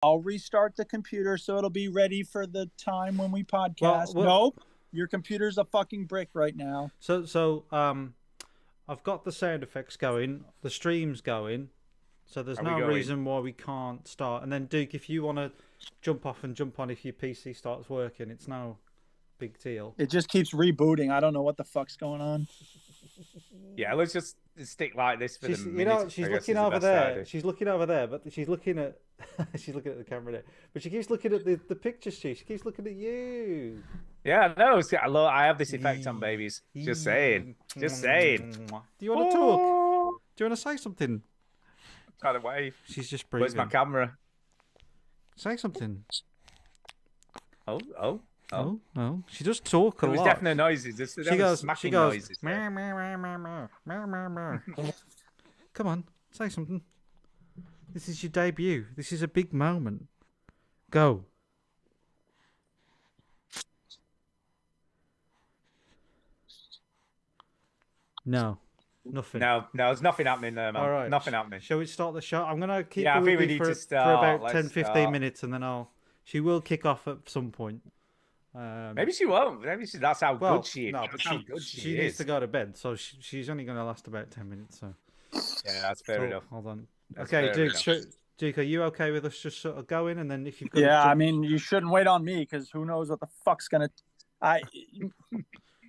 I'll restart the computer so it'll be ready for the time when we podcast. Well, nope, your computer's a fucking brick right now. So I've got the sound effects going, the stream's going, so there's no reason why we can't start. And then Duke, if you want to jump off and jump on if your PC starts working, it's no big deal. It just keeps rebooting. I don't know what the fuck's going on. Yeah, let's just stick like this for the minute. She's looking over there. She's looking over there, but she's looking at she's looking at the camera there. But she keeps looking at the pictures. She keeps looking at you. Yeah, no, I have this effect on babies. Just saying. Just saying. Do you want to talk? Do you want to say something? Kind of wave. She's just breathing. Where's my camera? Say something. Oh. She does talk a lot. There's definite noises. She goes. Noises. Come on, say something. This is your debut. This is a big moment. Go. No. Nothing. No, there's nothing happening there, man. All right. Nothing happening. Shall we start the show? I'm going to keep I think we need to for start. about 10-15 minutes, and then she will kick off at some point. Maybe she won't. That's how good she is. No, but she needs to go to bed, so she's only going to last about 10 minutes. So yeah, that's fair enough. Hold on. Okay, Duke, are you okay with us just sort of going, and then if you've got I mean, you shouldn't wait on me because who knows what the fuck's gonna.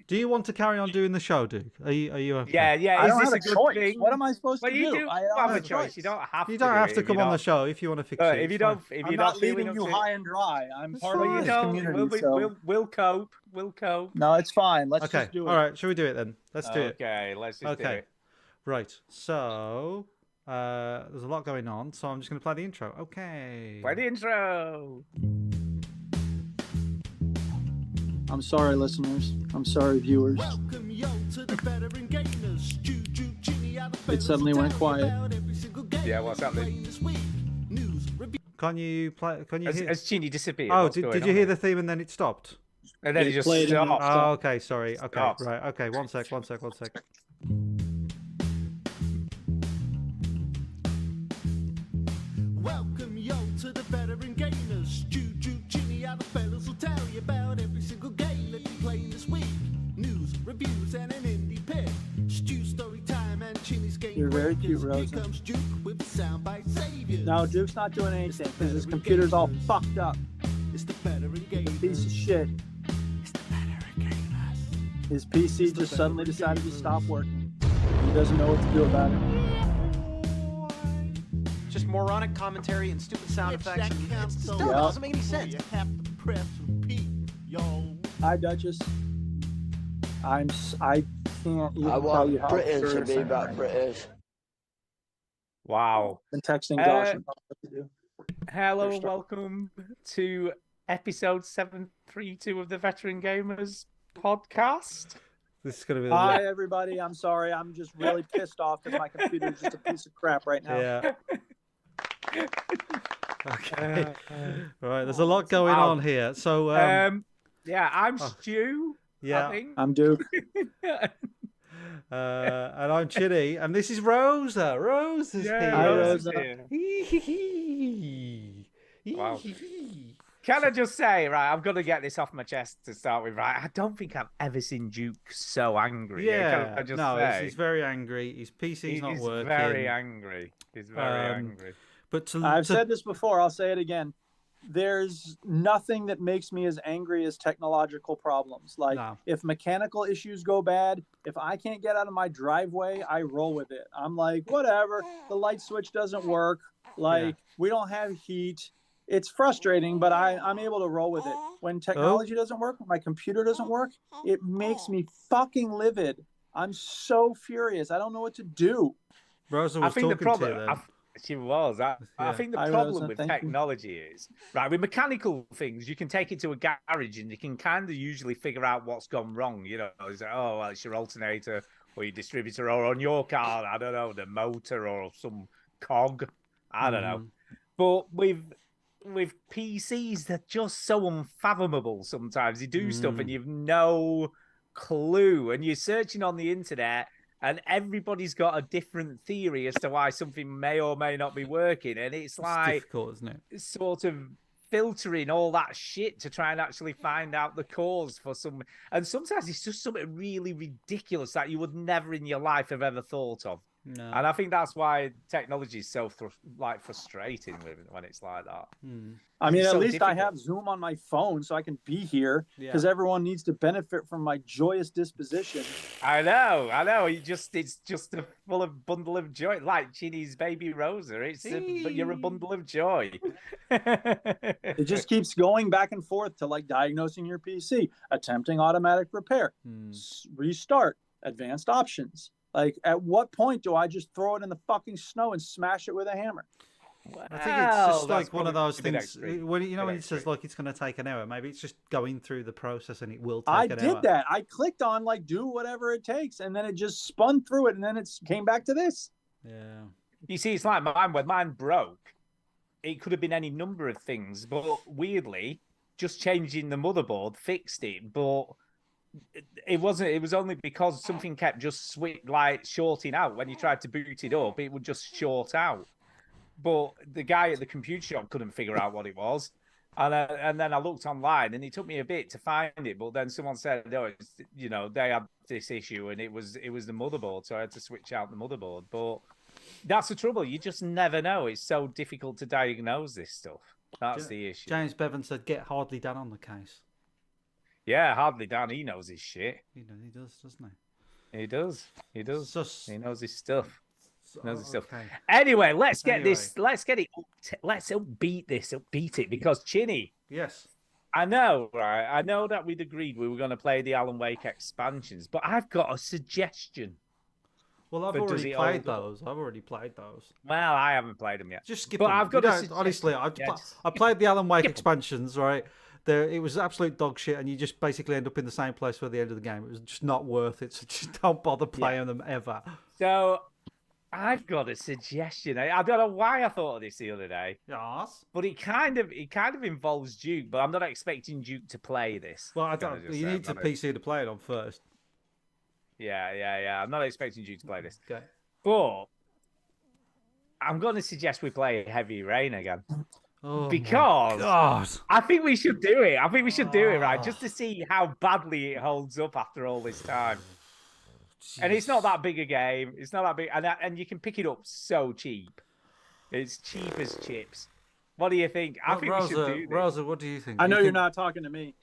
Do you want to carry on doing the show, Duke? Are you okay? Yeah. I don't have a choice. What am I supposed to do? You do have a choice. You don't have to. You don't have to come on the show if you want to fix it. If you don't, I'm not leaving you high and dry. I'm part of this community. We'll cope. No, it's fine. Let's just do it. All right, shall we do it then? Let's do it. Okay, let's just do it. Right. So there's a lot going on, so I'm just going to play the intro. Okay. Play the intro. I'm sorry, listeners. I'm sorry, viewers. It suddenly went quiet. Yeah, what's happening? Can you play? Can you? Has Chini disappeared? Oh, did you hear the theme and then it stopped? And then it just stopped. Oh, okay. Sorry. Okay. Stopped. Right. Okay. One sec. Welcome yo to the veteran gamers. Juju, Ginny, other fellas will tell you about every single game that we play this week. News, reviews, and an indie pick. Stu story time and Chinny's game. You're very cute, Rose. Here comes Duke with the soundbite savior. No, Duke's not doing anything because his computer's all fucked up. It's the veteran gamers. Piece of shit. It's the veteran gamers. His PC just suddenly decided to stop working. He doesn't know what to do about it. Just moronic commentary and stupid sound effects. It still doesn't make any sense. You have to press repeat, yo. Hi, Duchess. I can't even tell you how British to be back British. Wow. Been texting Josh about what to do. Hello and welcome to episode 732 of the Veteran Gamers podcast. This is gonna be. Hi, everybody. I'm sorry. I'm just really pissed off because my computer is just a piece of crap right now. Yeah. Okay. All right. There's a lot going on here. So. I'm Stu. Yeah. I think. I'm Duke. And I'm Chinny, and this is Rosa. Rosa's here. Hi, Rosa. Wow. Can I just say, right, I'm going to get this off my chest to start with, right? I don't think I've ever seen Duke so angry. Yeah, can I just say? He's very angry. His PC's not working. He's very angry. He's very angry. But I've said this before. I'll say it again. There's nothing that makes me as angry as technological problems. Like, if mechanical issues go bad, if I can't get out of my driveway, I roll with it. I'm like, whatever. The light switch doesn't work. Like, we don't have heat. It's frustrating, but I'm able to roll with it. When technology doesn't work, when my computer doesn't work, it makes me fucking livid. I'm so furious. I don't know what to do. Rosa was talking to you then. She was. I think the problem with technology is, right, with mechanical things, you can take it to a garage and you can kind of usually figure out what's gone wrong. You know, it's like, oh, well, it's your alternator or your distributor, or on your car, I don't know, the motor or some cog. I don't know. But with PCs, they're just so unfathomable sometimes. You do stuff and you've no clue. And you're searching on the internet and everybody's got a different theory as to why something may or may not be working, and it's difficult, isn't it? Sort of filtering all that shit to try and actually find out the cause for some. And sometimes it's just something really ridiculous that you would never in your life have ever thought of. No. And I think that's why technology is so frustrating when it's like that. I mean, at least difficult. I have Zoom on my phone, so I can be here because everyone needs to benefit from my joyous disposition. I know. It's just a full of bundle of joy, like Ginny's baby Rosa. But you're a bundle of joy. It just keeps going back and forth to like diagnosing your PC, attempting automatic repair, restart, advanced options. Like, at what point do I just throw it in the fucking snow and smash it with a hammer? I think it's just like one of those things. When it says like it's going to take an hour, maybe it's just going through the process and it will take an hour. I did that. I clicked on like do whatever it takes, and then it just spun through it, and then it came back to this. Yeah. You see, it's like mine. When mine broke, it could have been any number of things, but weirdly, just changing the motherboard fixed it. But it wasn't. It was only because something kept just shorting out when you tried to boot it up. It would just short out. But the guy at the computer shop couldn't figure out what it was, and then I looked online, and it took me a bit to find it. But then someone said, "No, they had this issue, and it was the motherboard, so I had to switch out the motherboard." But that's the trouble. You just never know. It's so difficult to diagnose this stuff. That's the issue. James Bevan said, "Get Hardly Dan on the case." Yeah, Hardly Dan. He knows his shit. He does, doesn't he? He does. He knows his stuff. Okay. Anyway, let's get this. Let's get it. Let's beat it because Chinny. Yes. I know, right? I know that we'd agreed we were going to play the Alan Wake expansions, but I've got a suggestion. Well, I've already played those. Well, I haven't played them yet. Just skip them. I've got honestly, I played the Alan Wake expansions, right? It was absolute dog shit, and you just basically end up in the same place for the end of the game. It was just not worth it, so just don't bother playing them ever. So, I've got a suggestion. I don't know why I thought of this the other day. Yes. But it kind of involves Duke, but I'm not expecting Duke to play this. Well, you need to PC to play it on first. Yeah. I'm not expecting Duke to play this. Okay. But I'm going to suggest we play Heavy Rain again. Oh, because I think we should do it. Right? Just to see how badly it holds up after all this time. Jeez. And it's not that big a game. It's not that big. And you can pick it up so cheap. It's cheap as chips. What do you think? I think we should do this. Rosa, what do you think? I know you're not talking to me.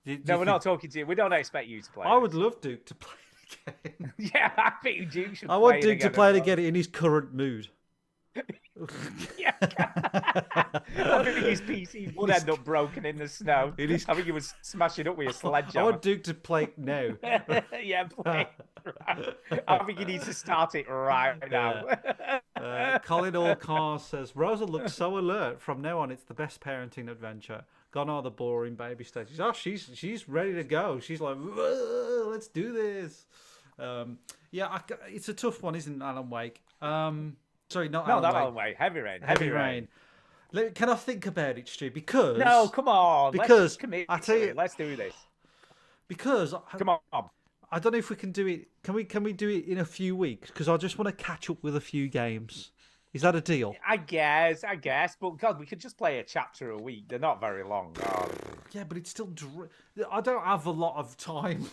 No, we're not talking to you. We don't expect you to play. I would love Duke to play the game. Yeah, I think Duke should play it. I want Duke to play it again in his current mood. Yeah. I think his PC would end up broken in the snow. I think he was smashing up with a sledgehammer. I want Duke to play it now. Yeah, play it right. I think he needs to start it right now. Colin Allcar says, Rosa looks so alert. From now on, it's the best parenting adventure. Gone are the boring baby stages. Oh, she's ready to go. She's like, let's do this. It's a tough one, isn't it, Alan Wake? Sorry, not Alan Wake. Heavy Rain. Heavy Rain. Can I think about it, Stu? Because no, come on. Because I tell you, let's do this. Because come on. I don't know if we can do it. Can we do it in a few weeks? Because I just want to catch up with a few games. Is that a deal? I guess. But God, we could just play a chapter a week. They're not very long, are they? Yeah, but it's still. I don't have a lot of time.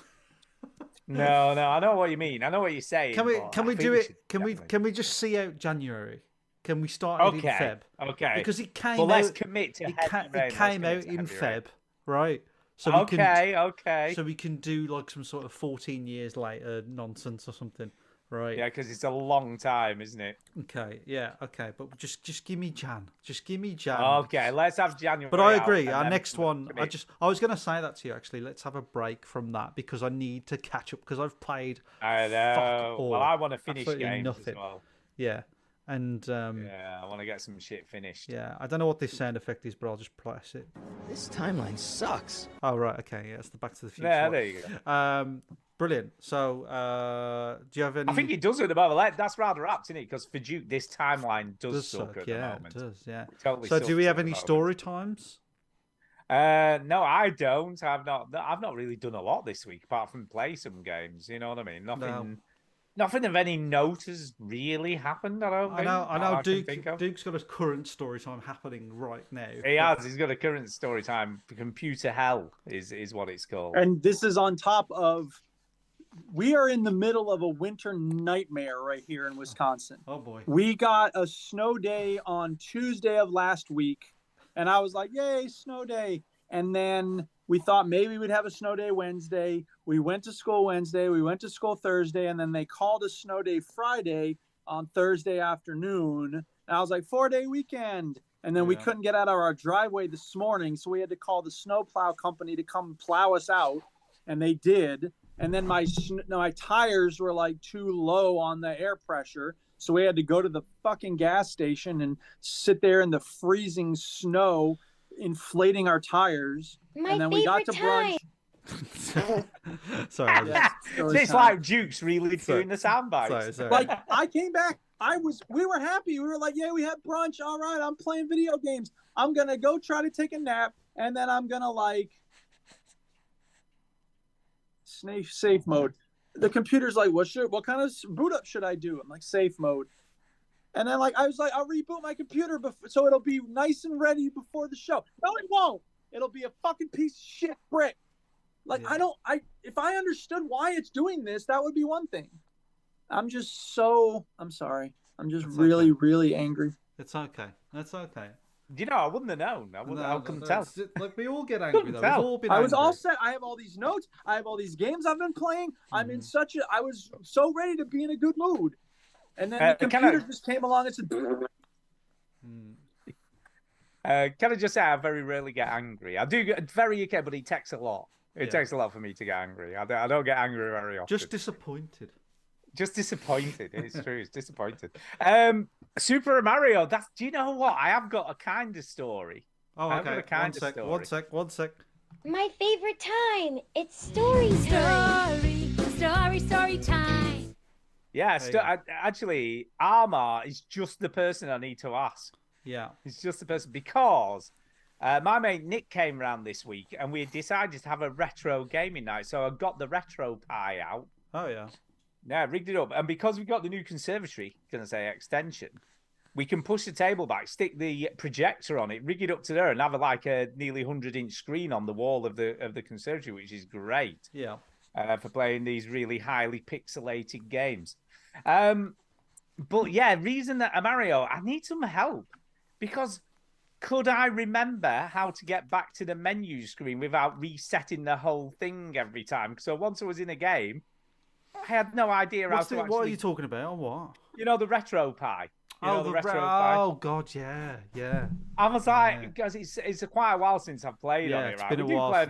No, I know what you mean. I know what you're saying. Can we do it? Can we just see out January? Can we start it in Feb? Okay. Because it came out. Let's commit to it came out in Feb, right? So okay. So we can do like some sort of 14 years later nonsense or something, right? Yeah, because it's a long time, isn't it? Okay, yeah, okay, but just give me Jan. Just give me Jan. Okay, let's have January. But I agree. Our next one, I was going to say that to you actually. Let's have a break from that because I need to catch up because I've played. I know. Well, I want to finish games nothing. As well. Yeah. And I want to get some shit finished. Yeah, I don't know what this sound effect is, but I'll just press it. This timeline sucks. Oh right, okay, yeah, it's the Back to the Future. Yeah, there you go. Brilliant. So, do you have any? I think it does at the moment. That's rather apt, isn't it? Because for Duke, this timeline does suck at the moment. Yeah, it does. Yeah. Totally. So, do we have any story times? No, I don't. I've not really done a lot this week apart from play some games. You know what I mean? Nothing of any note has really happened. I know. Duke's got a current story time happening right now. He has. He's got a current story time. Computer hell is what it's called. And this is on top of. We are in the middle of a winter nightmare right here in Wisconsin. Oh boy. We got a snow day on Tuesday of last week, and I was like, "Yay, snow day!" And then we thought maybe we'd have a snow day Wednesday. We went to school Wednesday. We went to school Thursday. And then they called a snow day Friday on Thursday afternoon. And I was like, 4-day weekend. And then we couldn't get out of our driveway this morning. So we had to call the snowplow company to come plow us out. And they did. And then my tires were like too low on the air pressure. So we had to go to the fucking gas station and sit there in the freezing snow, inflating our tires. And then we got to brunch. Sorry. It's like Duke's really doing the sound bites. Sorry. Like, I came back. We were happy. We were like, yeah, we had brunch. All right, I'm playing video games. I'm going to go try to take a nap. And then I'm going to safe mode. The computer's like, what kind of boot up should I do? I'm like, safe mode. And then I was like, I'll reboot my computer so it'll be nice and ready before the show. No, it won't. It'll be a fucking piece of shit brick. If I understood why it's doing this, that would be one thing. I'm sorry. I'm just really, really angry. It's okay. That's okay. You know, I wouldn't have known. I couldn't tell. Like, we all get angry, though. We've all been angry. I was all set. I have all these notes. I have all these games I've been playing. I'm in I was so ready to be in a good mood. And then the computer just came along and said... Can I just say I very rarely get angry. I do get very okay, but it takes a lot. It takes a lot for me to get angry. I don't get angry very often. Just disappointed. It's true. It's disappointed. Super Mario. Do you know what? I have got a kind of story. Oh, okay. One sec. My favorite time. It's story time. Yeah, actually, Armar is just the person I need to ask. Yeah. He's just the person because my mate Nick came around this week and we decided to have a retro gaming night. So I got the retro pie out. Oh, yeah. Yeah, rigged it up. And because we've got the new conservatory, extension, we can push the table back, stick the projector on it, rig it up to there and have a nearly 100-inch screen on the wall of the conservatory, which is great. Yeah. For playing these really highly pixelated games. But yeah, reason that Mario, I need some help because could I remember how to get back to the menu screen without resetting the whole thing every time? So once I was in a game, I had no idea how to actually... What are you talking about? What? You know, the retro pie. The retro pie. Oh, God, yeah. I was like, because it's quite a while since I've played on it, it's right? Been a while.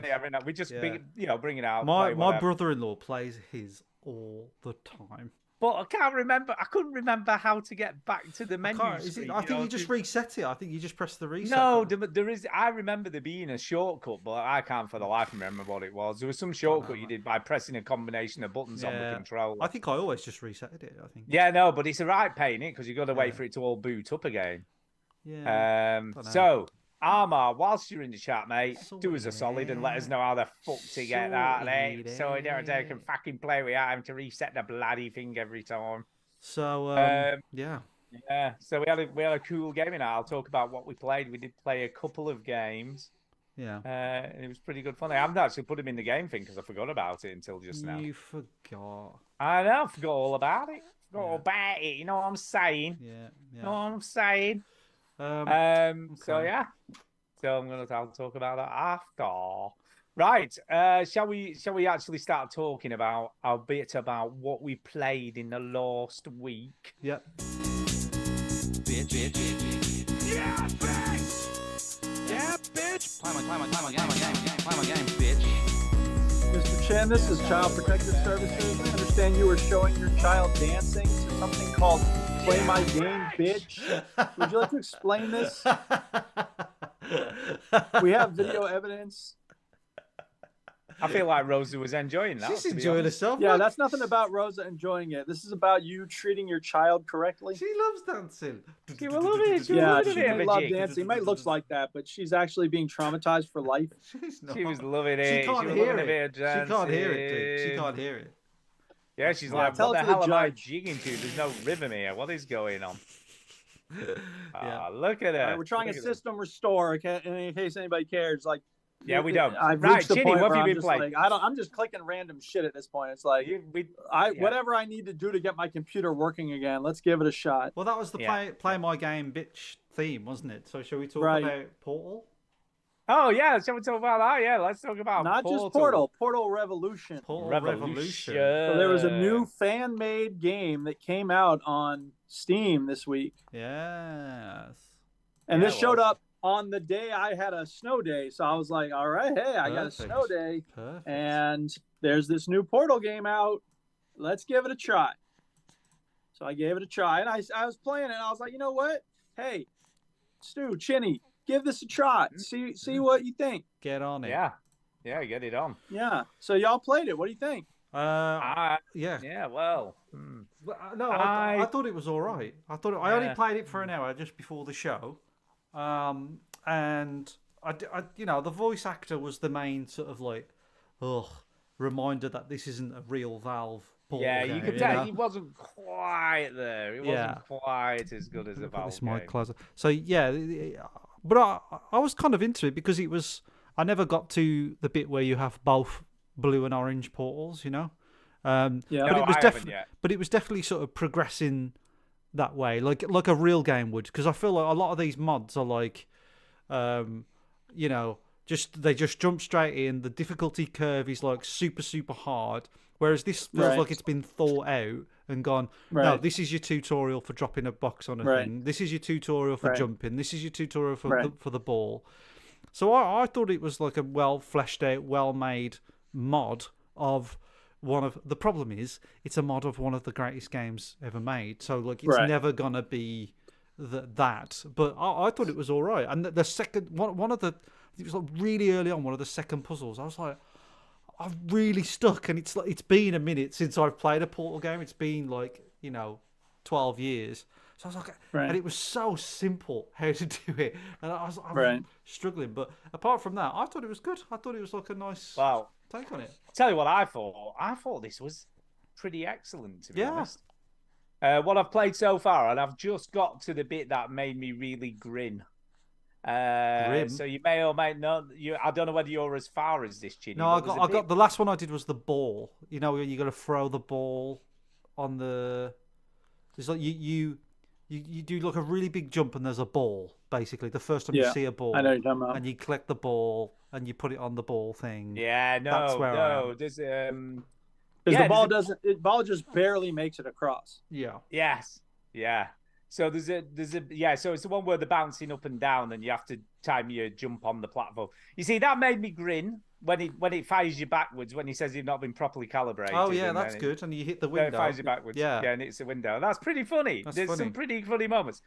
We just bring it out. My brother-in-law plays his all the time. But I can't remember. I couldn't remember how to get back to the menu screen. I think you just reset it. I think you just press the reset. No, there is. I remember there being a shortcut, but I can't for the life remember what it was. There was some shortcut you did by pressing a combination of buttons on the controller. I think I always just resetted it. I think. Yeah, no, but it's a right pain because you've got to wait for it to all boot up again. Yeah. So, Armar, whilst you're in the chat, mate, do us a solid and let us know how the fuck to get that, mate. So I can fucking play without having to reset the bloody thing every time. So, yeah. Yeah, so we had a cool gaming night. I'll talk about what we played. We did play a couple of games. Yeah. And it was pretty good fun. I haven't actually put them in the game thing because I forgot about it until just now. You forgot. I know, I forgot all about it. All about it. You know what I'm saying? Yeah. You know what I'm saying? Okay. So yeah. So I'll talk about that after. Right. Shall we actually start talking about a bit about what we played in the last week? Yep. Bitch. Yeah, bitch. Yeah, bitch. Play my game, bitch. Mr. Chen, this is Child Protective Services. I understand you were showing your child dancing to something called Play My Game, Bitch. Would you like to explain this? We have video evidence. I feel like Rosa was enjoying that. She's enjoying herself. Yeah, that's nothing about Rosa enjoying it. This is about you treating your child correctly. She loves dancing. She will love it. She loves dancing. It might look like that, but she's actually being traumatized for life. She was loving it. She can't hear it. She can't hear it, dude. She can't hear it. Yeah, she's like, what the hell am I jigging to? There's no rhythm here. What is going on? Look at it. We're trying a system restore in case anybody cares. Like, yeah, we don't. I've reached the point where I'm just like, I'm just clicking random shit at this point. It's like, whatever I need to do to get my computer working again, let's give it a shot. Well, that was the play my game bitch theme, wasn't it? So shall we talk about Portal? Oh yeah, shall we talk about that? Yeah, let's talk about not just Portal Revolution. Portal Revolution. So there was a new fan-made game that came out on Steam this week. Yes. And this showed up on the day I had a snow day. So I was like, all right, hey, I got a snow day. Perfect. And there's this new Portal game out. Let's give it a try. So I gave it a try, and I was playing it, and I was like, you know what? Hey, Stu, Chinny, give this a try. See what you think. Get on it. Yeah, get it on. Yeah. So y'all played it. What do you think? Yeah. Yeah. Well, no, I thought it was all right. I only played it for an hour just before the show, and I the voice actor was the main sort of like, reminder that this isn't a real Valve. Yeah, you could tell he wasn't quite there. It wasn't quite as good as a Valve this mic closer. So yeah, but I was kind of into it because it was. I never got to the bit where you have both blue and orange portals, but it was definitely sort of progressing that way, like a real game would. Because I feel like a lot of these mods are like, they just jump straight in. The difficulty curve is like super super hard. Whereas this feels like it's been thought out and gone, no, this is your tutorial for dropping a box on a thing. This is your tutorial for jumping. This is your tutorial for the ball. So I thought it was like a well fleshed out, well made mod of one of the problem is it's a mod of one of the greatest games ever made. So like it's never gonna be that. But I thought it was all right. And the second one of the it was like really early on, one of the second puzzles. I was like, I've really stuck, and it's been a minute since I've played a Portal game. It's been 12 years. So I was like, and it was so simple how to do it, and I was struggling. But apart from that, I thought it was good. I thought it was like a nice take on it. I'll tell you what I thought. I thought this was pretty excellent, to be honest. What I've played so far, and I've just got to the bit that made me really grin. So you may or may not. I don't know whether you're as far as this, Chinny. No, I got the last one I did was the ball. You know, you got to throw the ball on the. It's like you do like a really big jump and there's a ball. Basically, the first time you see a ball, I know you're talking about. And you collect the ball and you put it on the ball thing. Yeah, that's where I am. There's because the ball doesn't. The ball just barely makes it across. Yeah. Yes. Yeah. So there's a so it's the one where they're bouncing up and down and you have to time your jump on the platform. You see, that made me grin when it fires you backwards when he says you've not been properly calibrated. Oh yeah, that's good. And you hit the window. It fires you backwards. Yeah, and it's the window. That's pretty funny. There's funny. Some pretty funny moments.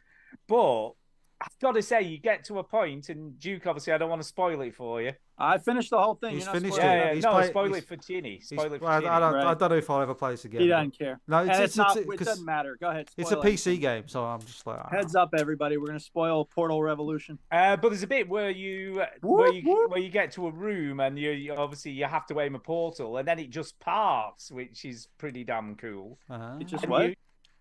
But I've got to say, you get to a point, and Duke, obviously, I don't want to spoil it for you. I finished the whole thing. He's finished it. Yeah. Spoil it for Chinny. Spoil it for Chinny. I don't know if I'll ever play this again. He doesn't care. No, it doesn't matter. Go ahead. It's a PC game, so I'm just like... Heads up, everybody. We're going to spoil Portal Revolution. But there's a bit where you get to a room, and you obviously you have to aim a portal, and then it just parts, which is pretty damn cool. It just what?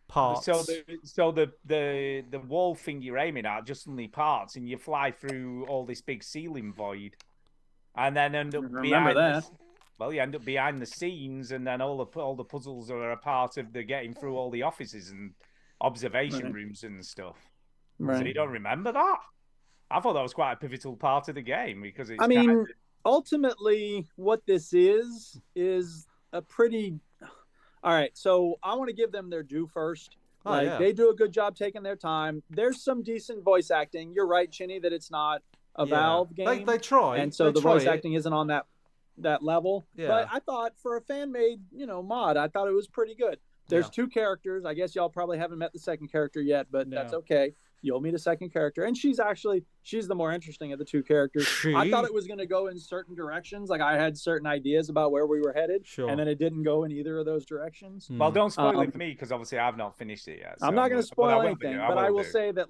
Parts. So the wall thing you're aiming at just suddenly parts, and you fly through all this big ceiling void, and then end up you end up behind the scenes, and then all the puzzles are a part of the getting through all the offices and observation rooms and stuff. So you don't remember that? I thought that was quite a pivotal part of the game because it's. Ultimately, what this is a pretty. All right, so I want to give them their due first. They do a good job taking their time. There's some decent voice acting. You're right, Chinny, that it's not a Valve game. They try, and so the voice acting isn't on that level. Yeah. But I thought for a fan-made, mod, I thought it was pretty good. There's two characters. I guess y'all probably haven't met the second character yet, but that's okay. You'll meet a second character, and she's the more interesting of the two characters. I thought it was going to go in certain directions. Like I had certain ideas about where we were headed, and then it didn't go in either of those directions. Well, don't spoil it for me because obviously I've not finished it yet. So I'm not going to spoil anything, but I will say that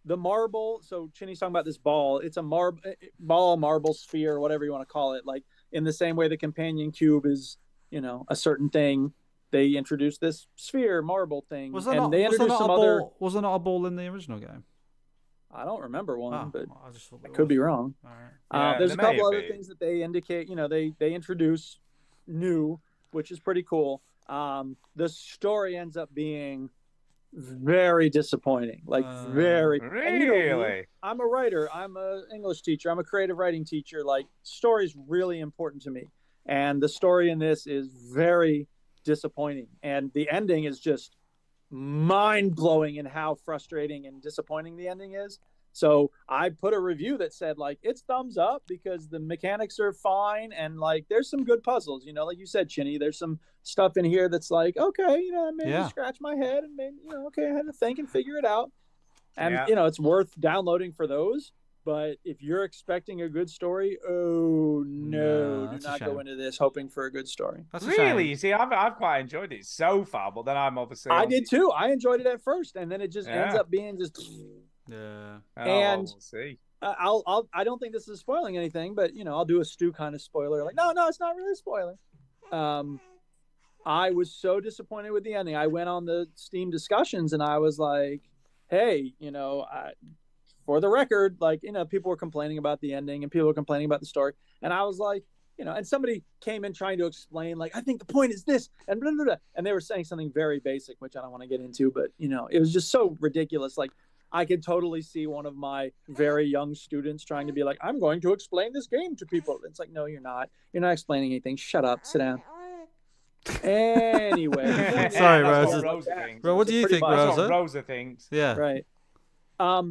the marble. So Chinny's talking about this ball. It's a marble sphere, whatever you want to call it. Like in the same way the companion cube is, a certain thing. they introduced this sphere marble thing, Was there and not, they was there introduced not some a other. ball? Was there not a ball in the original game? I don't remember one, but I just thought I could be wrong. All right. There's a couple other things that they indicate. They introduce new, which is pretty cool. The story ends up being very disappointing, like very. Really? And, I'm a writer. I'm an English teacher. I'm a creative writing teacher. Like, story's really important to me, and the story in this is very disappointing, and the ending is just mind-blowing in how frustrating and disappointing the ending is. So I put a review that said, like, it's thumbs up because the mechanics are fine, and like there's some good puzzles, like you said, Chinny, there's some stuff in here that's like, okay, maybe scratch my head and maybe, okay, I had to think and figure it out. And it's worth downloading for those. But if you're expecting a good story, do not go into this hoping for a good story. That's really? You see, I've quite enjoyed it so far, but then I'm obviously... I did too. I enjoyed it at first, and then it just ends up being just... Yeah. And we'll see. I don't think this is spoiling anything, but, I'll do a Stu kind of spoiler. Like, no, it's not really a spoiler. I was so disappointed with the ending. I went on the Steam discussions, and I was like, hey, for the record, like, people were complaining about the ending and people were complaining about the story. And I was like, and somebody came in trying to explain, like, I think the point is this, and blah, blah, blah. And they were saying something very basic, which I don't want to get into, but, it was just so ridiculous. Like, I could totally see one of my very young students trying to be like, I'm going to explain this game to people. It's like, no, you're not. You're not explaining anything. Shut up. Sit down. Anyway. Sorry, Rosa. What do you think, Rosa? That's what Rosa thinks. Yeah. Right.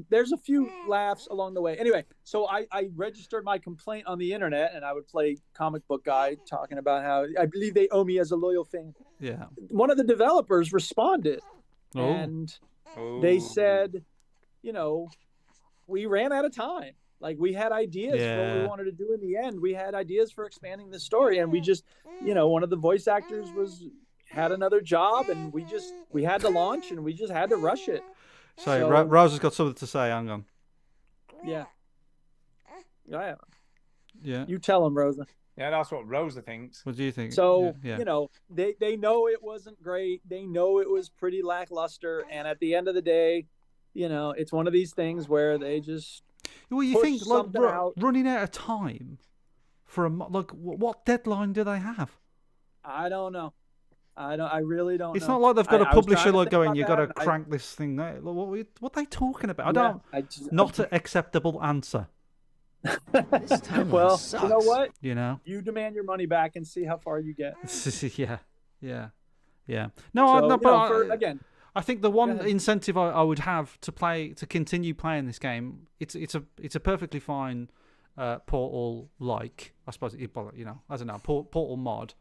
There's a few laughs along the way. Anyway, so I registered my complaint on the internet, and I would play Comic Book Guy talking about how I believe they owe me as a loyal fan. Yeah. One of the developers responded, and they said, we ran out of time. Like, we had ideas for what we wanted to do in the end. We had ideas for expanding the story, and we just, one of the voice actors had another job, and we had to launch, and we just had to rush it. So Rosa's got something to say. Hang on. Yeah. Yeah. You tell him, Rosa. Yeah, that's what Rosa thinks. What do you think? So, they know it wasn't great. They know it was pretty lackluster. And at the end of the day, it's one of these things where they just... Well, you think, like, running out of time for what deadline do they have? I don't know. I really don't know. It's not like they've got a publisher going, you got to crank this thing out. What are they talking about? Not an acceptable answer. Well, sucks. you know what? You demand your money back and see how far you get. Yeah. No, again, I think the one incentive I would have to continue playing this game, it's a perfectly fine Portal I suppose, I don't know, Portal mod.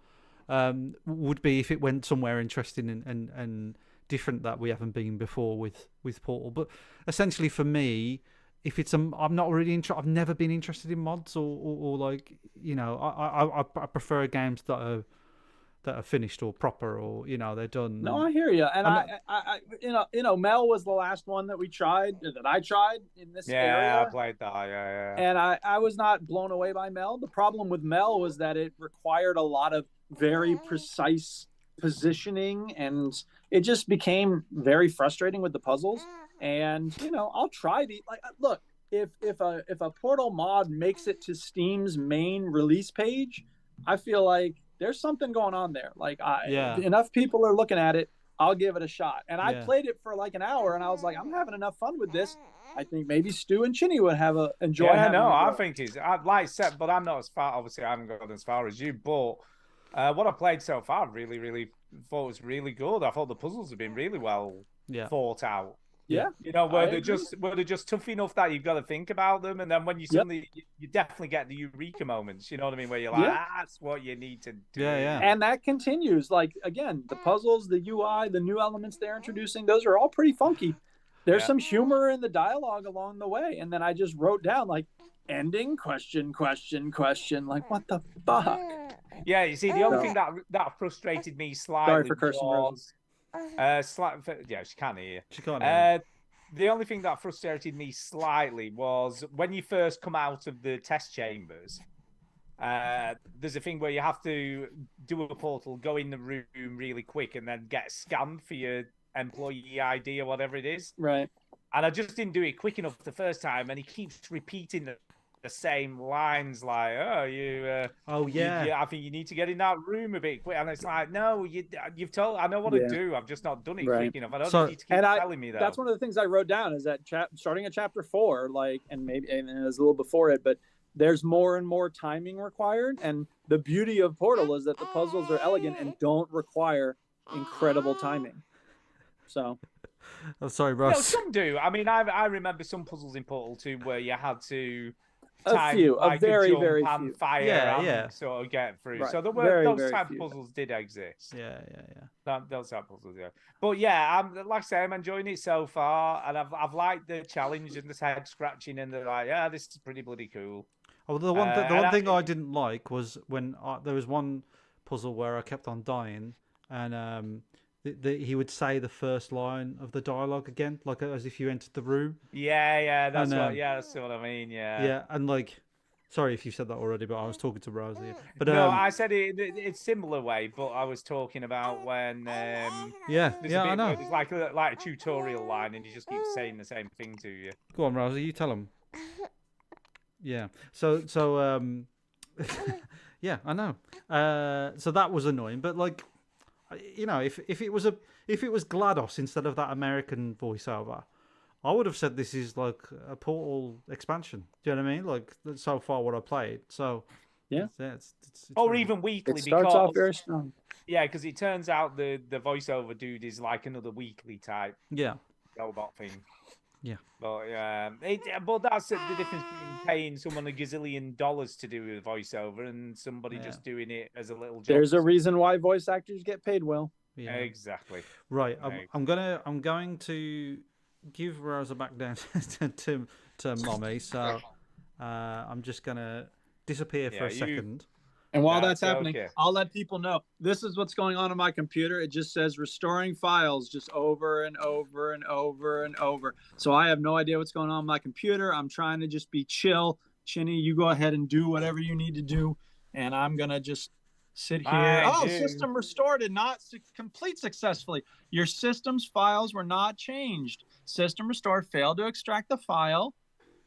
Would be if it went somewhere interesting and different that we haven't been before with Portal. But essentially, for me, if it's I'm not really I've never been interested in mods or like I prefer games that are finished or proper or they're done. No, I hear you, and I Mel was the last one that I tried in this area. Yeah, I played that. Yeah. And I was not blown away by Mel. The problem with Mel was that it required a lot of very precise positioning, and it just became very frustrating with the puzzles. And I'll try look, if a Portal mod makes it to Steam's main release page, I feel like there's something going on there. Like, enough people are looking at it, I'll give it a shot. And I played it for like an hour, and I was like, I'm having enough fun with this. I think maybe Stu and Chinny would enjoy. Yeah, no, I think I'd like set, but I'm not as far. Obviously, I haven't gone as far as you. But what I played so far, really, really thought was really good. I thought the puzzles have been really well thought out. Yeah, where they're just tough enough that you've got to think about them, and then when you suddenly you definitely get the eureka moments. You know what I mean? Where you're like, that's what you need to do. Yeah. And that continues. Like, again, the puzzles, the UI, the new elements they're introducing, those are all pretty funky. There's some humor in the dialogue along the way, and then I just wrote down like ending question. Like, what the fuck? Yeah, you see, the only thing that frustrated me slightly. Sorry for cursing, Rose. She can't hear you. She can't hear. The only thing that frustrated me slightly was when you first come out of the test chambers, there's a thing where you have to do a portal, go in the room really quick, and then get scanned for your employee ID or whatever it is. Right. And I just didn't do it quick enough the first time, and he keeps repeating the same lines, like, "Oh, I think you need to get in that room a bit quick." And it's like, no, you've told. I know what to do. I've just not done it quick enough. I don't need to keep telling me that. That's one of the things I wrote down is that starting at chapter 4, like, and it was a little before it, but there's more and more timing required. And the beauty of Portal is that the puzzles are elegant and don't require incredible timing. So. I'm sorry, Ross. No, some do. I mean, I remember some puzzles in Portal 2 where you had to a very few. Fire sort of get through. Right. So there were those type of puzzles did exist. Yeah. Those type of puzzles, yeah. But yeah, like I say, I'm enjoying it so far, and I've liked the challenge and the head scratching, and they're like, yeah, this is pretty bloody cool. Oh, the one thing I didn't like was when there was one puzzle where I kept on dying, and he would say the first line of the dialogue again, like as if you entered the room. That's what I mean. Yeah, and like, sorry if you said that already, but I was talking to Rosie. But no, I said it's similar way, but I was talking about when I know. It's like a tutorial line, and you just keep saying the same thing to you. Go on, Rosie, you tell him. Yeah. So yeah, I know. So that was annoying, but like, you know, if it was GLaDOS instead of that American voiceover, I would have said this is like a Portal expansion. Do you know what I mean? Like, so far what I played. So yeah, it's or really even weekly. It starts off very strong. Yeah, because it turns out the voiceover dude is like another weekly type. Yeah. Robot thing. Yeah. But that's the difference between paying someone $1 gazillion to do a voiceover and somebody just doing it as a little job. There's a reason why voice actors get paid well. Yeah. Exactly. Right. I'm going to give Rosa back down to mommy. So I'm just gonna disappear for a second. And while that's happening, I'll let people know. This is what's going on my computer. It just says restoring files just over and over and over and over. So I have no idea what's going on my computer. I'm trying to just be chill. Chinny, you go ahead and do whatever you need to do. And I'm going to just sit here. System restored did not complete successfully. Your system's files were not changed. System restored failed to extract the file.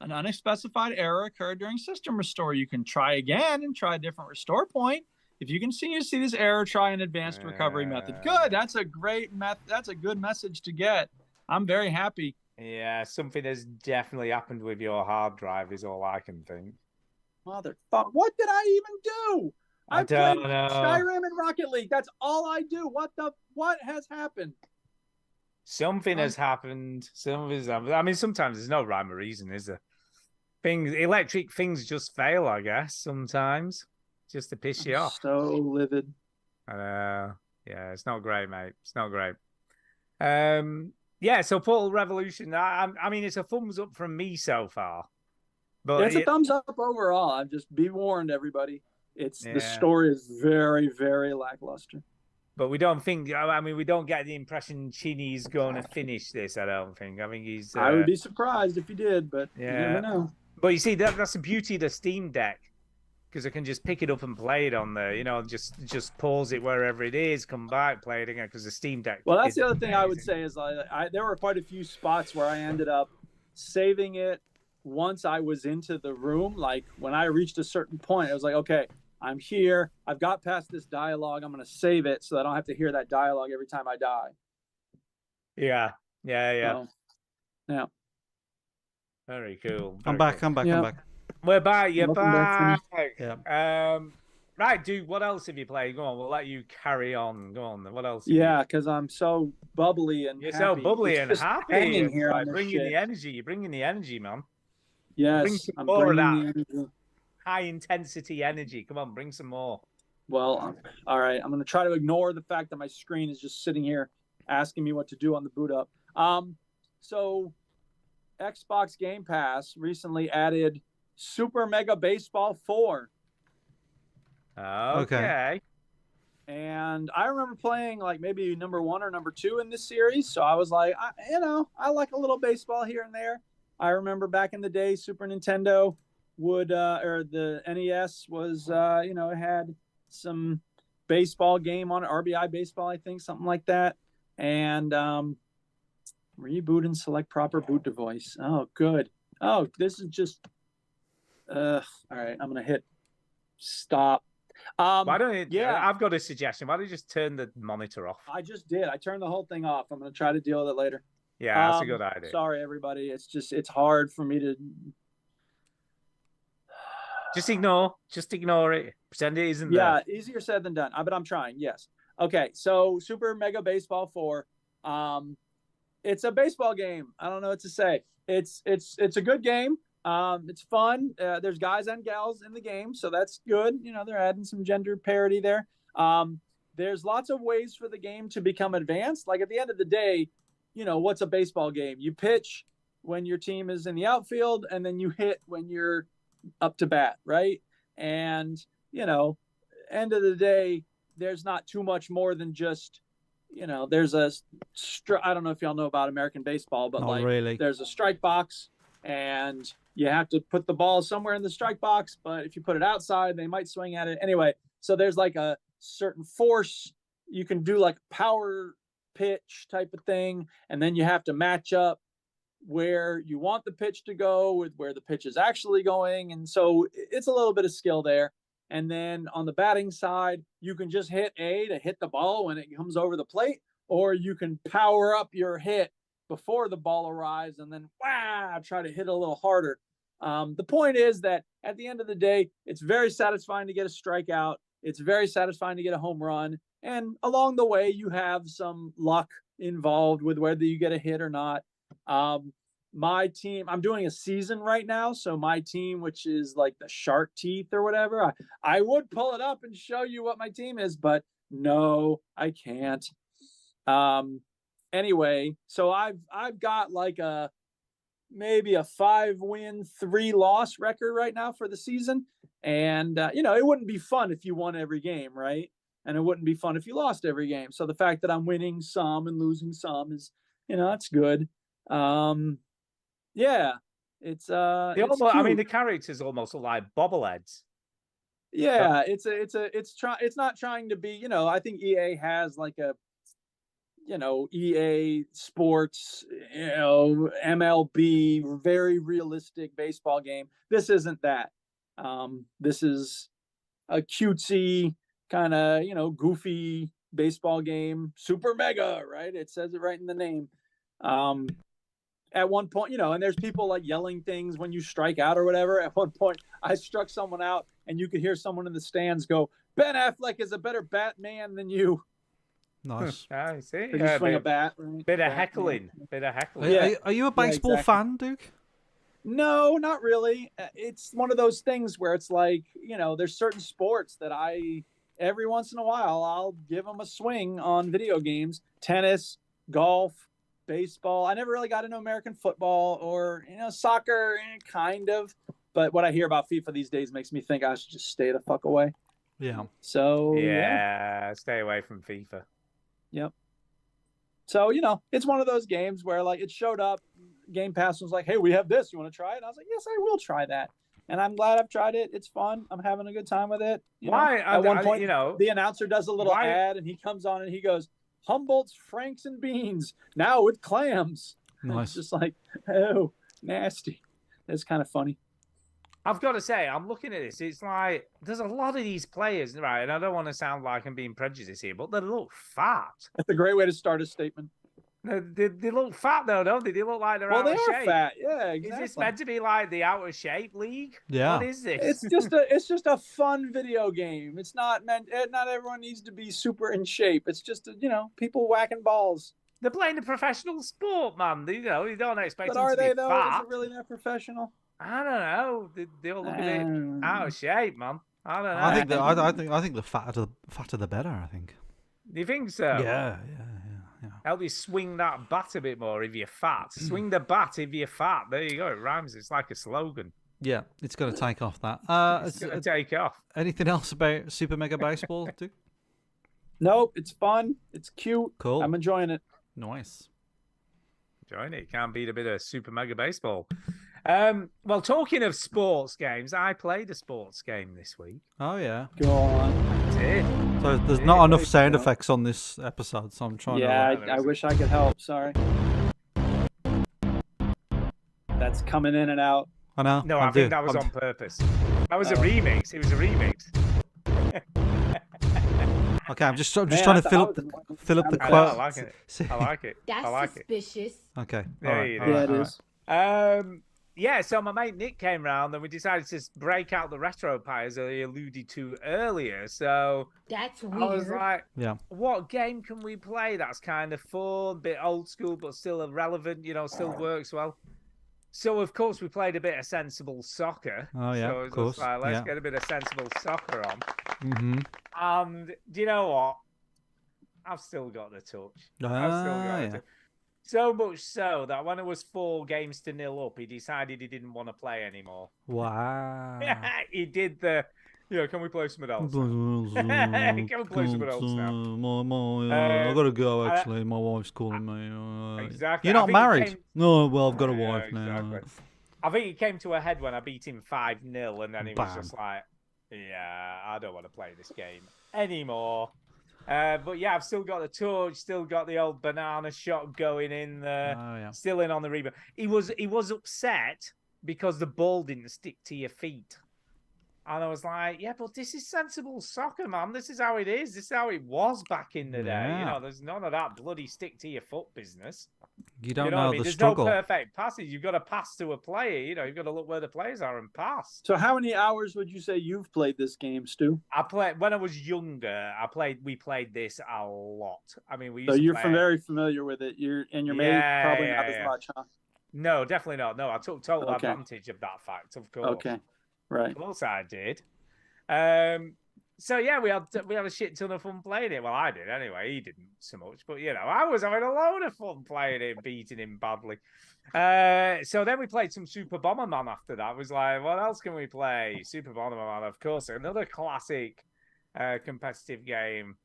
An unspecified error occurred during system restore. You can try again and try a different restore point. If you continue to see this error, try an advanced recovery method. Good. That's a great that's a good message to get. I'm very happy. Yeah, something has definitely happened with your hard drive is all I can think. Motherfucker, what did I even do? I don't know. Skyrim and Rocket League. That's all I do. What has happened? Something has happened. I mean, sometimes there's no rhyme or reason, is there? Electric things just fail, I guess, sometimes. Just to piss you off. So livid. Yeah, it's not great, mate. It's not great. So Portal Revolution, I mean, it's a thumbs up from me so far. But it's a thumbs up overall. I'm just be warned, everybody. The story is very, very lackluster. But we don't think. I mean, we don't get the impression Chinny's going to finish this. I don't think. I think he's. I would be surprised if he did, but you never know. But you see, that's the beauty of the Steam Deck, because I can just pick it up and play it on there. You know, just pause it wherever it is, come back, play it again. Because the Steam Deck. Well, that's the other thing I would say is there were quite a few spots where I ended up saving it once I was into the room. Like when I reached a certain point, I was like, okay. I'm here. I've got past this dialogue. I'm going to save it so I don't have to hear that dialogue every time I die. Yeah. So, yeah. Very cool. I'm back. We're back. You're back. Yeah. Right, dude. What else have you played? Go on. We'll let you carry on. Go on. What else? Yeah, because I'm so bubbly and you're happy. So bubbly and happy. Hanging here, bringing the energy. You're bringing the energy, man. Yes, I'm bringing the energy. High intensity energy. Come on, bring some more. Well, all right. I'm going to try to ignore the fact that my screen is just sitting here asking me what to do on the boot up. So Xbox Game Pass recently added Super Mega Baseball 4. Okay. And I remember playing like maybe number 1 or number 2 in this series. So I was like, I like a little baseball here and there. I remember back in the day, Super Nintendo. would or the NES was it had some baseball game on it, RBI baseball, I think, something like that. And reboot and select proper boot device. Oh, good. Oh, this is just all right, I'm gonna hit stop. Why don't you? Yeah, I've got a suggestion. Why don't you just turn the monitor off? I just did. I turned the whole thing off. I'm gonna try to deal with it later. Yeah, that's a good idea. Sorry, everybody. It's hard for me to. Just ignore it. Pretend it isn't there. Yeah, easier said than done. But I'm trying. Yes. Okay. So Super Mega Baseball 4. It's a baseball game. I don't know what to say. It's a good game. It's fun. There's guys and gals in the game, so that's good. They're adding some gender parity there. There's lots of ways for the game to become advanced. Like at the end of the day, what's a baseball game? You pitch when your team is in the outfield, and then you hit when you're up to bat, right? And, end of the day, there's not too much more than just, there's I don't know if y'all know about American baseball, but not really. There's a strike box, and you have to put the ball somewhere in the strike box, but if you put it outside, they might swing at it. Anyway, so there's like a certain force. You can do like power pitch type of thing, and then you have to match up where you want the pitch to go with where the pitch is actually going. And so it's a little bit of skill there. And then on the batting side, you can just hit A to hit the ball when it comes over the plate, or you can power up your hit before the ball arrives and then try to hit a little harder. The point is that at the end of the day, it's very satisfying to get a strikeout. It's very satisfying to get a home run. And along the way, you have some luck involved with whether you get a hit or not. My team, I'm doing a season right now. So my team, which is like the Shark Teeth or whatever, I would pull it up and show you what my team is, but no, I can't. Anyway, so I've got like maybe a 5-win, 3-loss record right now for the season. And, it wouldn't be fun if you won every game, right? And it wouldn't be fun if you lost every game. So the fact that I'm winning some and losing some is, that's good. Yeah, it's the characters almost look like bobbleheads. Yeah, it's not trying to be, I think EA has like a, EA Sports, MLB, very realistic baseball game. This isn't that. This is a cutesy kind of, goofy baseball game. Super Mega, right? It says it right in the name. At one point, and there's people like yelling things when you strike out or whatever. At one point, I struck someone out, and you could hear someone in the stands go, "Ben Affleck is a better Batman than you." Nice. I see. You swing a bat. Right? Bit of heckling. Yeah. Are you a baseball fan, Duke? No, not really. It's one of those things where it's like, there's certain sports that every once in a while, I'll give them a swing on video games. Tennis, golf, baseball. I never really got into American football or, soccer, kind of. But what I hear about FIFA these days makes me think I should just stay the fuck away. Yeah. So, yeah, stay away from FIFA. Yep. So, it's one of those games where like it showed up, Game Pass was like, "Hey, we have this. You want to try it?" And I was like, "Yes, I will try that." And I'm glad I've tried it. It's fun. I'm having a good time with it. At one point, the announcer does a little ad and he comes on and he goes, "Humboldt's Franks and Beans now with clams." Nice. It's just like, oh, nasty. It's kind of funny. I've got to say, I'm looking at this. It's like there's a lot of these players, right? And I don't want to sound like I'm being prejudiced here, but they look fat. That's a great way to start a statement. No, they look fat though, don't they? They look like they're out of shape. Well, they are fat. Yeah, exactly. Is this meant to be like the out of shape league? Yeah. What is this? It's just a fun video game. It's not meant. Not everyone needs to be super in shape. It's just people whacking balls. They're playing a professional sport, man. You don't expect but them to be though? fat. Is it really that professional? I don't know. They all look a bit out of shape, man. I don't know. I think the fatter the better. I think. Do you think so? Yeah. Help you swing that bat a bit more if you're fat. Swing the bat if you're fat. There you go. It rhymes. It's like a slogan. Yeah, it's going to take off that. It's going to take off. Anything else about Super Mega Baseball, Duke? Nope. It's fun. It's cute. Cool. I'm enjoying it. Nice. Enjoying it. Can't beat a bit of Super Mega Baseball. Well, talking of sports games, I played a sports game this week. Oh yeah. Go on. I did. So there's not enough sound effects on this episode, so I'm trying to. Yeah, I wish I could help. Sorry. That's coming in and out. I know. No, I think that was on purpose. That was a remix. It was a remix. Okay, I'm just trying to fill up the quote. I like it. I like it. That's I like suspicious. Okay. There you go. Yeah, it is. Yeah, so my mate Nick came round and we decided to break out the retro pie, as I alluded to earlier. So That's weird. I was like, Yeah. what game can we play that's kind of fun, bit old school, but still relevant, still works well? So, of course, we played a bit of sensible soccer. Oh, yeah, so of course. Like, let's get a bit of sensible soccer on. Mm-hmm. And do you know what? I've still got the touch. I've still got the touch. So much so that when it was 4-0 up, he decided he didn't want to play anymore. Wow. He did the, can we play something else? Can we play something else now? I gotta go. Actually, my wife's calling me. Exactly. You're not married? No. Well, I've got a wife now. I think it came to a head when I beat him 5-0, and then he was just like, "Yeah, I don't want to play this game anymore." But yeah, I've still got the touch, still got the old banana shot going in there, still in on the rebound. He was upset because the ball didn't stick to your feet. And I was like, yeah, but this is sensible soccer, man. This is how it is. This is how it was back in the day. There's none of that bloody stick to your foot business. You don't know the struggle. There's no perfect passes. You've got to pass to a player. You've got to look where the players are and pass. So how many hours would you say you've played this game, Stu? I played when I was younger. We played this a lot. I mean, we used so to you're play very familiar with it. Your mate probably not as much, huh? No, definitely not. No, I took total advantage of that fact, of course. Okay, right. Of course I did. So yeah, we had a shit ton of fun playing it. Well, I did anyway. He didn't so much, but I was having a load of fun playing it, beating him badly. So then we played some Super Bomberman after that. I was like, what else can we play? Super Bomberman, of course, another classic competitive game.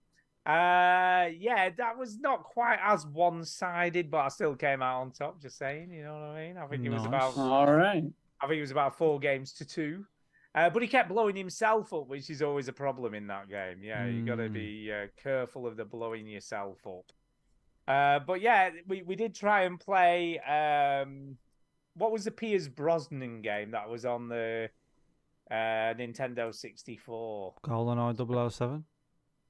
Yeah, that was not quite as one-sided, but I still came out on top. Just saying, you know what I mean? I think it was about all right. I think it was about 4-2. But he kept blowing himself up, which is always a problem in that game. Yeah, you got to be careful of the blowing yourself up. But yeah, we did try and play. What was the Pierce Brosnan game that was on the Nintendo 64? GoldenEye 007?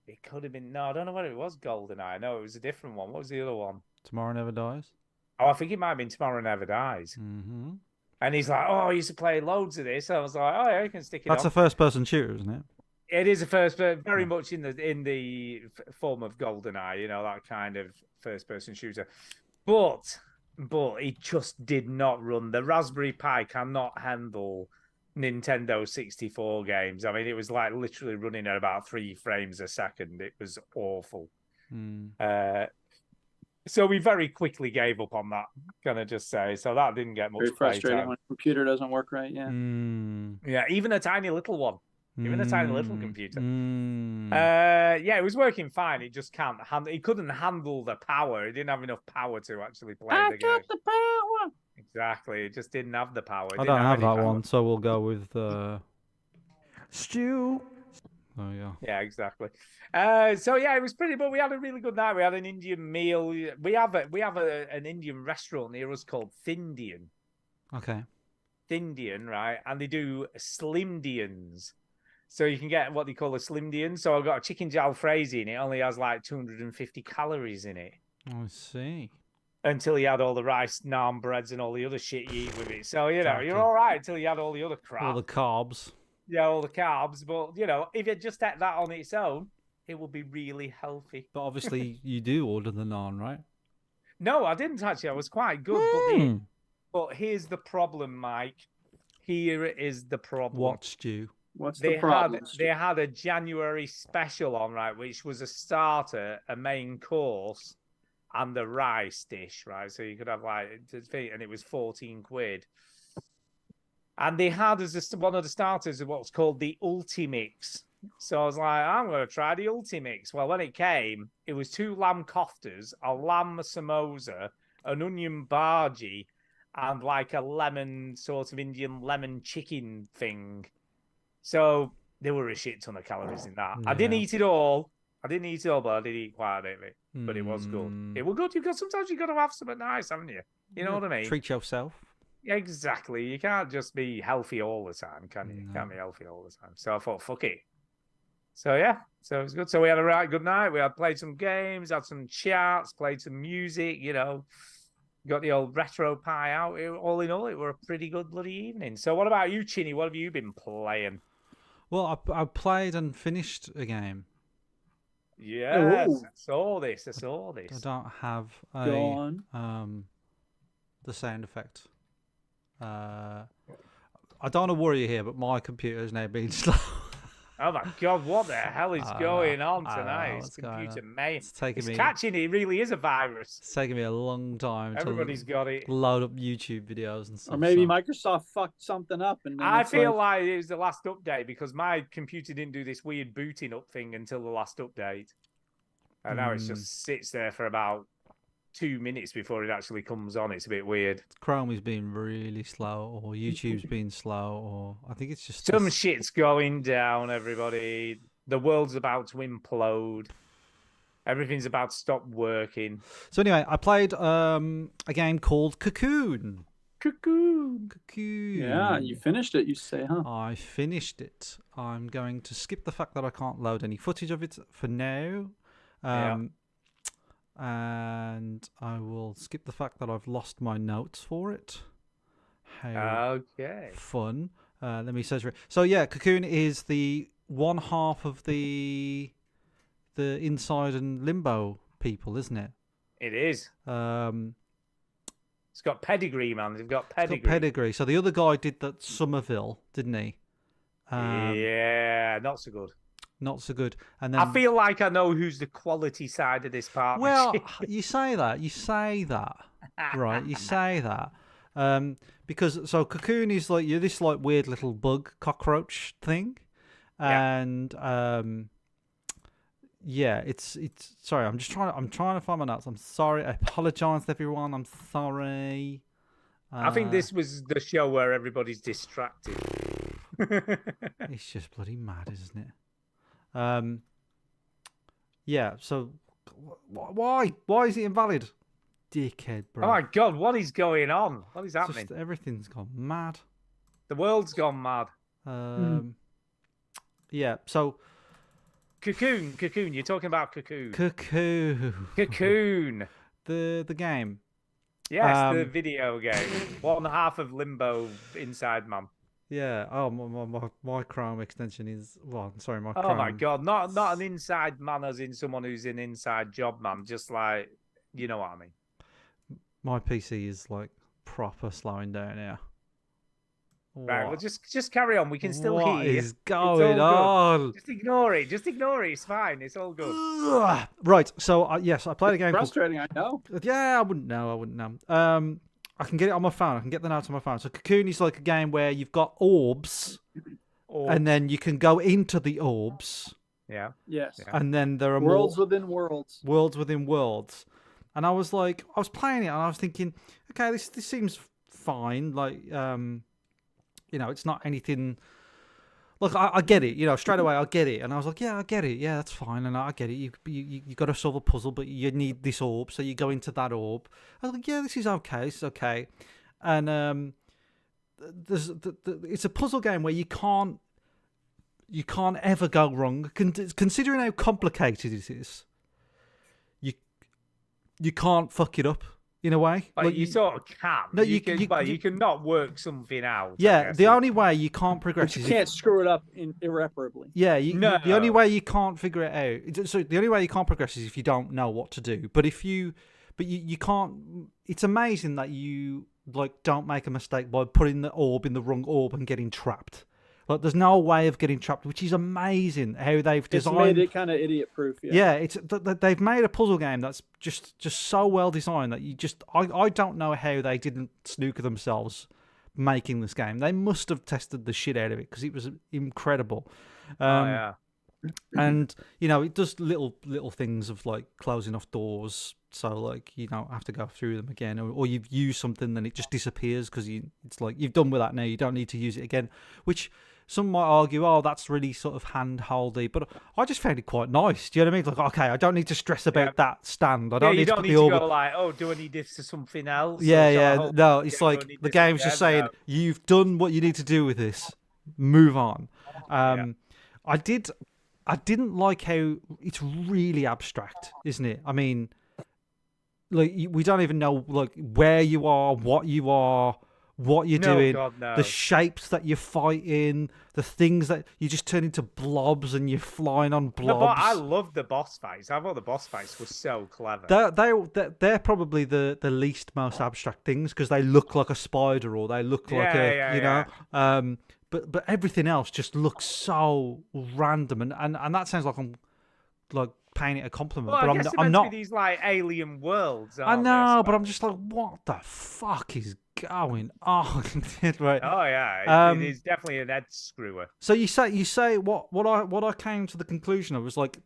It could have been. No, I don't know whether it was GoldenEye. No, it was a different one. What was the other one? Tomorrow Never Dies? Oh, I think it might have been Tomorrow Never Dies. Mm-hmm. And he's like, "Oh, I used to play loads of this." I was like, "Oh, yeah, you can stick it." That's a first-person shooter, isn't it? It is a first, but very much in the form of GoldenEye, that kind of first-person shooter. But it just did not run. The Raspberry Pi cannot handle Nintendo 64 games. I mean, it was like literally running at about 3 frames a second. It was awful. So we very quickly gave up on that, can I just say? So that didn't get much. Very frustrating when a computer doesn't work right. Yeah. Yeah, even a tiny little one, even a tiny little computer. Yeah, it was working fine. It just can't handle. It couldn't handle the power. It didn't have enough power to actually play the game. I got the power. Exactly, it just didn't have the power. I don't have that one, so we'll go with Stu. Oh yeah. Yeah, exactly. So yeah, it was pretty. But we had a really good night. We had an Indian meal. We have an Indian restaurant near us called Thindian. Okay. Thindian, right? And they do Slimdians. So you can get what they call a Slimdian. So I've got a chicken jalfrezi in it. Only has like 250 calories in it. I see. Until you had all the rice, naan breads, and all the other shit you eat with it. So you're all right until you had all the other crap. All the carbs. Yeah, all the carbs. But if you just ate that on its own, it would be really healthy. But obviously, you do order the naan, right? No, I didn't actually. I was quite good. But here's the problem, Mike. Here is the problem. What, Stu? What's the problem? They had a January special on, right, which was a starter, a main course, and the rice dish, right? So you could have and it was 14 quid. And they had as one of the starters what's called the Ultimix. So I was like, I'm going to try the Ultimix. Well, when it came, it was 2 lamb koftas, a lamb samosa, an onion bhaji, and like a lemon sort of Indian lemon chicken thing. So there were a shit ton of calories in that. Yeah. I didn't eat it all. But I did eat quite a bit of it. But it was good. It was good. Sometimes you got to have something nice, haven't you? You know what I mean? Treat yourself. Exactly. You can't just be healthy all the time, can you? You can't be healthy all the time. So I thought, fuck it. So yeah, so it was good. So we had a right good night. We had played some games, had some chats, played some music, got the old retro pie out. All in all, it were a pretty good bloody evening. So what about you, Chinny? What have you been playing? Well, I played and finished a game. Yes, I saw this. I don't have the sound effect. I don't want to worry you here, but my computer has now been slow. Oh my God, what the hell is going on tonight? It's computer mate. It's catching it. It really is a virus. It's taking me a long time Everybody's got it. Load up YouTube videos and stuff. Or maybe Microsoft fucked something up. And I feel like it was the last update because my computer didn't do this weird booting up thing until the last update. And now it just sits there for about 2 minutes before it actually comes on. It's a bit weird. Chrome is being really slow, or YouTube's being slow, or I think it's just some shit's going down. Everybody, the world's about to implode. Everything's about to stop working. So anyway, I played a game called Cocoon. Cocoon. Yeah, you finished it. You say, huh? I finished it. I'm going to skip the fact that I can't load any footage of it for now. And I will skip the fact that I've lost my notes for it. How fun. Let me search for it. So yeah, Cocoon is the one half of the Inside and Limbo people, isn't it? It is. It's got pedigree, man. They've got pedigree. It's got pedigree. So the other guy did that Somerville, didn't he? Yeah, not so good. Not so good. And then I feel like I know who's the quality side of this partnership. Well, you say that, right? You say that, because so Cocoon is like you're this like weird little bug cockroach thing, and it's sorry. I'm trying to find my notes. I'm sorry. I apologise to everyone. I'm sorry. I think this was the show where everybody's distracted. It's just bloody mad, isn't it? So why is it invalid? Dickhead, bro. Oh my God, what is going on? What is happening? Just, everything's gone mad. The world's gone mad. Yeah, so Cocoon, you're talking about Cocoon. Cocoon. The game. Yes, the video game. One half of Limbo Inside Man. Yeah. Oh, my Chrome extension is. Well, sorry, my. Oh Chrome... my God! Not an inside man, as in someone who's an inside job man. Just like you know what I mean. My PC is like proper slowing down here. Right. Well, just carry on. We can still hear. What is going on? Just ignore it. It's fine. It's all good. Right. So yes, I played a game. Frustrating. I know. Yeah, I wouldn't know. I can get it on my phone. I can get the notes on my phone. So Cocoon is like a game where you've got orbs. And then you can go into the orbs. Yeah. Yes. And then there are worlds within worlds. Worlds within worlds. And I was playing it and I was thinking, okay, this seems fine. Like, it's not anything. Look, I get it. Straight away I get it. And I was like, yeah, I get it. Yeah, that's fine. And I get it. You got to solve a puzzle, but you need this orb, so you go into that orb. I was like, yeah, this is okay. It's okay. And it's a puzzle game where you can't ever go wrong. Considering how complicated it is, you can't fuck it up. In a way, like you sort of can. No, you can not work something out. Yeah, the only way you can't progress is you can't screw it up irreparably. Yeah, the only way you can't figure it out. So the only way you can't progress is if you don't know what to do. But you can't. It's amazing that you don't make a mistake by putting the orb in the wrong orb and getting trapped. Like, there's no way of getting trapped, which is amazing how they've designed. It's made it kind of idiot-proof. Yeah, they've made a puzzle game that's just so well designed that I don't know how they didn't snooker themselves making this game. They must have tested the shit out of it because it was incredible. Yeah. And it does little things of like closing off doors, so like you don't have to go through them again, or you've used something then it just disappears because it's like you've done with that now, you don't need to use it again, which some might argue, oh, that's really sort of hand-holdy, but I just found it quite nice. Do you know what I mean? Like, okay, I don't need to stress about that stand. I don't need to put the orb. Go like, oh, do I need this to something else? Yeah. No, it's like the game's just saying, you've done what you need to do with this. Move on. I didn't like how it's really abstract, isn't it? I mean, like we don't even know like where you are, what you're doing, God, no. The shapes that you're fighting, the things that you just turn into blobs and you're flying on blobs. No, but I love the boss fights. I thought the boss fights were so clever. They're probably the least most abstract things because they look like a spider or they look like But everything else just looks so random, and that sounds like I'm like paying it a compliment. Well, but I'm not. These like alien worlds. I know, but I'm just like, what the fuck is going on? Right. Oh yeah, it is definitely an head screwer. So you say what I came to the conclusion of was like,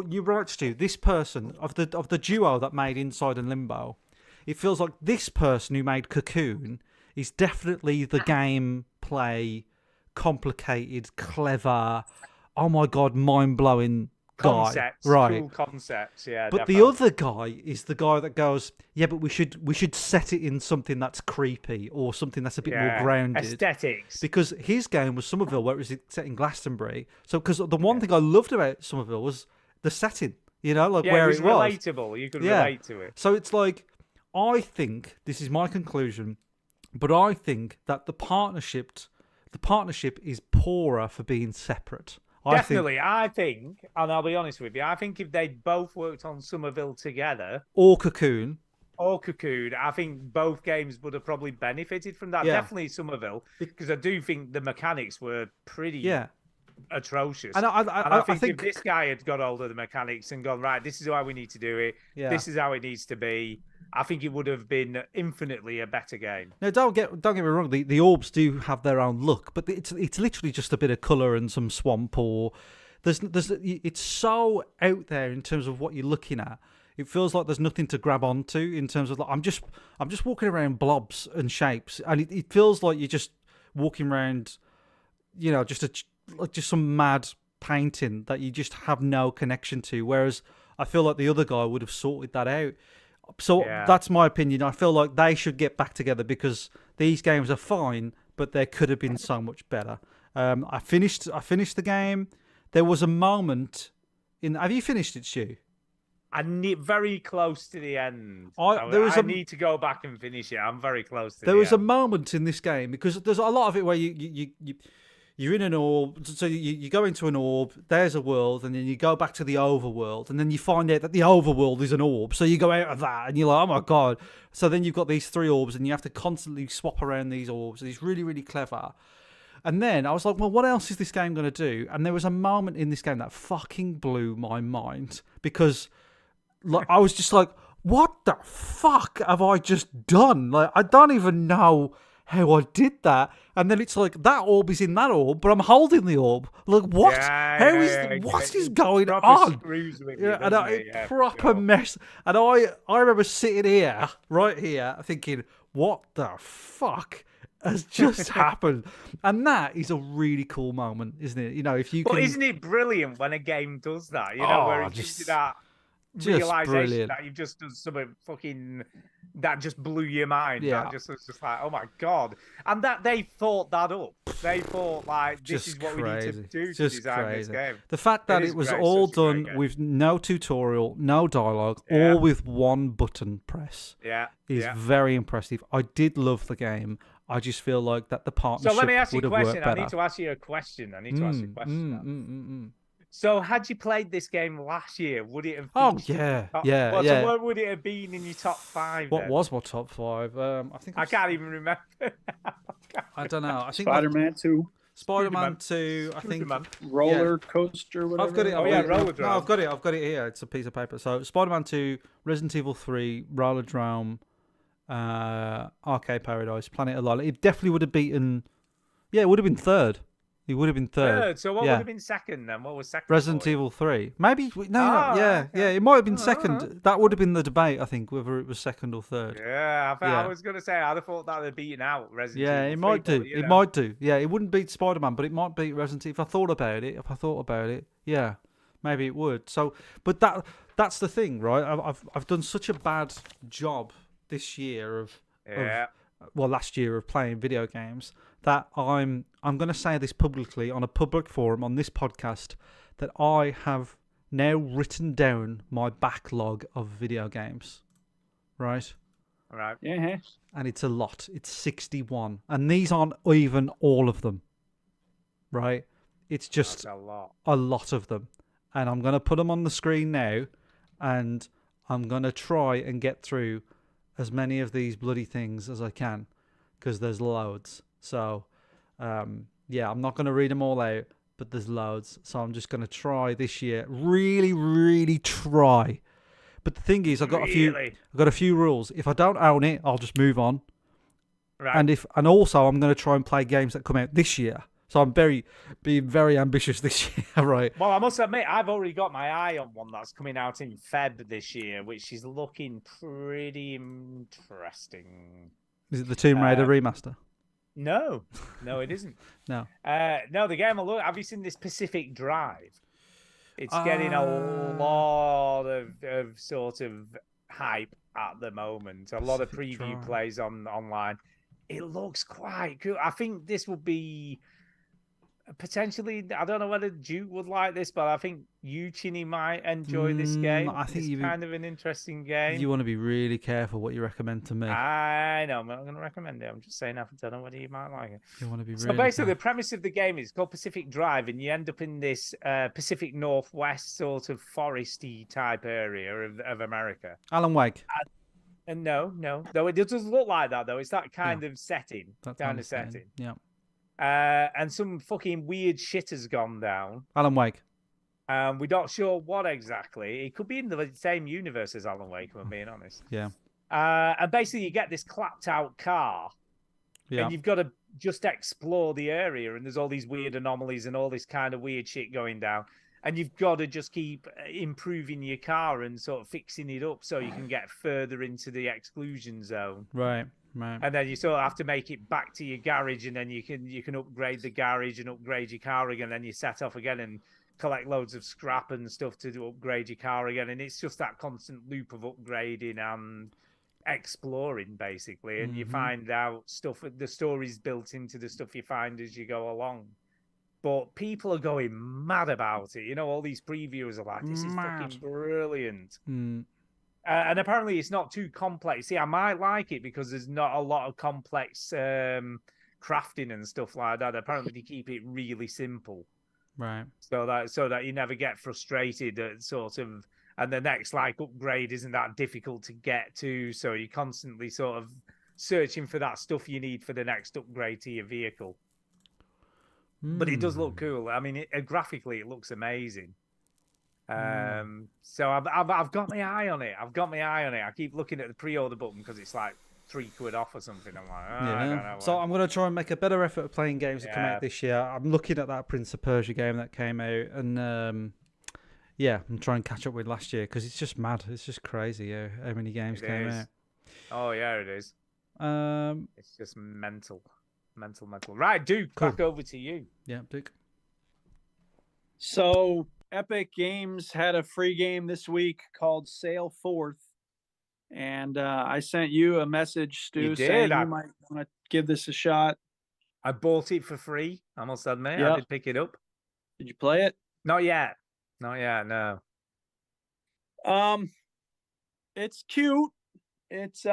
you're right, Stu. This person of the duo that made Inside and Limbo, it feels like this person who made Cocoon is definitely the gameplay. Complicated, clever, oh my god, mind-blowing guy. Concepts, right? Cool concepts, yeah. But definitely. The other guy is the guy that goes, yeah, but we should set it in something that's creepy or something that's a bit more grounded. Aesthetics. Because his game was Somerville, where it was set in Glastonbury. So, because the one thing I loved about Somerville was the setting, like where it was. Relatable. You could relate to it. So it's like, I think this is my conclusion, but I think that the partnership is poorer for being separate. Definitely, I think, and I'll be honest with you, I think if they'd both worked on Somerville together... Or Cocoon, I think both games would have probably benefited from that. Yeah. Definitely Somerville, because I do think the mechanics were pretty atrocious. And I think if this guy had got hold of the mechanics and gone, right, this is how we need to do it, this is how it needs to be... I think it would have been infinitely a better game. Now, don't get me wrong. The orbs do have their own look, but it's literally just a bit of colour and some swamp. Or it's so out there in terms of what you're looking at. It feels like there's nothing to grab onto in terms of like, I'm just walking around blobs and shapes, and it feels like you're just walking around, just some mad painting that you just have no connection to. Whereas I feel like the other guy would have sorted that out. So that's my opinion. I feel like they should get back together because these games are fine, but there could have been so much better. I finished the game. There was a moment in. Have you finished it, Stu? I'm very close to the end. I need to go back and finish it. I'm very close to. There was a moment in this game because there's a lot of it where you're in an orb, so you go into an orb, there's a world, and then you go back to the overworld, and then you find out that the overworld is an orb, so you go out of that, and you're like, oh my god. So then you've got these 3 orbs, and you have to constantly swap around these orbs, and it's really, really clever. And then I was like, well, what else is this game going to do? And there was a moment in this game that fucking blew my mind, because like I was just like, what the fuck have I just done? Like, I don't even know how I did that. And then it's like, that orb is in that orb, but I'm holding the orb. Like, what? What is going on? Proper mess. And I remember sitting here, right here, thinking, what the fuck has just happened? And that is a really cool moment, isn't it? If you can... isn't it brilliant when a game does that? Where it gives you that realization brilliant. That you've just done something fucking that just blew your mind. Yeah, that just was just like, oh my god! And that they thought that up. They thought like, this is what we need to do to design this game. The fact that it was all done with no tutorial, no dialogue, all with one button press, is very impressive. I did love the game. I just feel like that the partnership. So let me ask you a question. I need to ask you a question. So, had you played this game last year, would it have been... So what would it have been in your top 5? What was my top 5? I can't even remember. I don't know. I think Spider-Man 2. Spider-Man 2. I think Roller Coaster. Whatever. I've got it. Roller Drome. No, I've got it. I've got it here. It's a piece of paper. So, Spider-Man 2, Resident Evil 3, Roller Drome, Arcade Paradise, Planet of Lila. It definitely would have beaten. Yeah, it would have been third. He would have been third. So what would have been second then? What was second? Resident Evil 3. Maybe yeah. It might have been second. That would have been the debate, I think, whether it was second or third. Yeah, I was gonna say I'd have thought that would beaten out Resident Evil 3. It might do. It might do. Yeah, it wouldn't beat Spider-Man, but it might beat Resident Evil. If I thought about it, yeah, maybe it would. So, but that's the thing, right? I've done such a bad job this year of last year of playing video games that I'm going to say this publicly on a public forum on this podcast that I have now written down my backlog of video games, right? All right. Yeah. And it's a lot. It's 61, and these aren't even all of them, right? It's just a lot of them, and I'm going to put them on the screen now, and I'm going to try and get through as many of these bloody things as I can, because there's loads. So, I'm not going to read them all out, but there's loads. So I'm just going to try this year, really, really try. But the thing is, I've got a few rules. If I don't own it, I'll just move on. Right. And also I'm going to try and play games that come out this year. So I'm being very ambitious this year, right? Well, I must admit, I've already got my eye on one that's coming out in Feb this year, which is looking pretty interesting. Is it the Tomb Raider remaster? No, it isn't. No. No, the game. Have you seen this Pacific Drive? It's getting a lot of sort of hype at the moment. A lot of preview plays online. It looks quite cool. I think this will be potentially. I don't know whether Duke would like this, but I think you, Chinny, might enjoy this game. I think it's kind of an interesting game. You want to be really careful what you recommend to me. I know. I'm not going to recommend it. I'm just saying I don't know whether you might like it. You want to be really So basically, the premise of the game is called Pacific Drive, and you end up in this Pacific Northwest sort of foresty type area of America. Alan Wake. And no, it doesn't look like that though. It's that kind of setting, setting. Yeah. And some fucking weird shit has gone down. Alan Wake. We're not sure what exactly. It could be in the same universe as Alan Wake, if I'm being honest. Yeah. And basically, you get this clapped out car, and you've got to just explore the area. And there's all these weird anomalies and all this kind of weird shit going down. And you've got to just keep improving your car and sort of fixing it up so you can get further into the exclusion zone. Right. And then you sort of have to make it back to your garage, and then you can upgrade the garage and upgrade your car again. Then you set off again and collect loads of scrap and stuff to upgrade your car again. And it's just that constant loop of upgrading and exploring, basically. And you find out stuff. The story's built into the stuff you find as you go along. But people are going mad about it. You know, all these previews are like, this is fucking brilliant. And apparently it's not too complex. See, I might like it because there's not a lot of complex crafting and stuff like that. Apparently they keep it really simple. Right. So that you never get frustrated at sort of, and the next like upgrade isn't that difficult to get to. So you're constantly sort of searching for that stuff you need for the next upgrade to your vehicle. But it does look cool. I mean, graphically, it looks amazing. So I've got my eye on it. I keep looking at the pre-order button because it's like £3 off or something. I'm like, I don't know. So I'm going to try and make a better effort of playing games that come out this year. I'm looking at that Prince of Persia game that came out, and I'm trying to catch up with last year because it's just mad. It's just crazy how many games came out. Oh yeah, it is. It's just mental. Right, Duke, back over to you. Yeah, Duke. So Epic Games had a free game this week called Sail Forth, and I sent you a message, Stu, saying you might want to give this a shot. I bought it for free, I must admit. I did pick it up. Did you play it? Not yet, no. It's cute. It's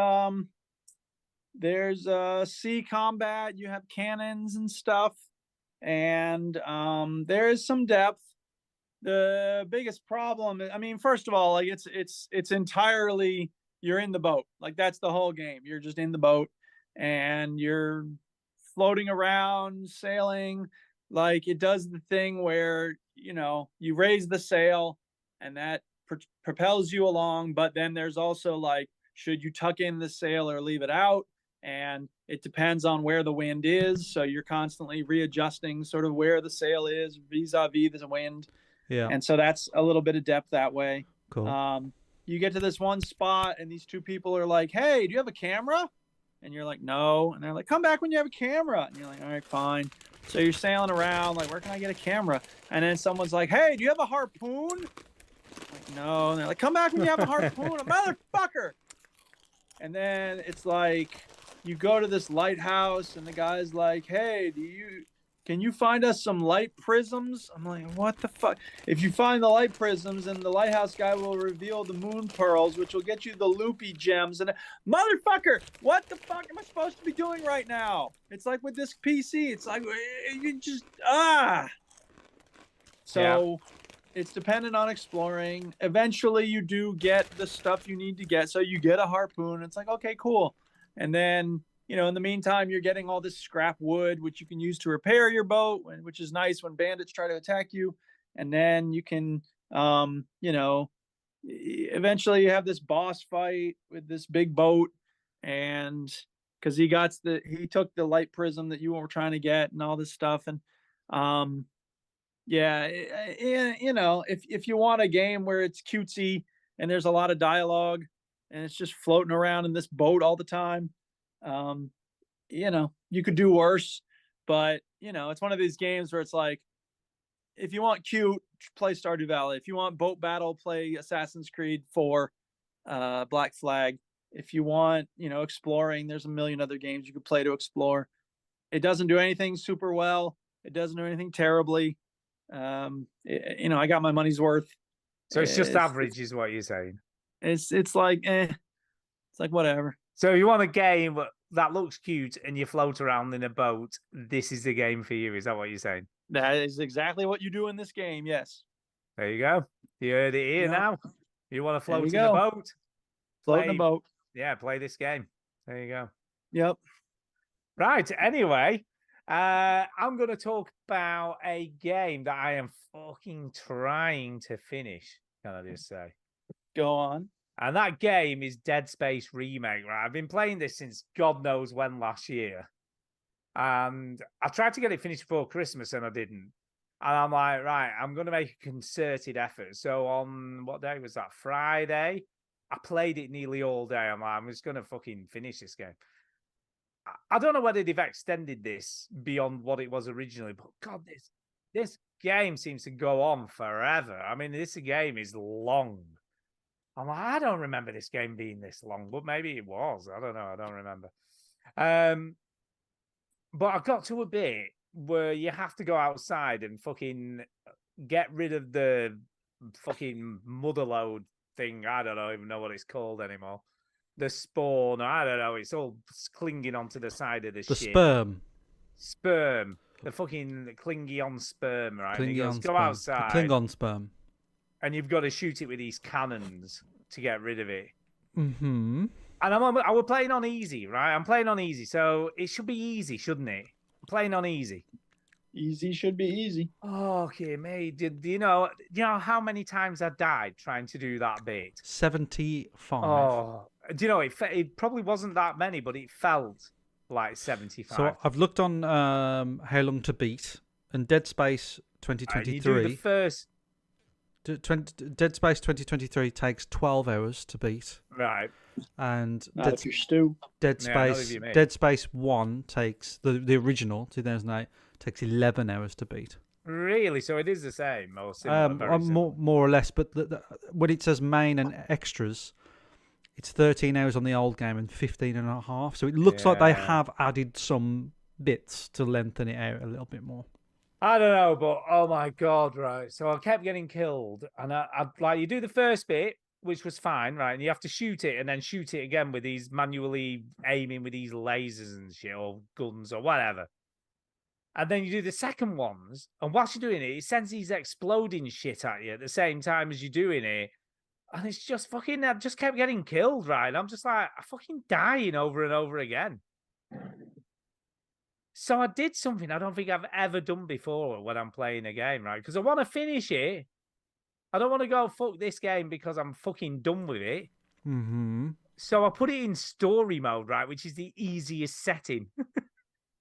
there's sea combat. You have cannons and stuff, and there is some depth. The biggest problem, I mean, first of all, like it's entirely, you're in the boat. Like that's the whole game. You're just in the boat and you're floating around, sailing. Like it does the thing where, you know, you raise the sail and that propels you along. But then there's also like, should you tuck in the sail or leave it out? and it depends on where the wind is. So you're constantly readjusting sort of where the sail is vis-a-vis the wind. Yeah. And so that's a little bit of depth that way. Cool. You get to this one spot and these two people are like, hey, do you have a camera? And you're like, no. And they're like, come back when you have a camera. And you're like, all right, fine. So you're sailing around like, where can I get a camera? And then someone's like, hey, do you have a harpoon? Like, no. And they're like, come back when you have a harpoon, a motherfucker. And then it's like, you go to this lighthouse and the guy's like, hey, can you find us some light prisms? I'm like, what the fuck? If you find the light prisms, then the lighthouse guy will reveal the moon pearls, which will get you the loopy gems. And motherfucker, what the fuck am I supposed to be doing right now? It's like with this PC, it's like, you just, So it's dependent on exploring. Eventually you do get the stuff you need to get. So you get a harpoon. It's like, okay, cool. And then, in the meantime, you're getting all this scrap wood, which you can use to repair your boat, which is nice when bandits try to attack you. And then you can, eventually you have this boss fight with this big boat. And because he took the light prism that you were trying to get and all this stuff. And, if you want a game where it's cutesy and there's a lot of dialogue and it's just floating around in this boat all the time, you could do worse, but it's one of these games where it's like, if you want cute, play Stardew Valley. If you want boat battle, play Assassin's Creed 4, Black Flag. If you want, exploring, there's a million other games you could play to explore. It doesn't do anything super well. It doesn't do anything terribly. I got my money's worth. So it's just average, is what you're saying. It's like, it's like whatever. So if you want a game that looks cute and you float around in a boat, this is the game for you. Is that what you're saying? That is exactly what you do in this game. Yes. There you go. You heard it here now. You want to float in a boat? Float in a boat. Yeah, play this game. There you go. Yep. Right. Anyway, I'm going to talk about a game that I am fucking trying to finish. Can I just say? Go on. And that game is Dead Space Remake, right? I've been playing this since God knows when last year. And I tried to get it finished before Christmas and I didn't. And I'm like, right, I'm going to make a concerted effort. So on, what day was that? Friday? I played it nearly all day. I'm like, I'm just going to fucking finish this game. I don't know whether they've extended this beyond what it was originally, but God, this game seems to go on forever. I mean, this game is long. I'm like, I don't remember this game being this long, but maybe it was. I don't know. I don't remember. But I got to a bit where you have to go outside and fucking get rid of the fucking motherload thing. I don't even know what it's called anymore. The spawn, I don't know. It's all clinging onto the side of the ship. The sperm. The fucking clingy on sperm, right? Go sperm. Outside. The Klingon sperm. And you've got to shoot it with these cannons to get rid of it. Mm-hmm. And I was playing on easy, right? I'm playing on easy, so it should be easy, shouldn't it? I'm playing on easy. Easy should be easy. Okay, mate. Do you know how many times I died trying to do that bit? 75. Oh, do you know it probably wasn't that many, but it felt like 75. So I've looked on How Long to Beat and Dead Space 2023. You do the first. Dead Space 2023 takes 12 hours to beat. Right. And Dead Space 1 takes the original 2008 takes 11 hours to beat. Really? So it is the same or similar? More or less, but when it says main and extras, it's 13 hours on the old game and 15 and a half. So it looks like they have added some bits to lengthen it out a little bit more. I don't know, but oh my God, right. So I kept getting killed. And I like, you do the first bit, which was fine, right? And you have to shoot it and then shoot it again with these manually aiming with these lasers and shit or guns or whatever. And then you do the second ones. And whilst you're doing it, it sends these exploding shit at you at the same time as you're doing it. And it's just fucking, I just kept getting killed, right? I'm just like, I'm fucking dying over and over again. So I did something I don't think I've ever done before when I'm playing a game, right? Because I want to finish it. I don't want to go fuck this game because I'm fucking done with it. Mm-hmm. So I put it in story mode, right, which is the easiest setting.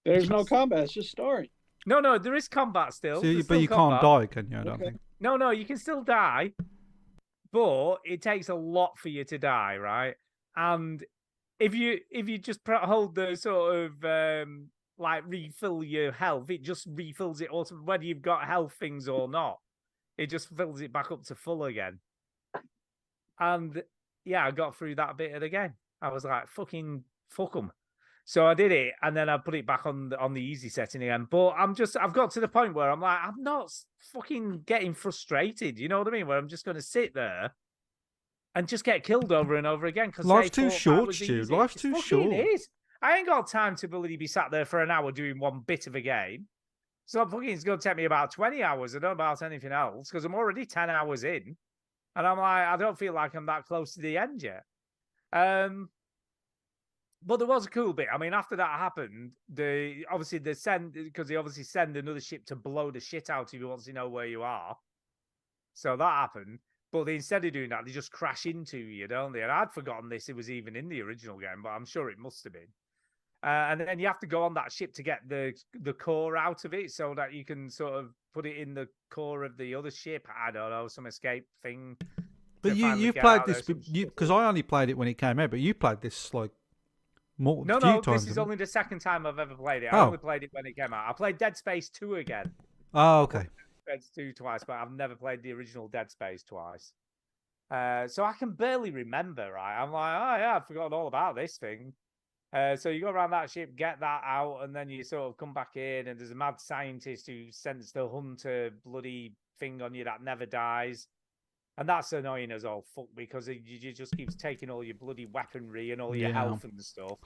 There's no combat; it's just story. No, there is combat still. But you can't die, can you? I don't think. No, you can still die, but it takes a lot for you to die, right? And if you just hold the sort of like refill your health, it just refills it automatically, whether you've got health things or not. It just fills it back up to full again. And yeah, I got through that bit of the game. I was like, fucking fuck them. So I did it, and then I put it back on the easy setting again. But I've got to the point where I'm like, I'm not fucking getting frustrated. You know what I mean? Where I'm just going to sit there and just get killed over and over again. Because life's too short, Stu. Life's too short. It is. I ain't got time to really be sat there for an hour doing one bit of a game. So it's going to take me about 20 hours. I don't know about anything else because I'm already 10 hours in. And I'm like, I don't feel like I'm that close to the end yet. But there was a cool bit. I mean, after that happened, they send another ship to blow the shit out if he wants to know where you are. So that happened. But instead of doing that, they just crash into you, don't they? And I'd forgotten this. It was even in the original game, but I'm sure it must have been. And then you have to go on that ship to get the core out of it so that you can sort of put it in the core of the other ship. I don't know, some escape thing. But you played this because I only played it when it came out, but you played this like more. No, this is only the second time I've ever played it. I only played it when it came out. I played Dead Space 2 again. Oh, okay. Dead Space 2 twice, but I've never played the original Dead Space twice. So I can barely remember, right? I'm like, oh yeah, I've forgotten all about this thing. So you go around that ship, get that out, and then you sort of come back in, and there's a mad scientist who sends the hunter bloody thing on you that never dies. And that's annoying as all fuck because it just keeps taking all your bloody weaponry and all your health and stuff.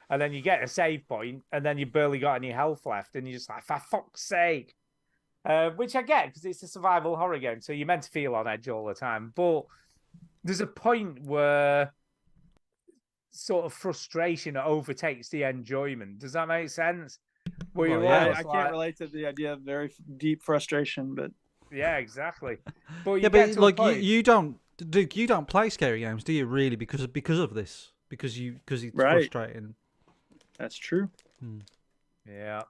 And then you get a save point, and then you barely got any health left, and you're just like, for fuck's sake. Which I get because it's a survival horror game, so you're meant to feel on edge all the time. But there's a point where sort of frustration overtakes the enjoyment. Does that make sense? I can't relate to the idea of very deep frustration, but yeah, exactly. But you don't, Duke. You don't play scary games, do you? Really, because of this, because it's frustrating. That's true. Yeah.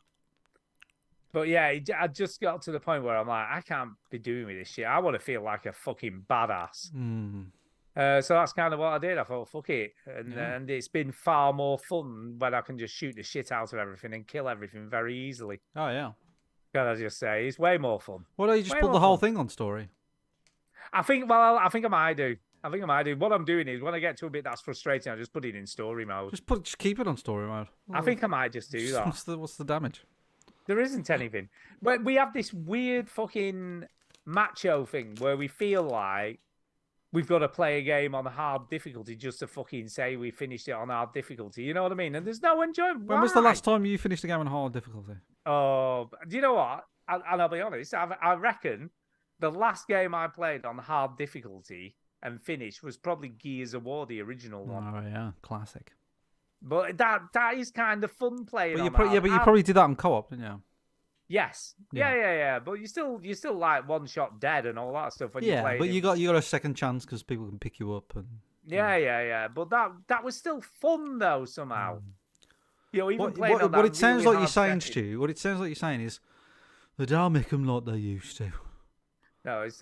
But yeah, I just got to the point where I'm like, I can't be doing with this shit. I want to feel like a fucking badass. So that's kind of what I did. I thought, fuck it. And it's been far more fun when I can just shoot the shit out of everything and kill everything very easily. Oh, yeah. Can I just say, it's way more fun. Why don't you just put the whole thing on story? I think I might do. What I'm doing is when I get to a bit that's frustrating, I just put it in story mode. Just keep it on story mode. I think I might just do that. What's the damage? There isn't anything. But we have this weird fucking macho thing where we feel like we've got to play a game on hard difficulty just to fucking say we finished it on hard difficulty. You know what I mean? And there's no enjoyment. When was the last time you finished a game on hard difficulty? Oh, do you know what? And I'll be honest, I reckon the last game I played on hard difficulty and finished was probably Gears of War, the original one. Oh, yeah. Classic. But that is kind of fun playing on but you probably did that on co-op, didn't you? Yes. Yeah. But you still like one shot dead and all that stuff when you play. But you got a second chance because people can pick you up and. Yeah. But that was still fun though somehow. You know, even playing on that what it sounds really like you're saying, setting. Stu. What it sounds like you're saying is, they don't make them like they used to. No, it's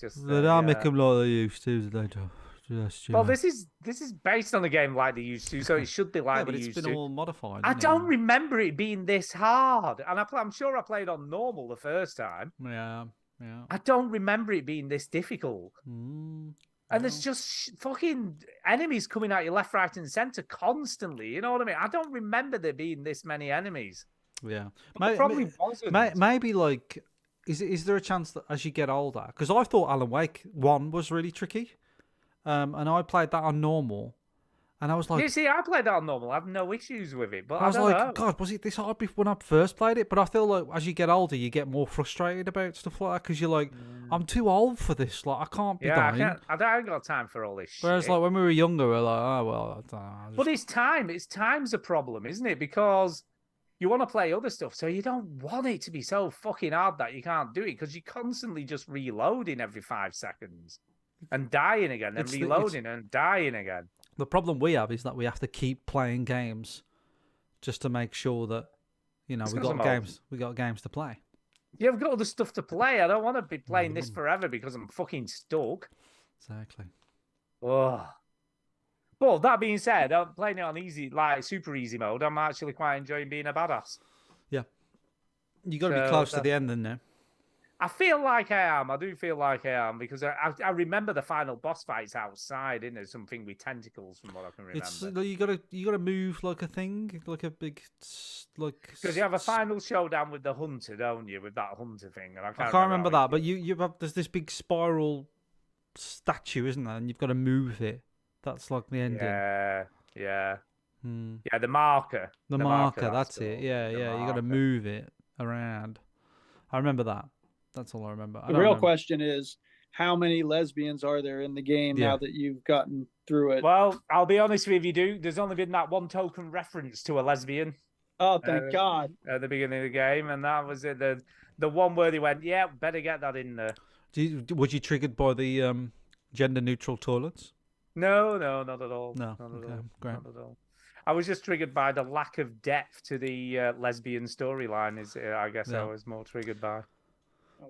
just. They don't make them like they used to. They don't. Well, this is based on a game like they used to, so it should be like they used to. But it's been all modified. I don't remember it being this hard, and I'm sure I played on normal the first time. Yeah. I don't remember it being this difficult. And there's just fucking enemies coming at you left, right, and centre constantly. You know what I mean? I don't remember there being this many enemies. Yeah, probably wasn't. Maybe like, is there a chance that as you get older? Because I thought Alan Wake 1 was really tricky. And I played that on normal, and I was like, you see, I played that on normal. I have no issues with it, but I was don't like, know. God, was it this hard when I first played it? But I feel like as you get older, you get more frustrated about stuff like that because you're like, I'm too old for this. Like, I can't be dying. I ain't got time for all this shit. Whereas, like when we were younger, we were like, oh well, I don't know. But it's time. Time's a problem, isn't it? Because you want to play other stuff, so you don't want it to be so fucking hard that you can't do it because you're constantly just reloading every 5 seconds. And dying again, and reloading and dying again. The problem we have is that we have to keep playing games just to make sure that, we got games to play. Yeah, I've got other stuff to play. I don't want to be playing this forever because I'm fucking stuck. Exactly. Oh. But that being said, I'm playing it on easy, like super easy mode. I'm actually quite enjoying being a badass. Yeah. You got to be close to the end then now. I feel like I am. I do feel like I am because I remember the final boss fights outside, isn't there? Something with tentacles, from what I can remember. You gotta move like a thing, like a big because you have a final showdown with the hunter, don't you? With that hunter thing, and I can't remember that. But you have there's this big spiral statue, isn't there? And you've got to move it. That's like the ending. Yeah. Yeah, the marker. The marker. That's it. Yeah. You got to move it around. I remember that. That's all I remember. The real question is, how many lesbians are there in the game now that you've gotten through it? Well, I'll be honest with you, dude. There's only been that one token reference to a lesbian. Oh, thank God. At the beginning of the game, and that was it. The one where they went, yeah, better get that in there. Was you triggered by the gender-neutral toilets? No, not at all. No, not at okay, all. great. Not at all. I was just triggered by the lack of depth to the lesbian storyline. I guess I was more triggered by.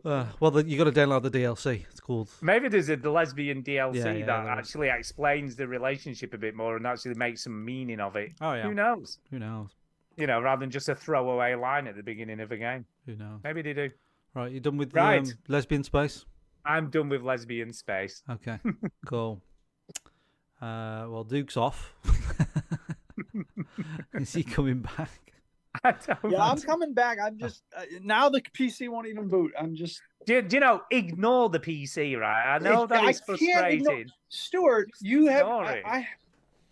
Well, you got to download the DLC. It's called. Maybe there's the lesbian DLC that actually explains the relationship a bit more and actually makes some meaning of it. Oh yeah. Who knows? Rather than just a throwaway line at the beginning of a game. Who knows? Maybe they do. Right, you done with lesbian space? I'm done with lesbian space. Okay, cool. Well, Duke's off. Is he coming back? I'm coming back. I'm just now the PC won't even boot. I'm just. Do you know? Ignore the PC, right? I know that it's frustrating. Stuart, you have.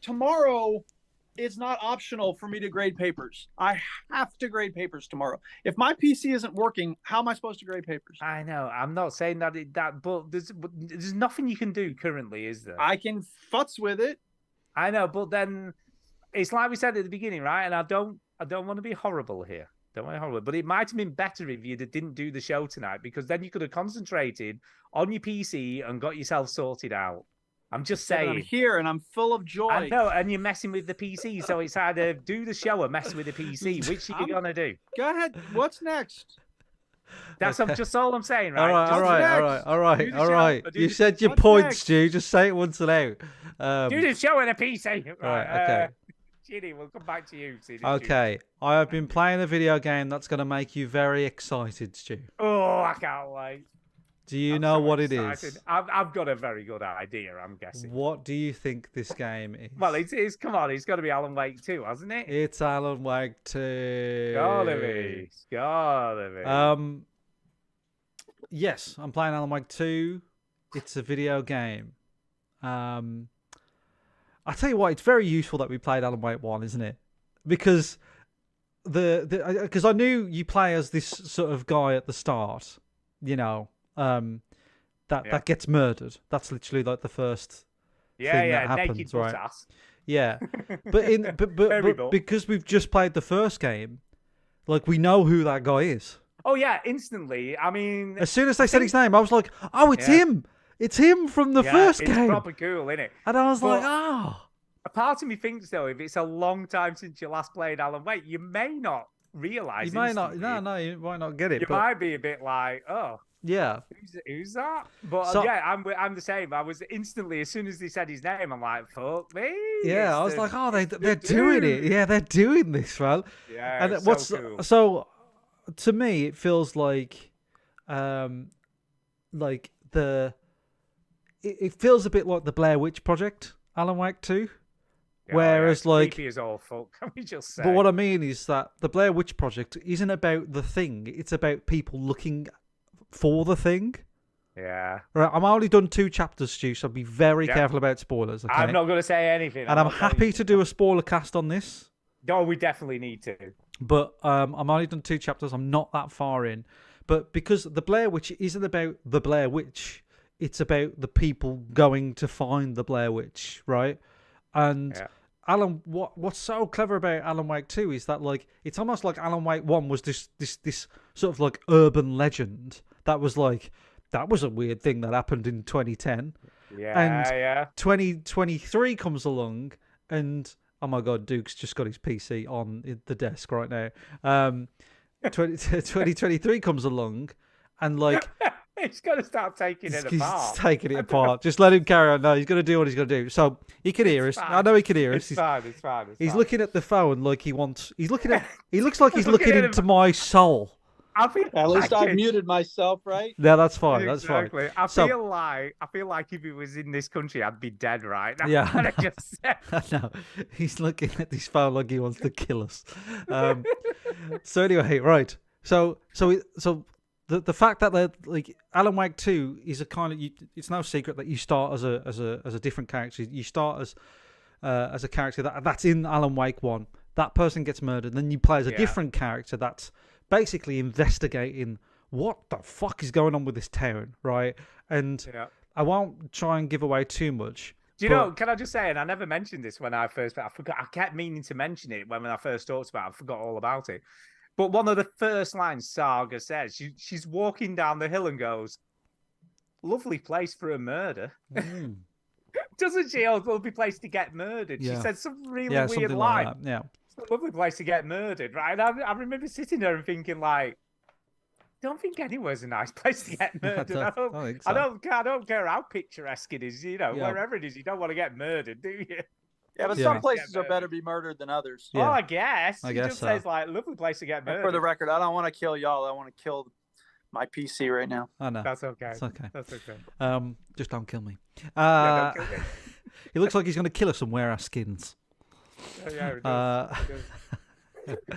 Tomorrow, it's not optional for me to grade papers. I have to grade papers tomorrow. If my PC isn't working, how am I supposed to grade papers? I know. I'm not saying that but there's nothing you can do currently, is there? I can futz with it. I know, but then it's like we said at the beginning, right? And I don't want to be horrible here. Don't want to be horrible. But it might have been better if you didn't do the show tonight, because then you could have concentrated on your PC and got yourself sorted out. I'm just saying. I'm here and I'm full of joy. I know, and you're messing with the PC. So it's either do the show or mess with the PC. Which are you going to do? Go ahead. What's next? That's just all I'm saying, right? All right. You said your points, Stu. Just say it once and out. Do the show on a PC. Right, okay. Ginny, we'll come back to you. Okay, I have been playing a video game that's going to make you very excited, Stu. Oh, I can't wait. Do you know what it is? I've got a very good idea, I'm guessing. What do you think this game is? Well, it's come on, it's got to be Alan Wake 2, hasn't it? It's Alan Wake 2. Gotta be. Yes, I'm playing Alan Wake 2. It's a video game. I tell you what, it's very useful that we played Alan Wake 1, isn't it? Because because I knew you play as this sort of guy at the start, that gets murdered. That's literally like the first thing that happens, right? Ass. Yeah, but because we've just played the first game, like we know who that guy is. Oh yeah, instantly. I mean, as soon as they said his name, I was like, "Oh, it's him! It's him from the first game." It's proper cool, isn't it? And I was like, "Oh." A part of me thinks though, if it's a long time since you last played Alan Wake, you may not realize. You may not. No, you might not get it. You might be a bit like, "Oh, yeah, who's that?" But I'm the same. I was instantly, as soon as they said his name, I'm like, "Fuck me!" Yeah, I was like, "Oh, they're doing it. Yeah, they're doing this, man." Yeah, and what's so cool. So to me, it feels like, it feels a bit like the Blair Witch Project, Alan Wake 2. Whereas, creepy as all fuck, can we just say? But what I mean is that the Blair Witch Project isn't about the thing; it's about people looking for the thing. Yeah. Right. I'm only done 2 chapters, Stu, so be very careful about spoilers. Okay? I'm not going to say anything. And I'm happy to do a spoiler cast on this. No, we definitely need to. But I'm only done 2 chapters. I'm not that far in. But because the Blair Witch isn't about the Blair Witch, it's about the people going to find the Blair Witch, right? And Alan, what's so clever about Alan Wake 2 is that it's almost like Alan Wake 1 was this sort of urban legend that was that was a weird thing that happened in 2010. Yeah, 2023 comes along, and oh my God, Duke's just got his PC on the desk right now. 2023 comes along, and like he's got to start taking it apart. He's taking it apart. Just let him carry on. No, he's going to do what he's going to do. So he can hear us. Fine. I know he can hear us. It's fine. He's looking at the phone like he wants. He's looking at. He looks like he's looking into my soul. At least I've muted myself, right? No, that's fine. That's exactly. fine. I feel like if he was in this country, I'd be dead right now. Yeah, I just said. No, he's looking at this phone like he wants to kill us. So anyway, right. So the fact that they're like Alan Wake 2 is a kind of it's no secret that you start as a different character. You start as a character that's in Alan Wake 1. That person gets murdered, then you play as a different character that's basically investigating what the fuck is going on with this town, right? And I won't try and give away too much. Do you know, can I just say, and I never mentioned this when I forgot, I kept meaning to mention it when I first talked about it, I forgot all about it. But one of the first lines Saga says, she's walking down the hill and goes, lovely place for a murder. Doesn't she? Oh, lovely place to get murdered. She said some really weird line. Like that. Yeah. It's a lovely place to get murdered, right? And I remember sitting there and thinking, like, don't think anywhere's a nice place to get murdered. I don't care how picturesque it is, wherever it is, you don't want to get murdered, do you? Yeah, but some places are better to be murdered than others. Yeah. Oh, I guess. I it guess just so. says, like, lovely place to get murdered. For the record, I don't want to kill y'all. I want to kill my PC right now. I know. That's okay. It's okay. That's okay. Just don't kill me. Don't kill me. He looks like he's going to kill us and wear our skins. Yeah, it does.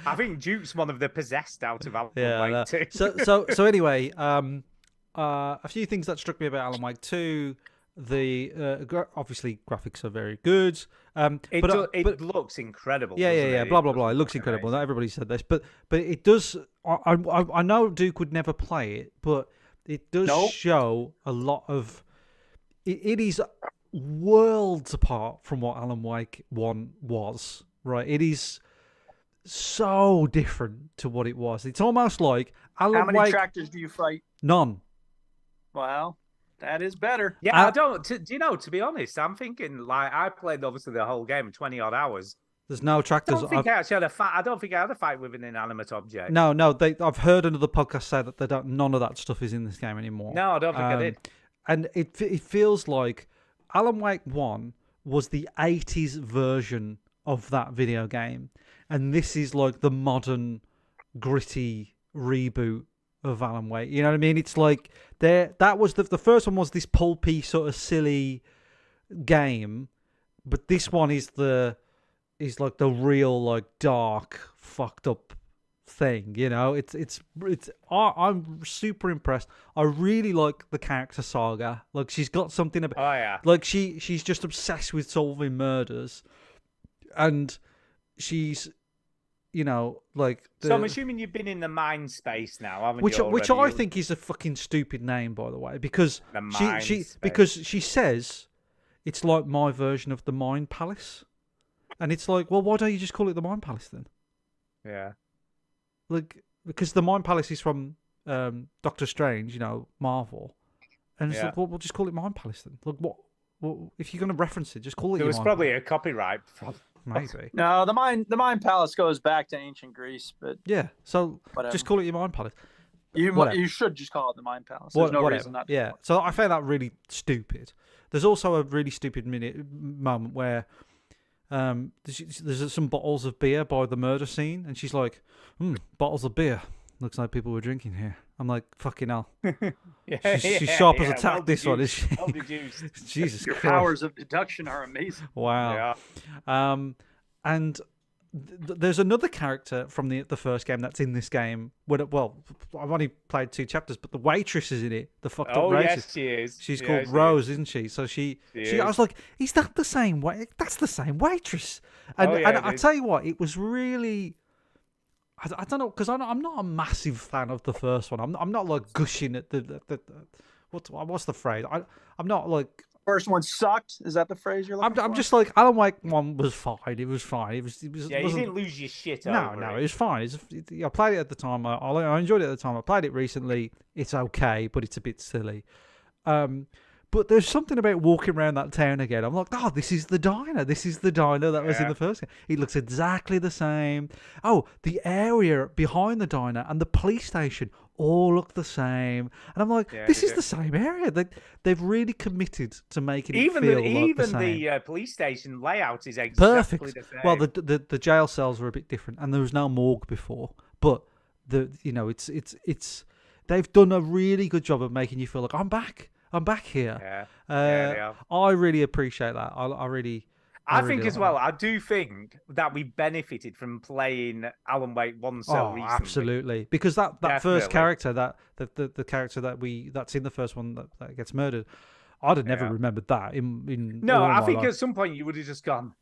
I think Duke's one of the possessed out of Alan Wake 2. So anyway, a few things that struck me about Alan Wake 2. Obviously graphics are very good. It looks incredible. Yeah. Blah blah blah. It looks incredible. Not everybody said this, but it does. I know Duke would never play it, but it does show a lot of. It is worlds apart from what Alan Wake 1 was. Right. It is so different to what it was. It's almost like Alan Wake. How many tractors do you fight? None. Wow. That is better. Yeah, I don't. Do you know? To be honest, I'm thinking like I played obviously the whole game, 20 odd hours. There's no tractors. I don't think I actually had a fight. I don't think I had a fight with an inanimate object. No. I've heard another podcast say that they don't. None of that stuff is in this game anymore. No, I don't think I did. And it feels like Alan Wake 1 was the 80s version of that video game, and this is like the modern, gritty reboot of Alan Wake. You know what I mean? It's like that was the first one was this pulpy sort of silly game, but this one is like the real like dark fucked up thing. You know, I'm super impressed. I really like the character Saga. Like she's got something about. Oh yeah. Like she's just obsessed with solving murders, and she's. Like. So I'm assuming you've been in the mind space now, haven't you? Which I think is a fucking stupid name, by the way, because she says it's like my version of the Mind Palace, and it's like, well, why don't you just call it the Mind Palace then? Yeah. Like because the Mind Palace is from Doctor Strange, Marvel, and it's like, well, we'll just call it Mind Palace then. Look, what if you're going to reference it, just call it. There was probably a copyright problem. Maybe. No, the Mind Palace goes back to ancient Greece, but yeah. So just call it your Mind Palace. You should just call it the Mind Palace. There's no reason not to. Yeah. So I found that really stupid. There's also a really stupid moment where there's some bottles of beer by the murder scene, and she's like, bottles of beer. Looks like people were drinking here. I'm like, fucking hell. She's sharp as a tack, this one, is she? Jesus Christ. Your powers of deduction are amazing. Wow. Yeah. And there's another character from the first game that's in this game. Well, I've only played 2 chapters, but the waitress is in it. The fucked up racist. Yes, she is. She's called Rose, isn't she? So she I was like, is that the same way? That's the same waitress. And I tell you what, it was really... I don't know, because I'm not a massive fan of the first one. I'm not like gushing at the what's the phrase? I'm not like first one sucked. Is that the phrase you're looking for? I'm just like Alan Wake 1 was fine. It was fine. It was. Yeah, you didn't lose your shit. No, it was fine. I played it at the time. I enjoyed it at the time. I played it recently. It's okay, but it's a bit silly. But But there's something about walking around that town again. I'm like, oh, this is the diner. This is the diner that was in the first game. It looks exactly the same. Oh, the area behind the diner and the police station all look the same. And I'm like, this is the same area. They've really committed to making it feel like the same. Even the police station layout is exactly perfect. The same. Well, the jail cells were a bit different, and there was no morgue before. But it's they've done a really good job of making you feel like I'm back here. I really appreciate that. I think as well. I do think that we benefited from playing Alan Wake 1 so recently. Absolutely, because that first character, the character that's in the first one that gets murdered, I'd have never remembered that. No, I think at some point you would have just gone,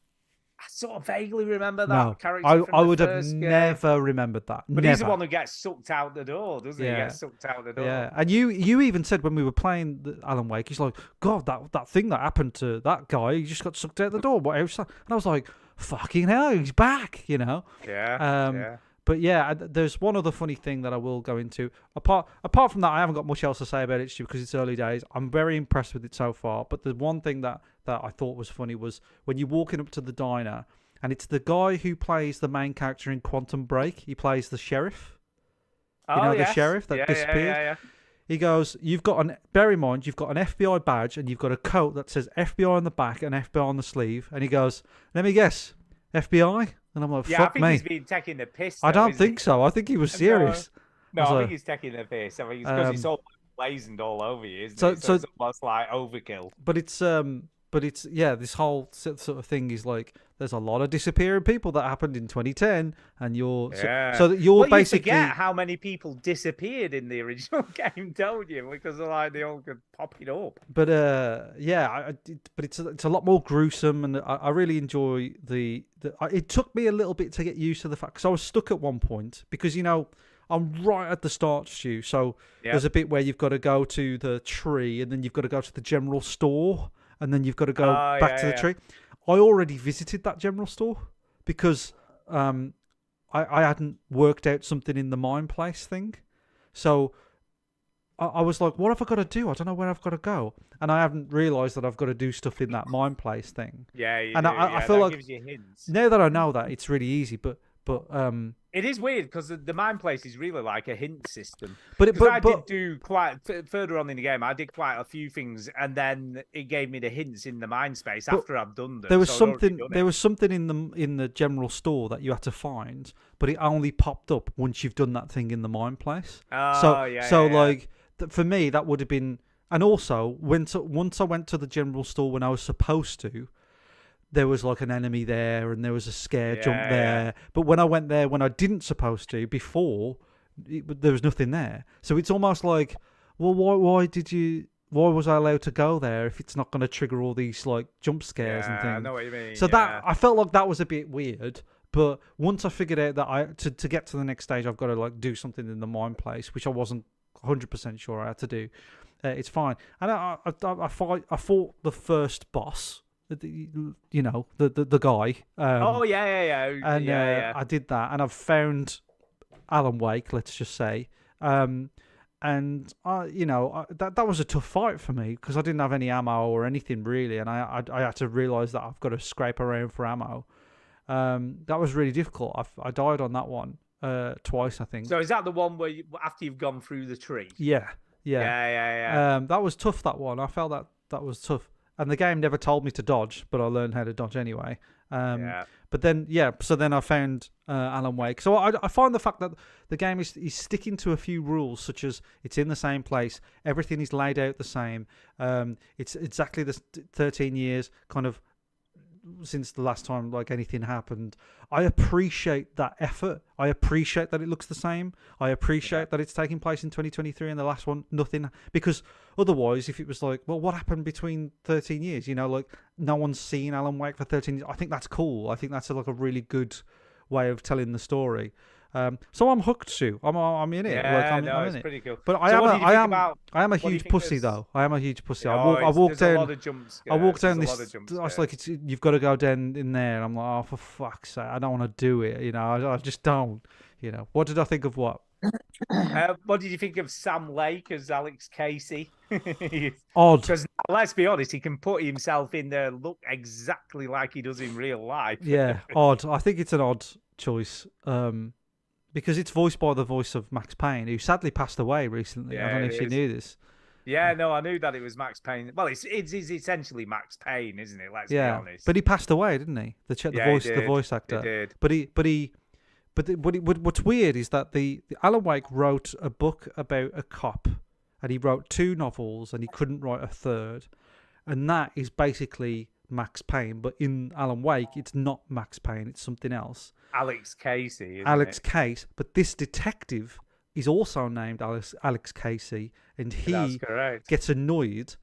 I sort of vaguely remember that character. I would have never remembered that. But he's the one who gets sucked out the door, doesn't he? He gets sucked out the door. Yeah, and you even said when we were playing the Alan Wake, he's like, God, that thing that happened to that guy, he just got sucked out the door. What else? And I was like, fucking hell, he's back, you know? Yeah. But yeah, there's one other funny thing that I will go into. Apart from that, I haven't got much else to say about it because it's early days. I'm very impressed with it so far. But the one thing that I thought was funny was when you're walking up to the diner, and it's the guy who plays the main character in Quantum Break. He plays the sheriff. The sheriff that disappeared. Yeah. He goes, bear in mind, you've got an FBI badge and you've got a coat that says FBI on the back and FBI on the sleeve. And he goes, let me guess, FBI? And I'm like, fuck me. I think he's been taking the piss. I don't think so. I think he was serious. No, I think he's taking the piss. I mean, it's because it's all blazoned all over you, isn't it? So it's almost like overkill. But it's this whole sort of thing is like there's a lot of disappearing people that happened in 2010, and you're so that you're basically you forget how many people disappeared in the original game, don't you? Because they all could pop it up. But but it's a lot more gruesome, and I really enjoy the. It took me a little bit to get used to the fact because I was stuck at one point because I'm right at the start, Stu. So there's a bit where you've got to go to the tree, and then you've got to go to the general store. And then you've got to go back to the tree. I already visited that general store because I hadn't worked out something in the mine place thing. So I was like, what have I got to do? I don't know where I've got to go. And I haven't realised that I've got to do stuff in that mine place thing. I feel like gives you hints. Now that I know that, it's really easy. But it is weird because the mine place is really like a hint system. But I did do quite further on in the game. I did quite a few things, and then it gave me the hints in the mine space after I've done them. There was something in the general store that you had to find, but it only popped up once you've done that thing in the mine place. For me, that would have been. And also, once I went to the general store when I was supposed to. There was like an enemy there and there was a scare jump there. But when I went there when I didn't supposed to before, there was nothing there. So it's almost like, well, why was I allowed to go there if it's not going to trigger all these like jump scares and things? I know what you mean. So that I felt like that was a bit weird. But once I figured out that to get to the next stage, I've got to like do something in the mine place, which I wasn't 100% sure I had to do. It's fine. And I fought the first boss. The guy. And I did that, and I've found Alan Wake. Let's just say, that was a tough fight for me because I didn't have any ammo or anything really, and I had to realise that I've got to scrape around for ammo. That was really difficult. I died on that one twice, I think. So is that the one where after you've gone through the tree? Yeah. That was tough. That one. I felt that was tough. And the game never told me to dodge, but I learned how to dodge anyway. But then, so then I found Alan Wake. So I find the fact that the game is sticking to a few rules, such as it's in the same place, everything is laid out the same. It's exactly the 13 years kind of since the last time like anything happened. I appreciate that effort. I appreciate that it looks the same. I appreciate that it's taking place in 2023 and the last one nothing, because otherwise if it was like, well, what happened between 13 years, like no one's seen Alan Wake for 13 years. I think that's cool. I think that's like a really good way of telling the story. So I'm hooked to. I'm in it. Yeah, I'm it's in it. pretty cool. But I am a huge pussy though. I am a huge pussy. I walked down this. I was like, you've got to go down in there, and I'm like, oh, for fuck's sake, I don't want to do it. I just don't. What did I think of what? What did you think of Sam Lake as Alex Casey? Odd. Because let's be honest, he can put himself in there, look exactly like he does in real life. Yeah, odd. I think it's an odd choice. Because it's voiced by the voice of Max Payne, who sadly passed away recently. Yeah, I don't know if you knew this. Yeah, no, I knew that it was Max Payne. Well, it's essentially Max Payne, isn't it? Let's be honest. But he passed away, didn't he? The voice actor. He did. What's weird is that the Alan Wake wrote a book about a cop, and he wrote 2 novels, and he couldn't write a third, and that is basically Max Payne. But in Alan Wake, it's not Max Payne; it's something else. Alex Casey. Alex Case, but this detective is also named Alex Casey, and he gets annoyed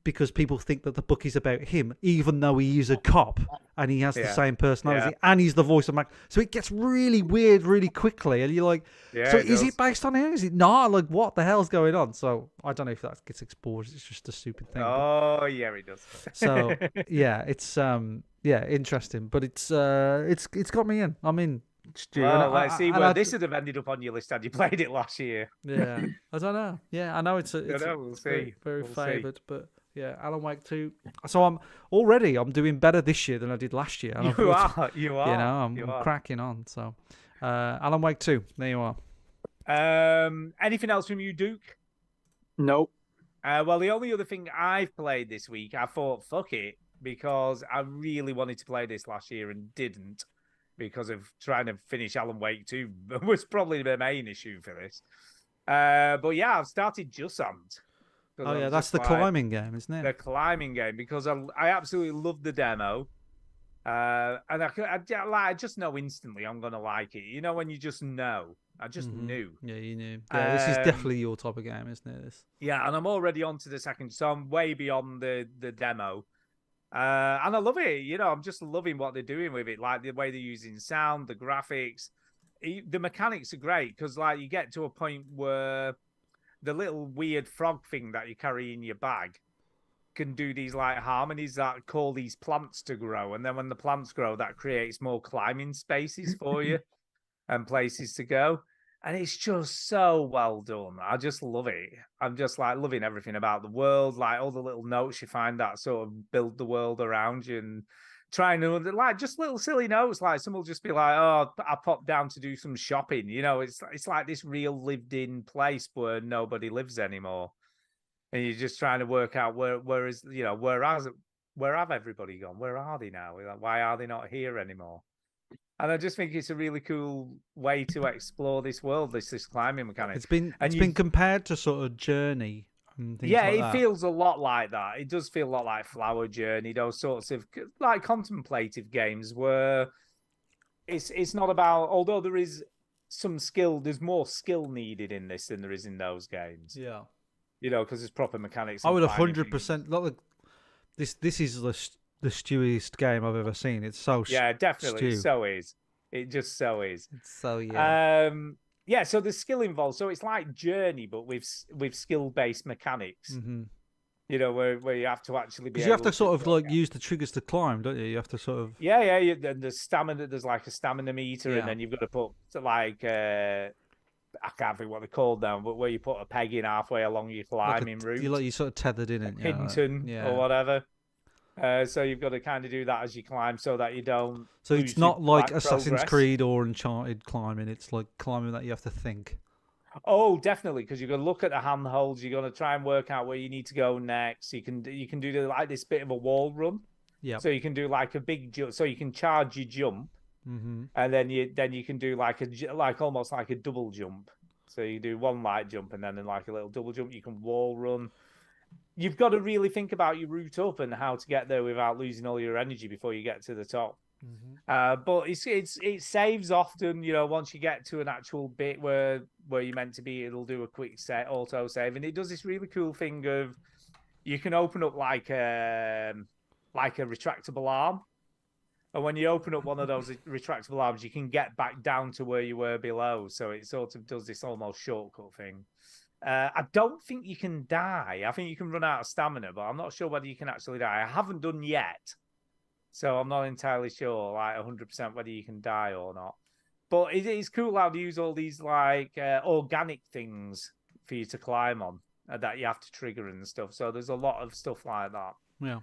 because people think that the book is about him, even though he is a cop and he has the same personality and he's the voice of Max. So it gets really weird really quickly, and you're like, so is it based on him? Is it not? Like, what the hell's going on? So I don't know if that gets exposed. It's just a stupid thing. Oh, yeah, it does. So yeah, it's interesting, but it's got me in. I'm in. Well, let's see where this would have ended up on your list had you played it last year. Yeah, I don't know. Yeah, I know it's we'll see. Very favoured, but yeah, Alan Wake 2. So I'm doing better this year than I did last year. You are. You know, I'm cracking on. So Alan Wake 2, there you are. Anything else from you, Duke? Nope. Well, the only other thing I've played this week, I thought, fuck it, because I really wanted to play this last year and didn't, because of trying to finish Alan Wake 2 was probably the main issue for this. But yeah, I've started Jusant. Oh yeah, that's the climbing game, isn't it? The climbing game, because I absolutely loved the demo. And I just know instantly I'm going to like it. You know, when you just know. I just knew. Yeah, you knew. Yeah, this is definitely your type of game, isn't it? This. Yeah, and I'm already on to the second, so I'm way beyond the demo. And I love it. You know, I'm just loving what they're doing with it, like the way they're using sound, the graphics, the mechanics are great, because like you get to a point where the little weird frog thing that you carry in your bag can do these like harmonies that call these plants to grow, and then when the plants grow, that creates more climbing spaces for you and places to go. And it's just so well done. I just love it. I'm just like loving everything about the world, like all the little notes you find that sort of build the world around you, and trying to like just little silly notes. Like some will just be like, "Oh, I popped down to do some shopping." You know, it's like this real lived-in place where nobody lives anymore, and you're just trying to work out where is, you know, where have everybody gone? Where are they now? Like, why are they not here anymore? And I just think it's a really cool way to explore this world, this climbing mechanic. It's been compared to sort of Journey and things like that. It feels a lot like that. It does feel a lot like Flower Journey, those sorts of like contemplative games where it's not about, although there is some skill, there's more skill needed in this than there is in those games. Yeah. You know, because there's proper mechanics. I would 100%. This is the stewiest game I've ever seen. It's so definitely stew. So is it just so is. It's so yeah. So there's skill involved. So it's like Journey, but with skill based mechanics. Mm-hmm. You know, where you have to actually be. You have to sort of like use the triggers to climb, don't you? You have to sort of. Yeah. And the stamina. There's like a stamina meter, and then you've got to put like I can't think what they're called now, but where you put a peg in halfway along your climbing route. You sort of tethered in it, Hinton or whatever. So you've got to kind of do that as you climb, so that you don't. So it's not like Assassin's Creed or Uncharted climbing. It's like climbing that you have to think. Oh, definitely, because you're going to look at the handholds. You're going to try and work out where you need to go next. You can do like this bit of a wall run. Yeah. So you can do like a big jump. So you can charge your jump, and then you can do like almost like a double jump. So you do one light jump and then like a little double jump. You can wall run. You've got to really think about your route up and how to get there without losing all your energy before you get to the top. But it saves often. You know, once you get to an actual bit where you're meant to be, it'll do a quick auto save, and it does this really cool thing of you can open up like a retractable arm, and when you open up one of those retractable arms, you can get back down to where you were below. So it sort of does this almost shortcut thing. I don't think you can die. I think you can run out of stamina, but I'm not sure whether you can actually die. I haven't done yet, so I'm not entirely sure, like 100% whether you can die or not. But it's cool how they use all these like organic things for you to climb on that you have to trigger and stuff. So there's a lot of stuff like that. Yeah.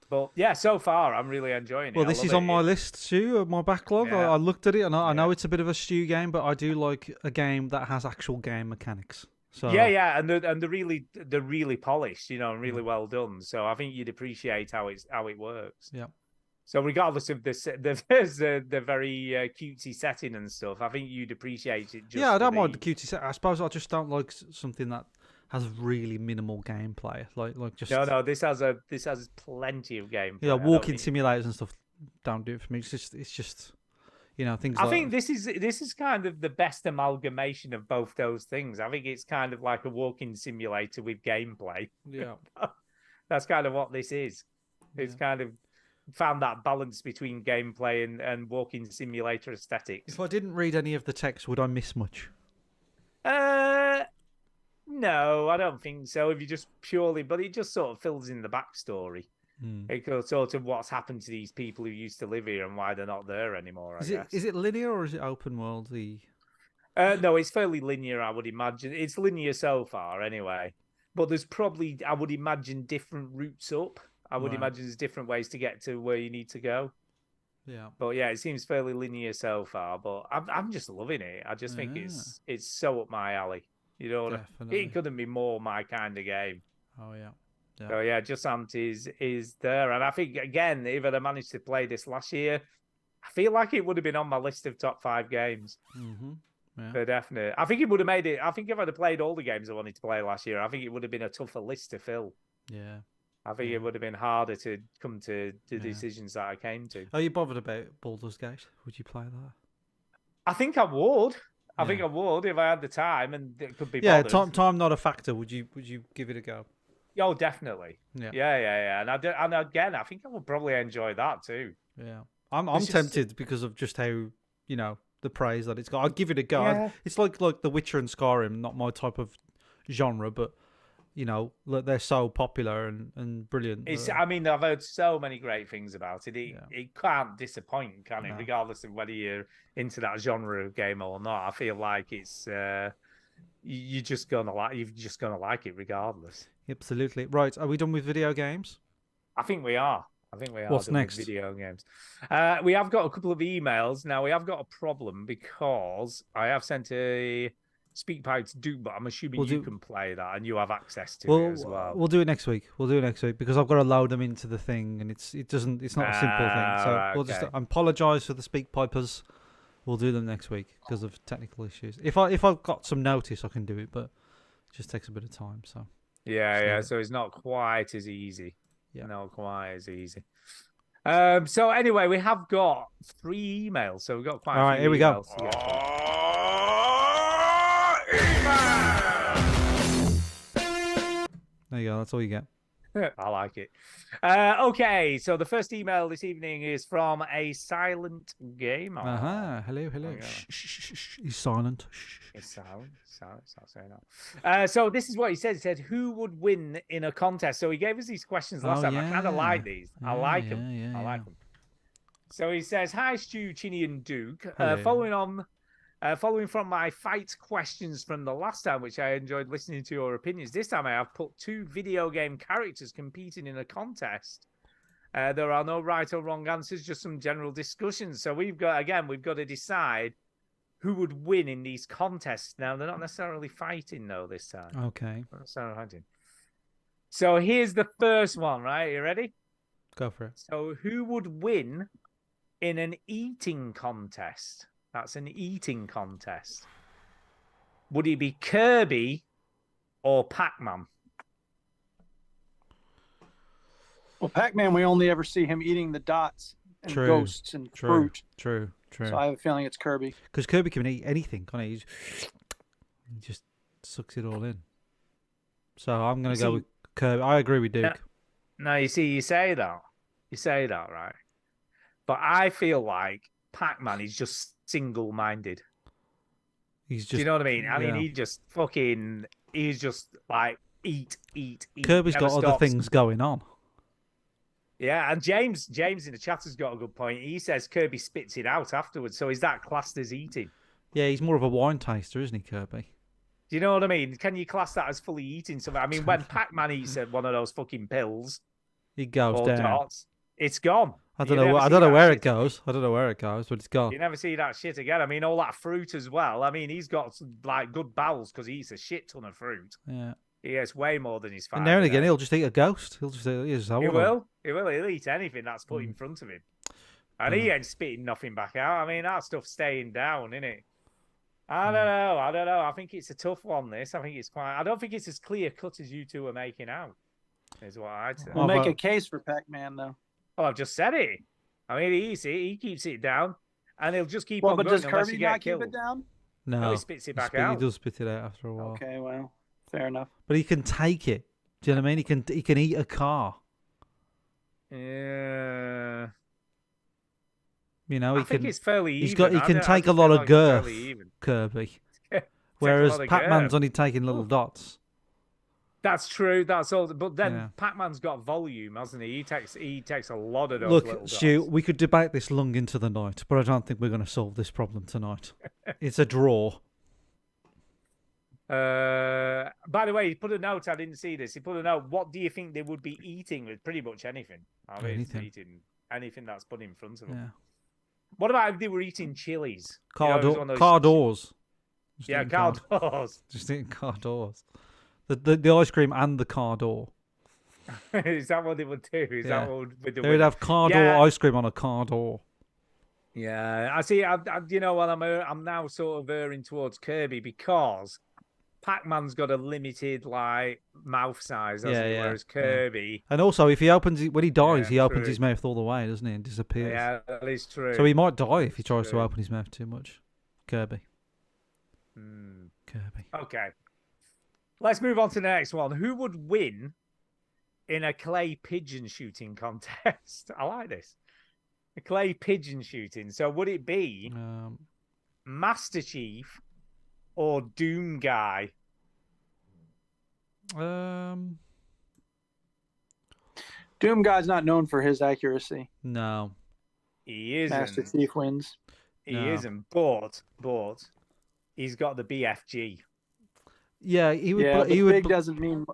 But yeah, so far I'm really enjoying it. Well, this is on my list too, my backlog. Yeah. I looked at it, and I know it's a bit of a stew game, but I do like a game that has actual game mechanics. So yeah, and they're really polished, and really well done. So I think you'd appreciate how it works. Yeah. So regardless of the very cutesy setting and stuff, I think you'd appreciate it. I don't mind the cutesy setting. I suppose I just don't like something that has really minimal gameplay. Like just no. This has plenty of gameplay. Yeah, walking simulators and stuff don't do it for me. It's just things. I think this is kind of the best amalgamation of both those things. I think it's kind of like a walking simulator with gameplay. Yeah, that's kind of what this is. It's kind of found that balance between gameplay and walking simulator aesthetics. If I didn't read any of the text, would I miss much? No, I don't think so. If you just but it just sort of fills in the backstory. It goes sort of what's happened to these people who used to live here and why they're not there anymore. I guess. Is it linear or is it open world? No, it's fairly linear, I would imagine. It's linear so far, anyway. But there's probably, I would imagine, different routes up. I would imagine there's different ways to get to where you need to go. Yeah. But yeah, it seems fairly linear so far. But I'm just loving it. I just think it's so up my alley. It couldn't be more my kind of game. Oh yeah. So yeah, Jusant is there, and I think again, if I'd managed to play this last year, I feel like it would have been on my list of top 5 games. Mm-hmm. Yeah. For definite. I think it would have made it. I think if I'd have played all the games I wanted to play last year, I think it would have been a tougher list to fill. Yeah. I think it would have been harder to come to the decisions that I came to. Are you bothered about Baldur's Gate? Would you play that? I think I would. I think I would if I had the time and it could be. Yeah, time not a factor. Would you give it a go? Oh, definitely. Yeah. And again, I think I would probably enjoy that too. Yeah, I'm tempted because of just how the praise that it's got. I'd give it a go. Yeah. It's like The Witcher and Skyrim, not my type of genre, but they're so popular and brilliant. I mean, I've heard so many great things about it. It can't disappoint, can it? Regardless of whether you're into that genre of game or not. I feel like it's you're just gonna like it regardless. Absolutely. Right, are we done with video games? I think we are. What's next? Video games. We have got a couple of emails. Now, we have got a problem because I have sent a SpeakPipe to Duke, but I'm assuming you can play that and you have access to it as well. We'll do it next week. Because I've got to load them into the thing and it's not a simple thing. So we'll just apologise for the SpeakPipers. We'll do them next week because of technical issues. If I've got some notice, I can do it, but it just takes a bit of time. So so it's not quite as easy. Yeah, not quite as easy. So anyway, we have got 3 emails. So we've got quite. All right, here we go. There you go. That's all you get. I like it. Okay, so the first email this evening is from a silent gamer. Hello. Okay. Shh. He's silent. He's silent. Stop saying that. So this is what he said. He said, "Who would win in a contest?" So he gave us these questions last time. I kind of like these. I like them. I like them. So he says, "Hi, Stu, Chinny, and Duke. Following from my fight questions from the last time, which I enjoyed listening to your opinions, this time I have put 2 video game characters competing in a contest. There are no right or wrong answers, just some general discussions. So we've got to decide who would win in these contests. Now, they're not necessarily fighting, though, this time. Okay. Not necessarily fighting. So here's the first one, right? You ready? Go for it. So who would win in an eating contest? That's an eating contest. Would it be Kirby or Pac-Man? Well, Pac-Man, we only ever see him eating the dots and ghosts and fruit. True. So I have a feeling it's Kirby. Because Kirby can eat anything, can't he? He just sucks it all in. So I'm going to go with Kirby. I agree with Duke. No, you say that. You say that, right? But I feel like Pac-Man is just single-minded. He's just, do you know what I mean? I mean, he's just like eat. Kirby's got other things going on. Yeah, and James in the chat has got a good point. He says Kirby spits it out afterwards. So is that classed as eating? Yeah, he's more of a wine taster, isn't he, Kirby? Do you know what I mean? Can you class that as fully eating something? I mean, when Pac-Man eats one of those fucking pills, he goes down. Dots, it's gone. I don't know where it goes. I don't know where it goes, but it's gone. You never see that shit again. I mean, all that fruit as well. I mean, he's got like good bowels because he eats a shit ton of fruit. Yeah. He eats way more than his father. And now and again, he'll just eat a ghost. He'll just eat his whole. He will. He'll eat anything that's put in front of him. And he ain't spitting nothing back out. I mean, that stuff's staying down, isn't it? I don't know. I think it's a tough one, this. I don't think it's as clear cut as you two are making out, is what I'd say. We'll make a case for Pac-Man, though. Oh, I've just said it. I mean, he eats it. He keeps it down. And he'll just keep on going does unless Kirby you get not killed. keep it down? No. He spits it back out. He does spit it out after a while. Okay, well, fair enough. But he can take it. Do you know what I mean? He can eat a car. Yeah. You know, I think it's fairly even. He can take a lot of girth, Kirby. Whereas Pac-Man's only taking little dots. That's true. That's all. But then Pac-Man's got volume, hasn't he? He takes a lot of those little dots. Stu, we could debate this long into the night, but I don't think we're going to solve this problem tonight. It's a draw. By the way, he put a note. I didn't see this. He put a note. What do you think they would be eating with pretty much anything? I mean, eating anything that's put in front of them. Yeah. What about if they were eating chilies? Car doors. Yeah, car doors. Just eating car doors. The ice cream and the car door. Is that what they would do? Is that what they would have car door ice cream on a car door? Yeah, I see. You know what? I'm now sort of erring towards Kirby because Pac-Man's got a limited mouth size, whereas Kirby. And also, if he opens when he dies, he opens his mouth all the way, doesn't he? And disappears. Yeah, that is true. So he might die if he tries to open his mouth too much. Kirby. Kirby. Okay. Let's move on to the next one. Who would win in a clay pigeon shooting contest? I like this. A clay pigeon shooting. So would it be Master Chief or Doom Guy? Doom Guy's not known for his accuracy. No. He isn't. Master Chief wins. He isn't. But he's got the BFG. Yeah, he would. Yeah, he would. Big doesn't mean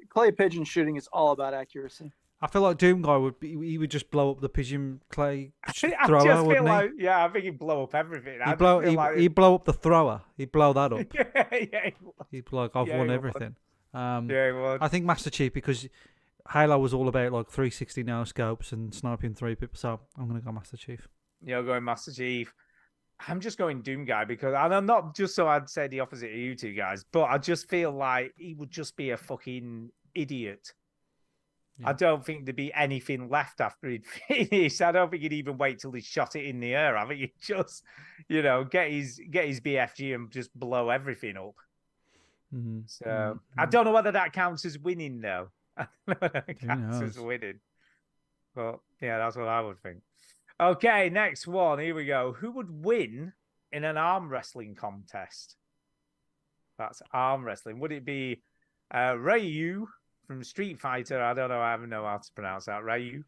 clay pigeon shooting is all about accuracy. I feel like Doom Guy would be. He would just blow up the pigeon clay thrower, I just wouldn't feel he? I think he'd blow up everything. He'd blow up the thrower. He'd blow that up. He'd be like, I've won everything. Yeah, he would. I think Master Chief because Halo was all about 360 no scopes and sniping 3 people. So I'm gonna go Master Chief. You're going Master Chief. I'm just going Doom Guy because, and I'm not just so I'd say the opposite of you two guys, but I just feel like he would just be a fucking idiot. Yeah. I don't think there'd be anything left after he'd finished. I don't think he'd even wait till he shot it in the air. I think he'd just, get his BFG and just blow everything up. Mm-hmm. So I don't know whether that counts as winning though. I don't know whether that counts as winning. But yeah, that's what I would think. Okay, next one. Here we go. Who would win in an arm wrestling contest? That's arm wrestling. Would it be Ryu from Street Fighter? I don't know. I don't know how to pronounce that. Ryu.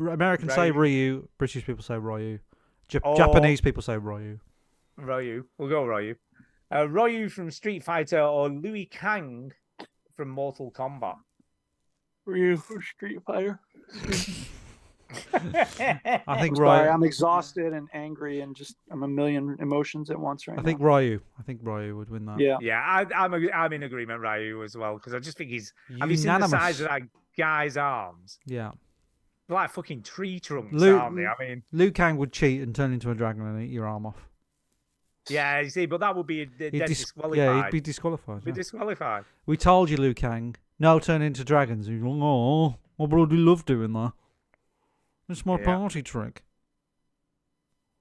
Americans say Ryu. British people say Ryu. Japanese people say Ryu. Ryu. We'll go Ryu. Ryu from Street Fighter or Liu Kang from Mortal Kombat? Ryu from Street Fighter. I think Ryu. I'm exhausted and angry and I'm a million emotions at once right now. I think Ryu would win that. Yeah. I'm in agreement, Ryu as well because I just think he's. Have you seen the size of that guy's arms? Yeah. They're like fucking tree trunks, aren't they? I mean, Liu Kang would cheat and turn into a dragon and eat your arm off. Yeah, you see, but that would be disqualified. Yeah, he'd be disqualified. Disqualified. We told you, Liu Kang. No, turn into dragons. He's like, oh, I bloody love doing that. It's my party trick.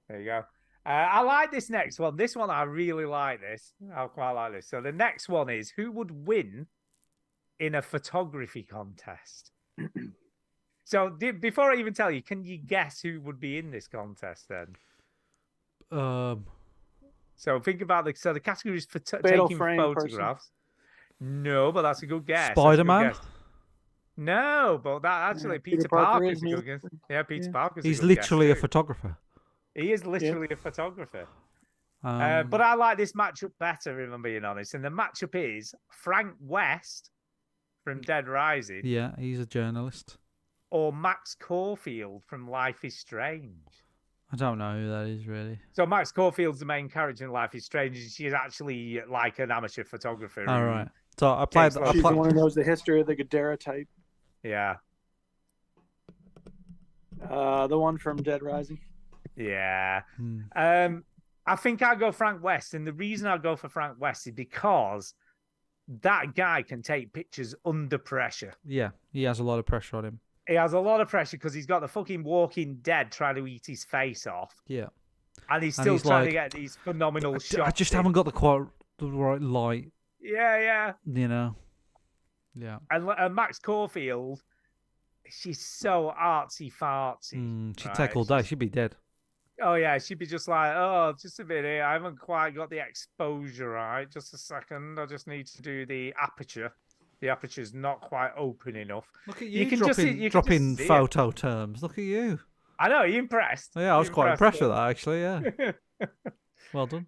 There you go. I like this next one. This one, I really like this. I quite like this. So the next one is, who would win in a photography contest? So before I even tell you, can you guess who would be in this contest then? So think about the category is for taking photographs. Person. No, but that's a good guess. Spider-Man? No, but that actually Peter Parker is a good guess. Yeah, Peter Parker. He's literally a photographer. He is literally a photographer. But I like this matchup better, if I'm being honest. And the matchup is Frank West from Dead Rising. Yeah, he's a journalist. Or Max Caulfield from Life is Strange. I don't know who that is, really. So Max Caulfield's the main character in Life is Strange. She's actually like an amateur photographer. All right. So I played... She's the one who knows the history of the Ghidorah type. Yeah. The one from Dead Rising. Yeah. I think I'll go Frank West. And the reason I'll go for Frank West is because that guy can take pictures under pressure. Yeah, he has a lot of pressure on him. He has a lot of pressure because he's got the fucking Walking Dead trying to eat his face off. Yeah. And he's still trying to get these phenomenal shots. I just haven't got the right light. Yeah. You know? Yeah. And Max Caulfield, she's so artsy-fartsy. She'd take all day. She'd be dead. Oh, yeah. She'd be just like, oh, just a minute. I haven't quite got the exposure right. Just a second. I just need to do the aperture. The aperture's not quite open enough. Look at you, dropping photo terms. Look at you. I know, you impressed. Yeah, I was quite impressed with that, actually, yeah. Well done.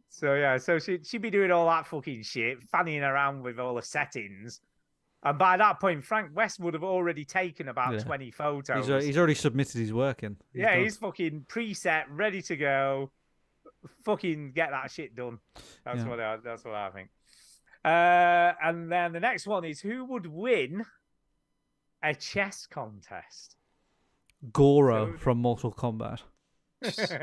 So she'd be doing all that fucking shit, fanning around with all the settings. And by that point, Frank West would have already taken about 20 photos. He's already submitted his work in. He's fucking preset, ready to go. Fucking get that shit done. That's what I think. And then the next one is who would win a chess contest? Goro from Mortal Kombat.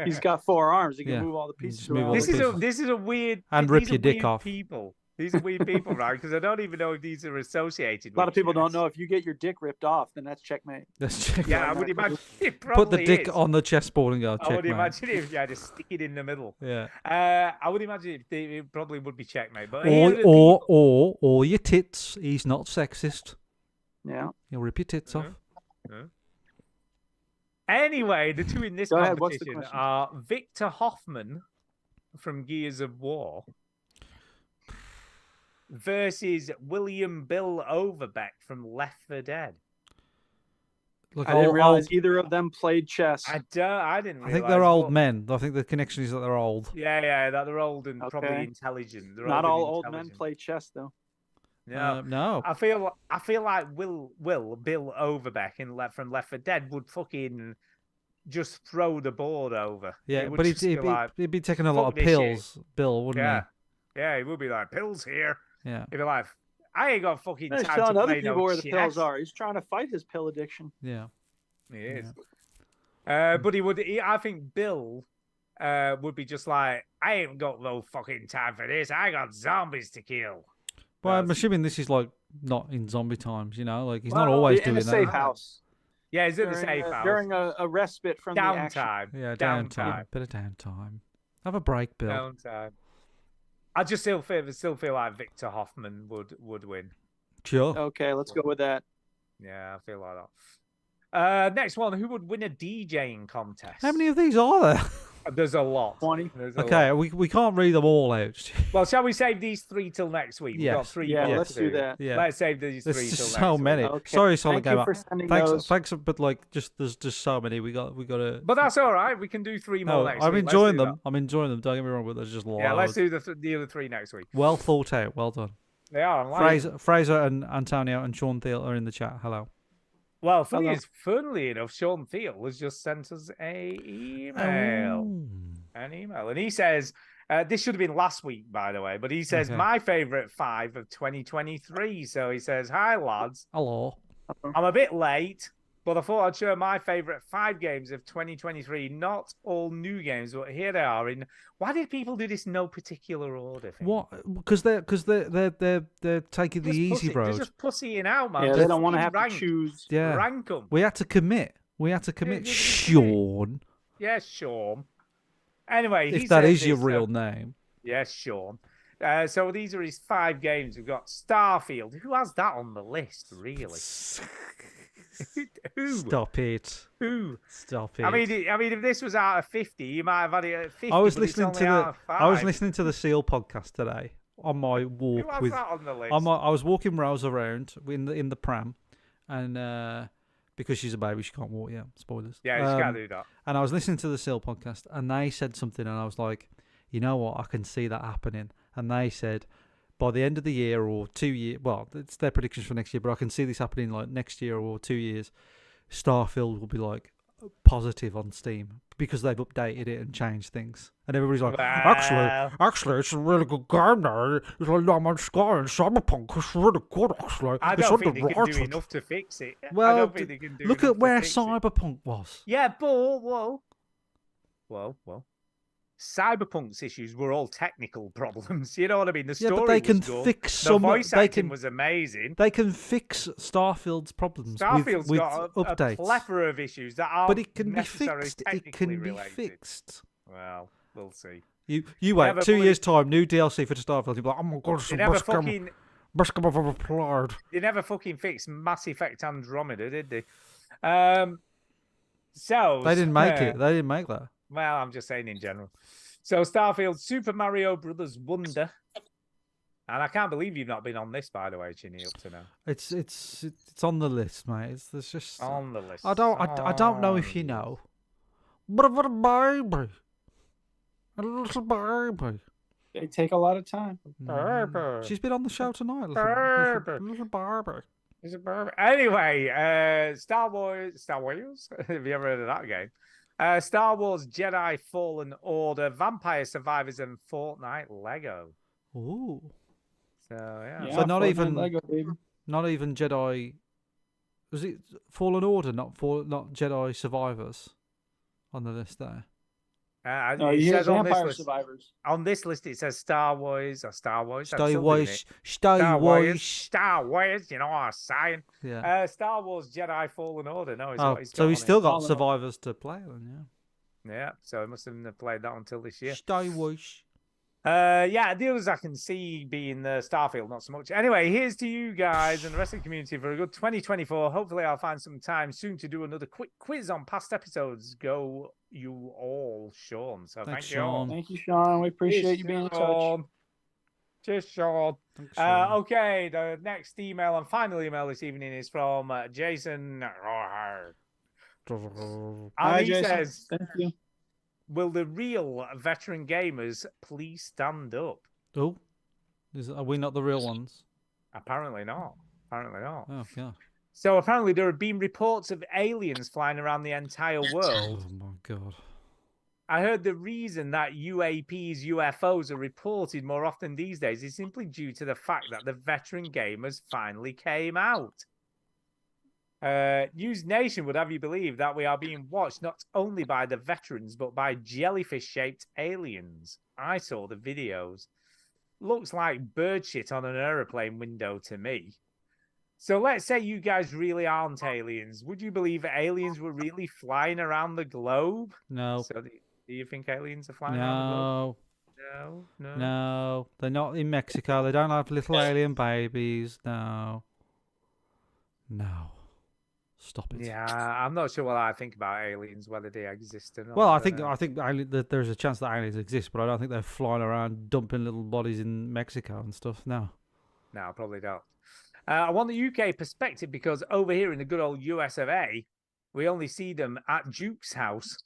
He's got 4 arms. He can move all the pieces around. This is a weird... And rip your dick off. People. These are weird people, right? Because I don't even know if these are associated. A lot of people don't know if you get your dick ripped off, then that's checkmate. That's checkmate. Yeah, I would imagine it probably Put the dick on the chessboard and go checkmate. I would imagine if you had to stick it in the middle. Yeah. I would imagine it probably would be checkmate. But or your tits. He's not sexist. Yeah. He'll rip your tits off. Anyway, the two in this competition are Victor Hoffman from Gears of War versus William Bill Overbeck from Left 4 Dead. Look, I didn't realize either of them played chess. I didn't realize. I think they're old men. I think the connection is that they're old. Yeah, that they're old and probably intelligent. Not all old men play chess, though. No. I feel like Bill Overbeck from Left 4 Dead would fucking just throw the board over. Yeah, but he'd be taking a lot of pills, Bill, wouldn't he? Yeah, he would be like, pills here. Yeah. He'd be like, I ain't got fucking time to play other people no where the chess. pills are. He's trying to fight his pill addiction. Yeah. He is. But I think Bill would be just like, I ain't got no fucking time for this. I got zombies to kill. Well, I'm assuming this is like not in zombie times, you know, like he's not always doing that. In a safe house. Yeah, he's in the safe house. During a respite from downtime. the action. Yeah, downtime. Bit of downtime. Have a break, Bill. Downtime. I just still feel like Victor Hoffman would win. Sure. Okay, let's go with that. Yeah, I feel like that. Next one, who would win a DJing contest? How many of these are there? There's a lot. 20. Okay, we can't read them all out. Well, shall we save these 3 till next week? Yes. We've got 3 Yeah, let's do that. Yeah. Let's save these 3 till next week. There's so many. Okay. Sorry, Solid Thank Gamer. you for sending those. Thanks, but like, there's just so many. We got to. But that's all right. We can do 3 more next week. I'm enjoying them. I'm enjoying them. Don't get me wrong, but there's just loads. Yeah, let's do the other 3 next week. Well thought out. Well done. They are. Fraser and Antonio and Sean Thiel are in the chat. Hello. Well, funnily enough, Sean Thiel has just sent us an email. An email. And he says, this should have been last week, by the way, but he says, my favourite 5 of 2023. So he says, hi, lads. Hello. I'm a bit late, but I thought I'd share my favourite 5 games of 2023. Not all new games, but here they are. Why did people do this in no particular order? What? Because they're taking the easy road. They're just pussying out, man. Yeah, they don't want to have to choose. Yeah. Rank them. We had to commit. Sean. Yes, Sean. Anyway, if that is your real name. Yes, Sean. So these are his 5 games. We've got Starfield. Who has that on the list, really? Who? Stop it. Who? Stop it. I mean, if this was out of 50, you might have had it at 50. I was listening to the Seal podcast today on my walk. Who has that on the list? I was walking Rose around in the pram, and because she's a baby, she can't walk. Yeah, spoilers. Yeah, you can't do that. And I was listening to the Sill podcast, and they said something, and I was like, you know what? I can see that happening. And they said, by the end of the year or 2 years, well, it's their predictions for next year, but I can see this happening like next year or 2 years. Starfield will be like positive on Steam because they've updated it and changed things. And everybody's like, actually, it's a really good game now. It's like No Man's Sky and Cyberpunk. It's really good, actually. I don't think they can do enough to fix it. Well, I don't think they can do look enough at where to fix Cyberpunk was. Yeah, but whoa. Cyberpunk's issues were all technical problems. You know what I mean? The story but they can was good. fix the voice acting was amazing. They can fix Starfield's problems. Starfield's with got updates. A plethora of issues that aren't but it can be necessarily fixed. technically It can related. be fixed. Well, we'll see. You wait 2 years time, new DLC for Starfield. You'll be like, oh my god, it's best game I've ever played. They never fucking fixed Mass Effect Andromeda, did they? So they didn't make it. They didn't make that. Well, I'm just saying in general. So Starfield, Super Mario Brothers Wonder, and I can't believe you've not been on this, by the way, Chinny, up to now. It's on the list, mate. There's just on the list. I don't know if you know, but I've got a baby, a little baby. They take a lot of time. She's been on the show tonight. Little Barbie. Anyway, Star Wars. Have you ever heard of that game? Star Wars Jedi Fallen Order, Vampire Survivors, and Fortnite Lego. Ooh. So yeah. So not even Lego, baby. Not even Jedi. Was it Fallen Order? Not Jedi Survivors on the list there. No, it says Vampire Survivors. On this list, it says Star Wars or Star Wars. Star Wars. You know what I'm saying? Yeah. Star Wars Jedi Fallen Order. No, so he's still got Survivors to play then, yeah. Yeah, so he must have played that until this year. Star Wars. Yeah, the others I can see being Starfield, not so much. Anyway, here's to you guys and the rest of the community for a good 2024. Hopefully, I'll find some time soon to do another quick quiz on past episodes. Go you all, Sean. So thank you, Sean. Thank you, Sean. We appreciate you being in touch. Cheers, Sean. Thanks, Sean. Okay, the next email and final email this evening is from Jason. Hi, Jason. Says, thank you. Will the real veteran gamers please stand up? Oh, are we not the real ones? Apparently not. Oh, yeah. So apparently there have been reports of aliens flying around the entire world. Oh, my God. I heard the reason that UAPs, UFOs are reported more often these days is simply due to the fact that the veteran gamers finally came out. News Nation would have you believe that we are being watched not only by the veterans, but by jellyfish-shaped aliens. I saw the videos. Looks like bird shit on an aeroplane window to me. So let's say you guys really aren't aliens. Would you believe aliens were really flying around the globe? No. So do you think aliens are flying around the globe? No. They're not in Mexico. They don't have little alien babies. No. Stop it. Yeah, I'm not sure what I think about aliens, whether they exist or not. Well, I think there's a chance that aliens exist, but I don't think they're flying around dumping little bodies in Mexico and stuff. No, probably don't. I want the UK perspective because over here in the good old US of A, we only see them at Duke's house.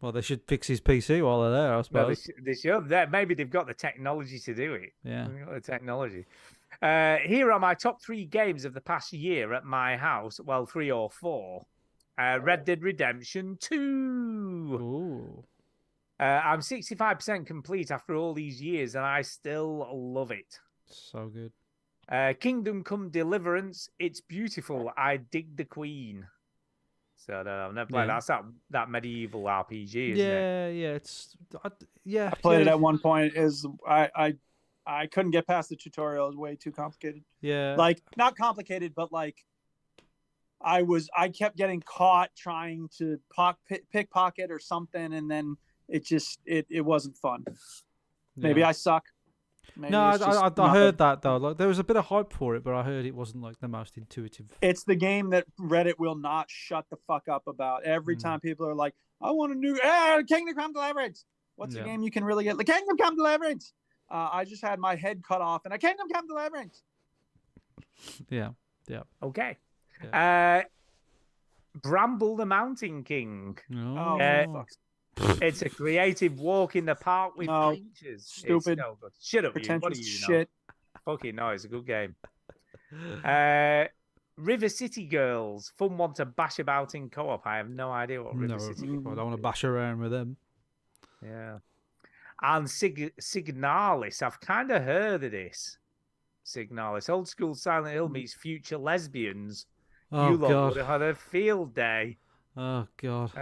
Well, they should fix his PC while they're there, I suppose. Well, they should. Maybe they've got the technology to do it. Yeah. They've got the technology. Here are my top 3 games of the past year at my house. Well, 3 or 4. Red Dead Redemption 2. Ooh. I'm 65% complete after all these years, and I still love it. So good. Kingdom Come Deliverance. It's beautiful. I dig the Queen. So I've never played. That's that medieval RPG, isn't it? Yeah, I played it at one point. I couldn't get past the tutorial. It was way too complicated. Yeah. Like, not complicated, but like I kept getting caught trying to pickpocket or something, and then it wasn't fun. Maybe I suck. Maybe I heard that though. Like, there was a bit of hype for it, but I heard it wasn't like the most intuitive. It's the game that Reddit will not shut the fuck up about. Every time people are like, I want a new Kingdom Come Deliverance. What's a game you can really get? Like Kingdom Come Deliverance. I just had my head cut off and a Kingdom Come Deliverance. Yeah. Yeah. Okay. Yeah. Bramble the Mountain King. Oh. It's a creative walk in the park with creatures. Stupid. It's no good. Shut up, you. What do you shit. know? Fucking no, it's a good game. River City Girls. Fun one to bash about in co-op. I have no idea what River City Girls I don't want to bash around with them. Yeah. And Signalis. I've kind of heard of this. Signalis. Old school Silent Hill meets future lesbians. Oh, you lot God. would have had a field day. Oh, God.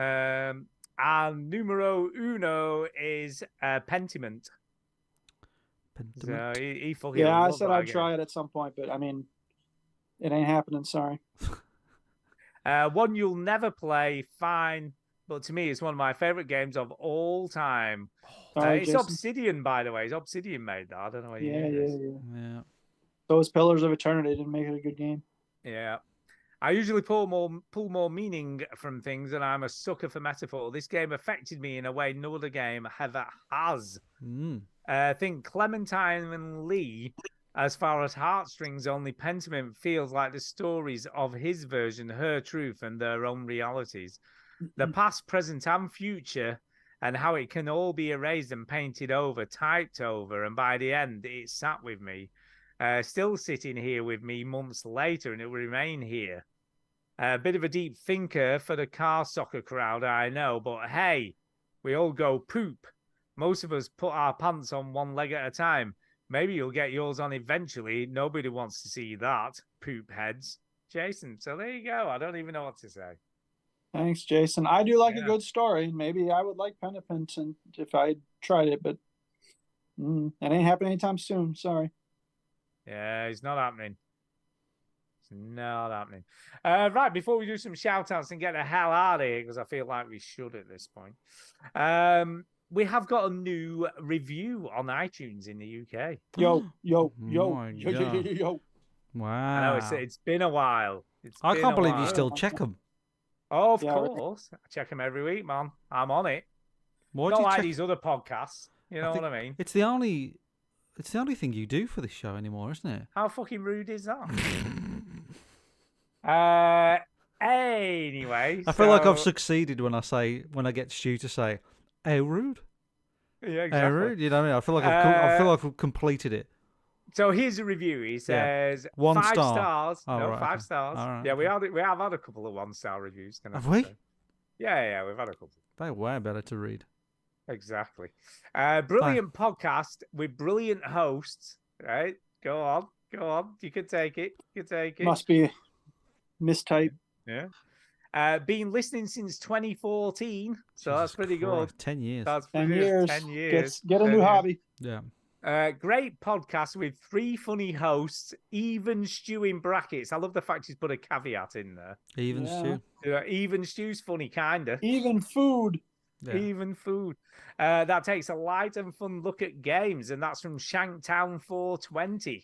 And numero uno is Pentiment. So he fucking I said I'd try it at some point, but I mean, it ain't happening. Sorry. One you'll never play, fine, but to me, it's one of my favorite games of all time. It's Jason. Obsidian, by the way. It's Obsidian made that. I don't know what you Yeah. So it's Pillars of Eternity. Didn't make it a good game. Yeah. I usually pull more meaning from things, and I'm a sucker for metaphor. This game affected me in a way no other game ever has. I think Clementine and Lee, as far as heartstrings, only Pentiment feels like the stories of his version, her truth, and their own realities. The past, present, and future, and how it can all be erased and painted over, typed over, and by the end, it sat with me. Still sitting here with me months later, and it will remain here. A bit of a deep thinker for the car soccer crowd, I know, but hey, we all go poop. Most of us put our pants on one leg at a time. Maybe you'll get yours on eventually. Nobody wants to see that, poop heads. Jason, so there you go. I don't even know what to say. Thanks, Jason. I do like a good story. Maybe I would like Pentiment if I tried it, but it ain't happening anytime soon. Sorry. Yeah, it's not happening. It's not happening. Right, before we do some shout-outs and get the hell out of here, because I feel like we should at this point, we have got a new review on iTunes in the UK. Yo. Wow. I know, it's been a while. I can't believe you still check them. Oh, of course. I check them every week, man. I'm on it. Not like these other podcasts. You know what I mean? It's the only thing you do for this show anymore, isn't it? How fucking rude is that? Anyway, I feel like I've succeeded when I get Stu to say, "Hey, rude." Yeah, exactly. Hey, rude. You know what I mean? I feel like I've completed it. So here's a review. He says 1 5 star. stars. Oh, no, right, 5 okay. stars. Right, yeah, we have had a couple of 1-star reviews. Have we? Yeah, we've had a couple. They're way better to read. Exactly. Brilliant podcast with brilliant hosts. Right? Go on. You can take it. Must be mistype. Yeah. Been listening since 2014, so that's pretty good. 10 years. That's 10 years. 10 years. Get a new hobby. Yeah. Great podcast with 3 funny hosts, even Stu in brackets. I love the fact he's put a caveat in there. Even Stu. Even Stu's funny, kinda. Even food. Yeah. Even food. That takes a light and fun look at games, and that's from Shanktown 420.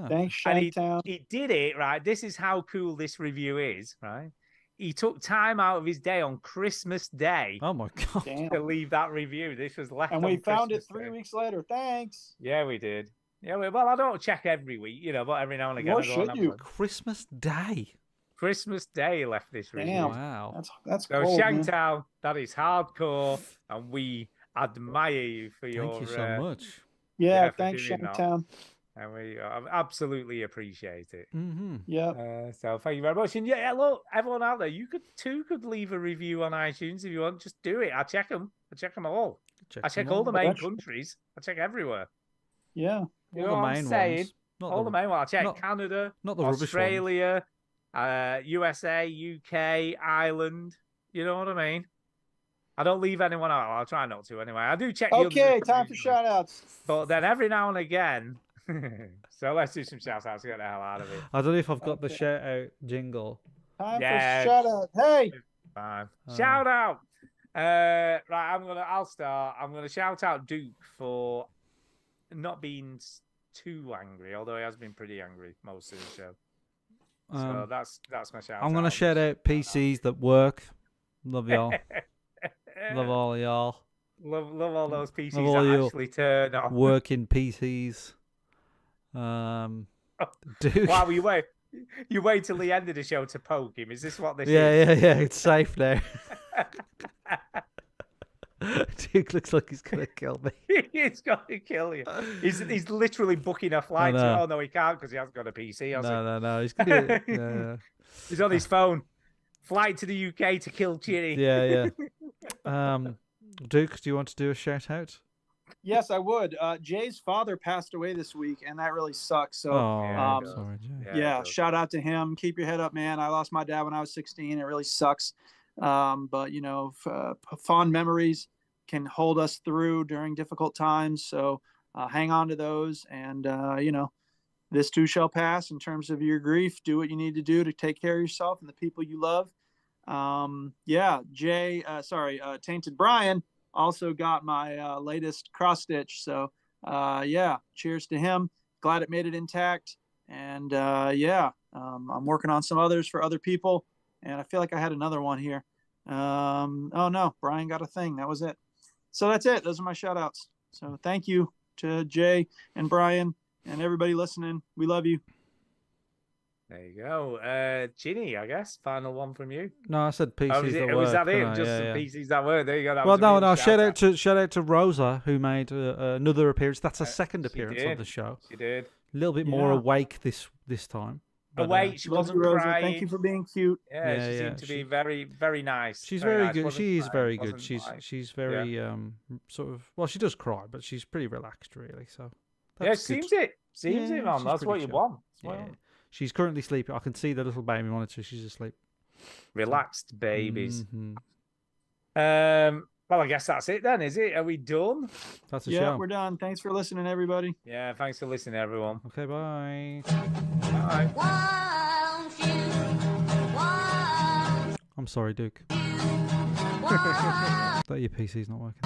Thanks, Shanktown. He did it, right? This is how cool this review is, right? He took time out of his day on Christmas Day. Oh my God. To leave that review. This was left and we found it 3 Day. weeks later. Thanks. Yeah, we did. Yeah, well, I don't check every week, but every now and again. What should you? Christmas Day. Christmas Day left this review. Damn. Wow. That's so cold, Shanktown, that is hardcore, and we admire you for your. Thank you so much. Yeah, thanks, Shanktown. And we absolutely appreciate it. Mm-hmm. Yeah. So thank you very much. And yeah, look, everyone out there, you could leave a review on iTunes if you want. Just do it. I check them. I check them all. I check all the main countries. I check everywhere. Yeah. You know what I'm saying? All the main ones. I check Canada, not the Australia, USA, UK, Ireland. You know what I mean? I don't leave anyone out. I'll try not to anyway. I do check. Okay, time for shout outs. But then every now and again. So let's do some shout outs to get the hell out of it. I don't know if I've got the shout out jingle. Time for shout out. Hey. Fine. Shout out. Right, I'll start. I'm gonna shout out Duke for not being too angry, although he has been pretty angry most of the show. So that's my shout out. I'm gonna shout out PCs that work. Love y'all. Love all y'all. Love all those PCs that actually turn on. Working PCs. Duke. While You wait till the end of the show to poke him. Is this what this is? Yeah. It's safe now. Duke looks like he's gonna kill me. He's gonna kill you. He's literally booking a flight. Oh no, he can't because he hasn't got a PC. No. He's gonna. Yeah. He's on his phone. Flight to the UK to kill Chinny. Yeah. Duke, do you want to do a shout out? Yes, I would. Jay's father passed away this week, and that really sucks. So, sorry, Jay. Shout out to him. Keep your head up, man. I lost my dad when I was 16. It really sucks. But fond memories can hold us through during difficult times. So hang on to those, and this too shall pass. In terms of your grief, do what you need to do to take care of yourself and the people you love. Tainted Brian also got my latest cross stitch. So cheers to him. Glad it made it intact. And I'm working on some others for other people. And I feel like I had another one here. Oh no, Brian got a thing. That was it. So that's it. Those are my shout outs. So thank you to Jay and Brian and everybody listening. We love you. There you go. Ginny, I guess. Final one from you. No, I said PCs that work. Was that it? Just some PCs that work. There you go. No. Shout out to Rosa, who made another appearance. That's a second appearance on the show. She did. A little bit more awake this time. Awake. She wasn't crying. Thank you for being cute. She seemed to be very, very nice. She's very good. She is very good. She's very sort of. Well, she does cry, but she's pretty relaxed, really. So seems it, man. That's what you want. She's currently sleeping. I can see the little baby monitor. She's asleep. Relaxed babies. Mm-hmm. Well, I guess that's it then, is it? Are we done? That's a show. Yeah, we're done. Thanks for listening, everybody. Yeah, thanks for listening, everyone. Okay, bye. Bye. I'm sorry, Duke. That your PC's not working.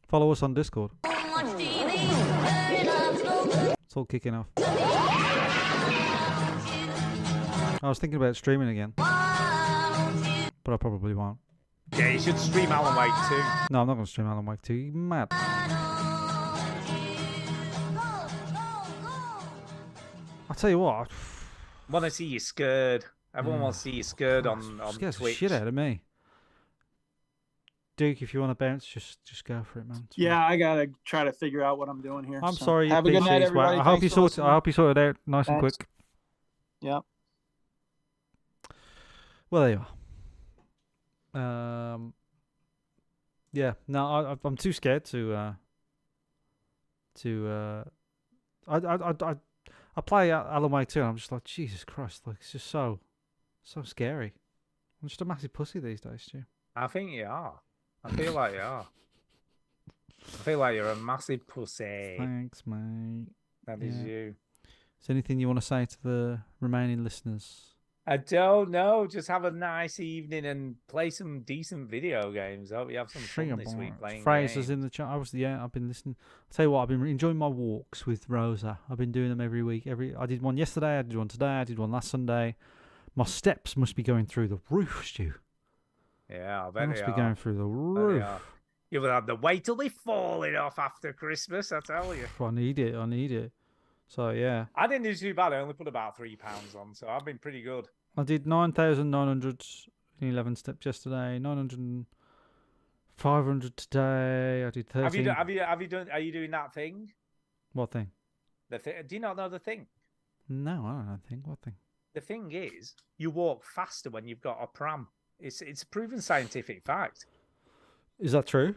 Follow us on Discord. It's all kicking off. I was thinking about streaming again, but I probably won't. Yeah, you should stream Alan Wake 2. No, I'm not going to stream Alan Wake 2. You mad? I'll tell you what. I want to see you scared. Everyone wants to see you scared on scares Twitch. The shit out of me. Duke, if you want to bounce, just go for it, man. I gotta try to figure out what I'm doing here. I'm sorry. Have a good night, everybody. I hope you sort it out nice and quick. Yeah. Well, there you are. No, I'm too scared to. I play Alan Wake 2 and I'm just like, Jesus Christ, like it's just so scary. I'm just a massive pussy these days, Stu. I think you are. I feel like you are. I feel like you're a massive pussy. Thanks, mate. That is you. Is there anything you want to say to the remaining listeners? I don't know. Just have a nice evening and play some decent video games. I hope you have some fun this week playing Fraser's games. in the chat. I've been listening. I'll tell you what, I've been enjoying my walks with Rosa. I've been doing them every week. I did one yesterday, I did one today, I did one last Sunday. My steps must be going through the roof, Stu. Yeah, I bet they must be going through the roof. You will have to wait till they're falling off after Christmas, I tell you. I need it. So, yeah. I didn't do too bad. I only put about 3 pounds on, so I've been pretty good. I did 9,911 steps yesterday, 500 today. I did 13. Have you done? Are you doing that thing? What thing? Do you not know the thing? No, I don't know the thing. What thing? The thing is, you walk faster when you've got a pram. It's a proven scientific fact. Is that true?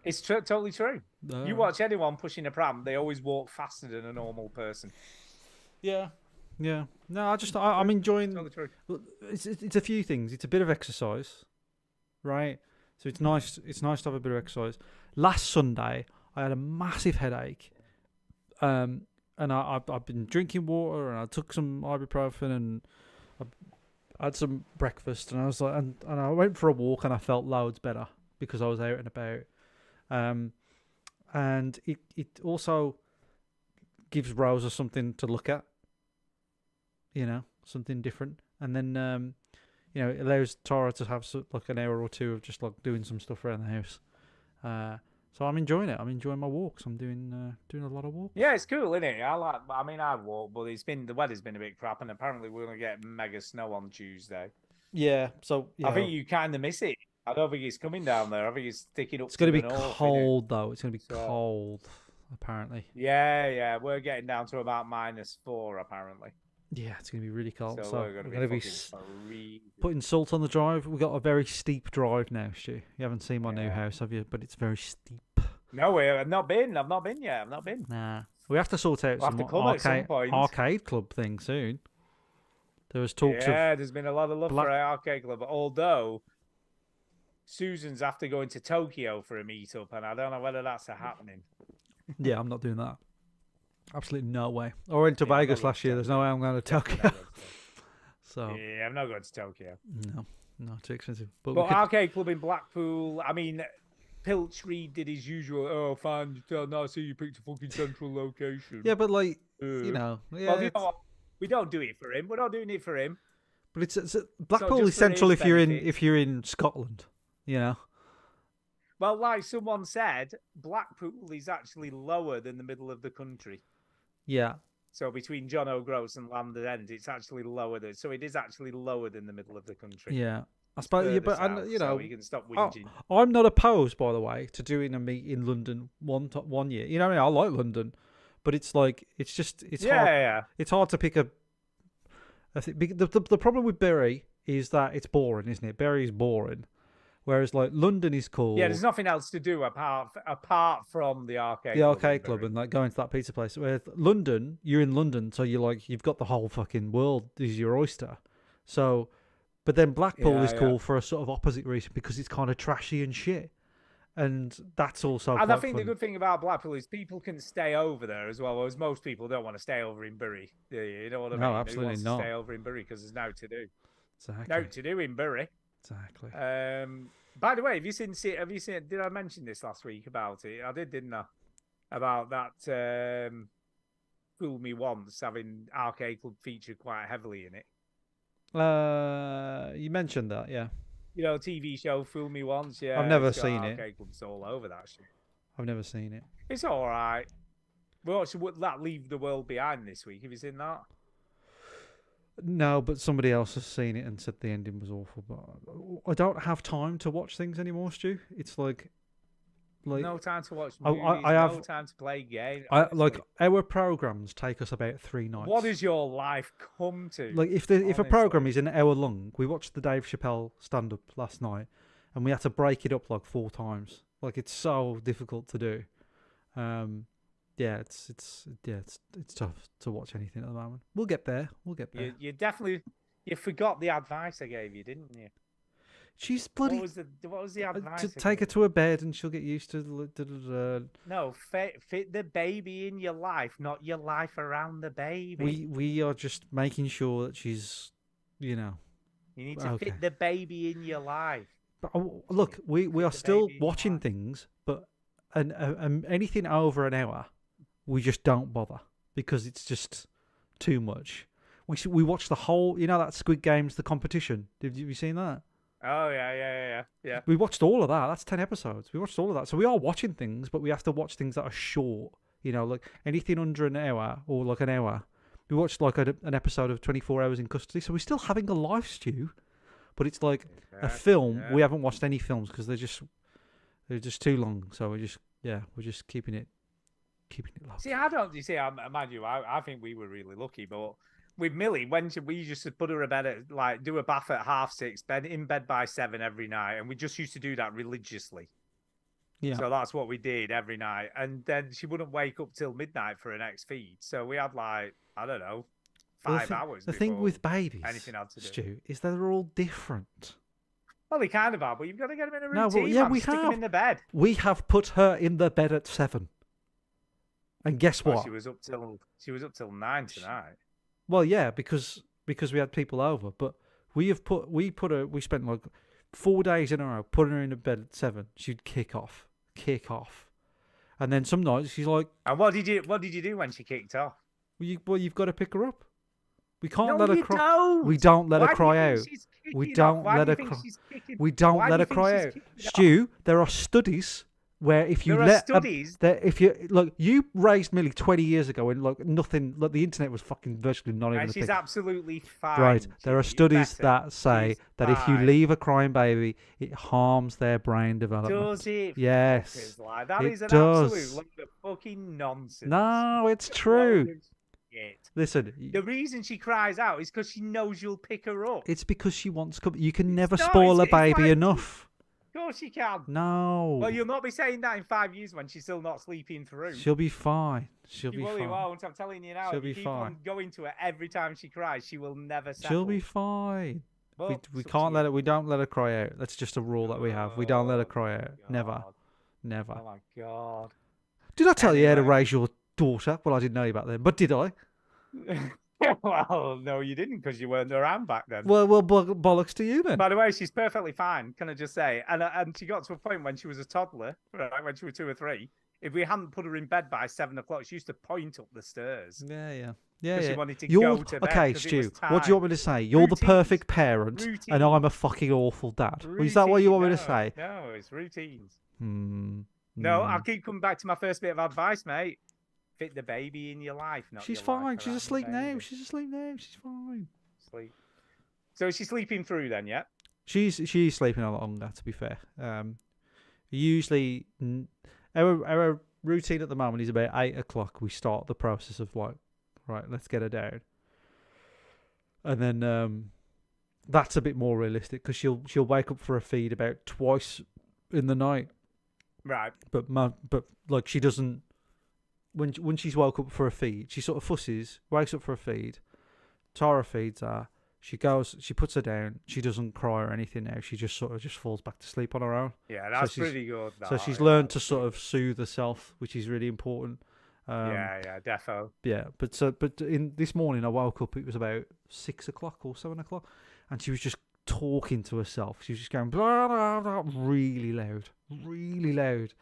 It's totally true. You watch anyone pushing a pram, they always walk faster than a normal person. Yeah. No, I'm enjoying. Totally true. It's a few things. It's a bit of exercise, right? So it's nice. It's nice to have a bit of exercise. Last Sunday, I had a massive headache, and I've been drinking water, and I took some ibuprofen, and I had some breakfast, and I was like, and I went for a walk, and I felt loads better because I was out and about. And it also gives Rosa something to look at, something different. And then, it allows Tara to have like an hour or two of just like doing some stuff around the house. So I'm enjoying it. I'm enjoying my walks. I'm doing a lot of walks. Yeah, it's cool, isn't it? I walk, but the weather's been a bit crap, and apparently we're gonna get mega snow on Tuesday. Yeah, so I think you kind of miss it. I don't think it's coming down there. I think it's sticking up. It's going to be cold though. It's going to be cold, apparently. Yeah, we're getting down to about -4 apparently. Yeah, it's going to be really cold. So we're going to be putting salt on the drive. We've got a very steep drive now, Stu. You haven't seen my new house, have you? But it's very steep. No, I've not been. I've not been yet. I've not been. Nah. We have to sort out some arcade club thing soon. There was talks of... Yeah, there's been a lot of love for our arcade club. Although, Susan's after going to Tokyo for a meetup, and I don't know whether that's happening. Yeah, I'm not doing that. Absolutely no way. I went to Vegas last year. There's no way I'm going to Tokyo. So yeah, I'm not going to Tokyo. No, too expensive. But arcade club in Blackpool, I mean... Pilchry did his usual, oh, fine, I see you picked a fucking central location. Yeah, but like, Yeah, well, we don't do it for him. We're not doing it for him. But it's Blackpool is central if you're in Scotland, Well, like someone said, Blackpool is actually lower than the middle of the country. Yeah. So between John O'Groats and Land's End, it's actually lower than. So it is actually lower than the middle of the country. Yeah. I suppose, yeah, but south, so you can stop whinging. I'm not opposed, by the way, to doing a meet in London one year. You know what I mean? I like London, but it's like it's hard. Yeah. It's hard to pick a. I think the problem with Bury is that it's boring, isn't it? Bury is boring, whereas like London is cool. Yeah, there's nothing else to do apart from the arcade. The arcade club and like going to that pizza place. Whereas London, you're in London, so you've got the whole fucking world is your oyster. So. But then Blackpool is cool for a sort of opposite reason because it's kind of trashy and shit. And that's also And I think the good thing about Blackpool is people can stay over there as well, whereas most people don't want to stay over in Bury. You know what I mean? No, absolutely not. To stay over in Bury because there's no to do. Exactly. No to do in Bury. Exactly. By the way, have you seen? Did I mention this last week about it? I did, didn't I? About that Fool Me Once having Arcade Club featured quite heavily in it. You mentioned that, yeah. TV show Fool Me Once, yeah. I've never seen it. Arcade Club's all over that shit. I've never seen it. It's all right. Well, would that Leave the World Behind this week? Have you seen that? No, but somebody else has seen it and said the ending was awful. But I don't have time to watch things anymore, Stu. It's like no time to watch movies, no time to play games. Our programs take us about 3 nights. What does your life come to? Like if a program is an hour long, we watched the Dave Chappelle stand up last night, and we had to break it up like 4 times. Like it's so difficult to do. It's tough to watch anything at the moment. We'll get there. You forgot the advice I gave you, didn't you? She's bloody. What was the advice? To take her to her bed and she'll get used to. No, fit the baby in your life, not your life around the baby. We are just making sure that she's, You need to fit the baby in your life. But look, we are still watching things, but anything over an hour, we just don't bother because it's just too much. We watched the whole, that Squid Games, the competition. Have you seen that? Oh, yeah. We watched all of that. That's 10 episodes. We watched all of that. So we are watching things, but we have to watch things that are short. Like anything under an hour or like an hour. We watched like an episode of 24 Hours in Custody. So we're still having a life, Stu. But it's like a film. Yeah. We haven't watched any films because they're just too long. So we're just keeping it low. See, mind you, I think we were really lucky, but with Millie, when we used to put her to bed at do a bath at 6:30, in bed by 7 every night, and we just used to do that religiously. Yeah. So that's what we did every night, and then she wouldn't wake up till midnight for her next feed. So we had 5 hours. The thing with babies, anything had to do, Stu, is that they're all different. Well, they kind of are, but you've got to get them in a routine. We stick them in the bed. We have put her in the bed at 7, and guess what? She was up till 9 tonight. Well, yeah, because we had people over, but we spent like 4 days in a row putting her in the bed at 7. She'd kick off, and then some nights she's like. And what did you do when she kicked off? Well, you've got to pick her up. We can't let her cry. We don't let her cry out. We don't let her cry. We don't let her cry out. Stu, there are studies where if you look, you raised Millie 20 years ago and like nothing, like the internet was fucking virtually not even. And she's absolutely fine. Right, there are studies that say that if you leave a crying baby, it harms their brain development. Does it? Yes, that is an absolute load of fucking nonsense. No, it's true. Listen, the reason she cries out is because she knows you'll pick her up. It's because she wants. You can never spoil a baby enough. Of course she can. No. Well, you'll not be saying that in 5 years when she's still not sleeping through. She'll be fine. She'll be fine. She won't. I'm telling you now. She'll if you be keep fine. on going to her every time she cries, she will never settle. She'll be fine. Well, we can't let her. We don't let her cry out. That's just a rule that we have. We don't let her cry out. Never. Oh my god. Did I tell you how to raise your daughter? Well, I didn't know you back then, but did I? Well, no, you didn't because you weren't around back then. Well, bollocks to you then. By the way, she's perfectly fine. Can I just say? And she got to a point when she was a toddler, right, when she was 2 or 3. If we hadn't put her in bed by 7 o'clock, she used to point up the stairs. Yeah. She wanted to go to bed. Okay, Stu. What do you want me to say? You're the perfect parent, and I'm a fucking awful dad. Is that what you want me to say? No, it's routines. No, I'll keep coming back to my first bit of advice, mate. Fit the baby in your life. She's fine. She's asleep now. She's asleep now. She's fine. Sleep. So is she sleeping through then? Yeah. She's sleeping a lot longer. To be fair, usually our routine at the moment is about 8 o'clock. We start the process of like, right, let's get her down, and then that's a bit more realistic because she'll wake up for a feed about twice in the night. Right. But like she doesn't. When she's woke up for a feed, she sort of fusses, wakes up for a feed. Tara feeds her. She puts her down. She doesn't cry or anything now. She just sort of falls back to sleep on her own. Yeah, that's pretty good. So she's learned to sort of soothe herself, which is really important. Yeah, defo. Yeah, but in this morning I woke up. It was about 6 o'clock or 7 o'clock, and she was just talking to herself. She was just going blah, blah, blah, really loud.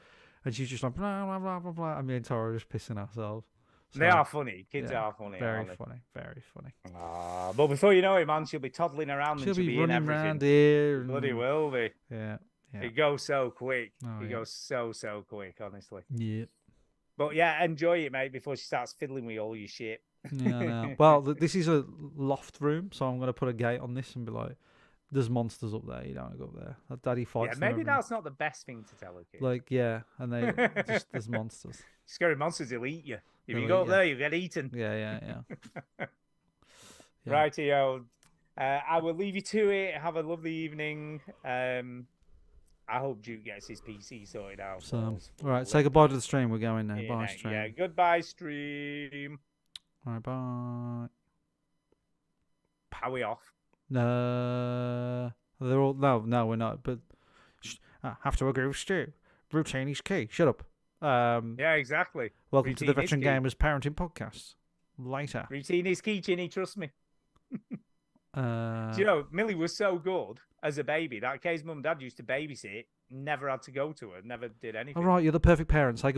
And she's just like, blah, blah, blah, blah, blah. And me and Tara are just pissing ourselves. So, they are funny. Kids are funny. Very funny. But before you know it, man, she'll be toddling around and she'll be running in everything. Around here. Bloody will be. Yeah. It goes so quick. It goes so quick, honestly. Yeah. But yeah, enjoy it, mate, before she starts fiddling with all your shit. Yeah. Well, this is a loft room, so I'm going to put a gate on this and be like, there's monsters up there. You don't want to go up there. Daddy fights. Yeah, maybe that's not the best thing to tell a kid. Like, yeah, and there's monsters. Scary monsters will eat you. If you go up there, you get eaten. Yeah. Rightio. I will leave you to it. Have a lovely evening. I hope Duke gets his PC sorted out. So, all right, say goodbye to the stream. We're going now. Bye, stream. Yeah, goodbye, stream. All right, bye. Power off. They're all no, we're not. But I have to agree with Stu. Routine is key. Shut up. Yeah, exactly. Welcome to the Veteran Gamers Parenting Podcast. Later. Routine is key, Chinny. Trust me. Do you know, Millie was so good as a baby that Kay's mum and dad used to babysit, never had to go to her, never did anything. All right, you're the perfect parent. Say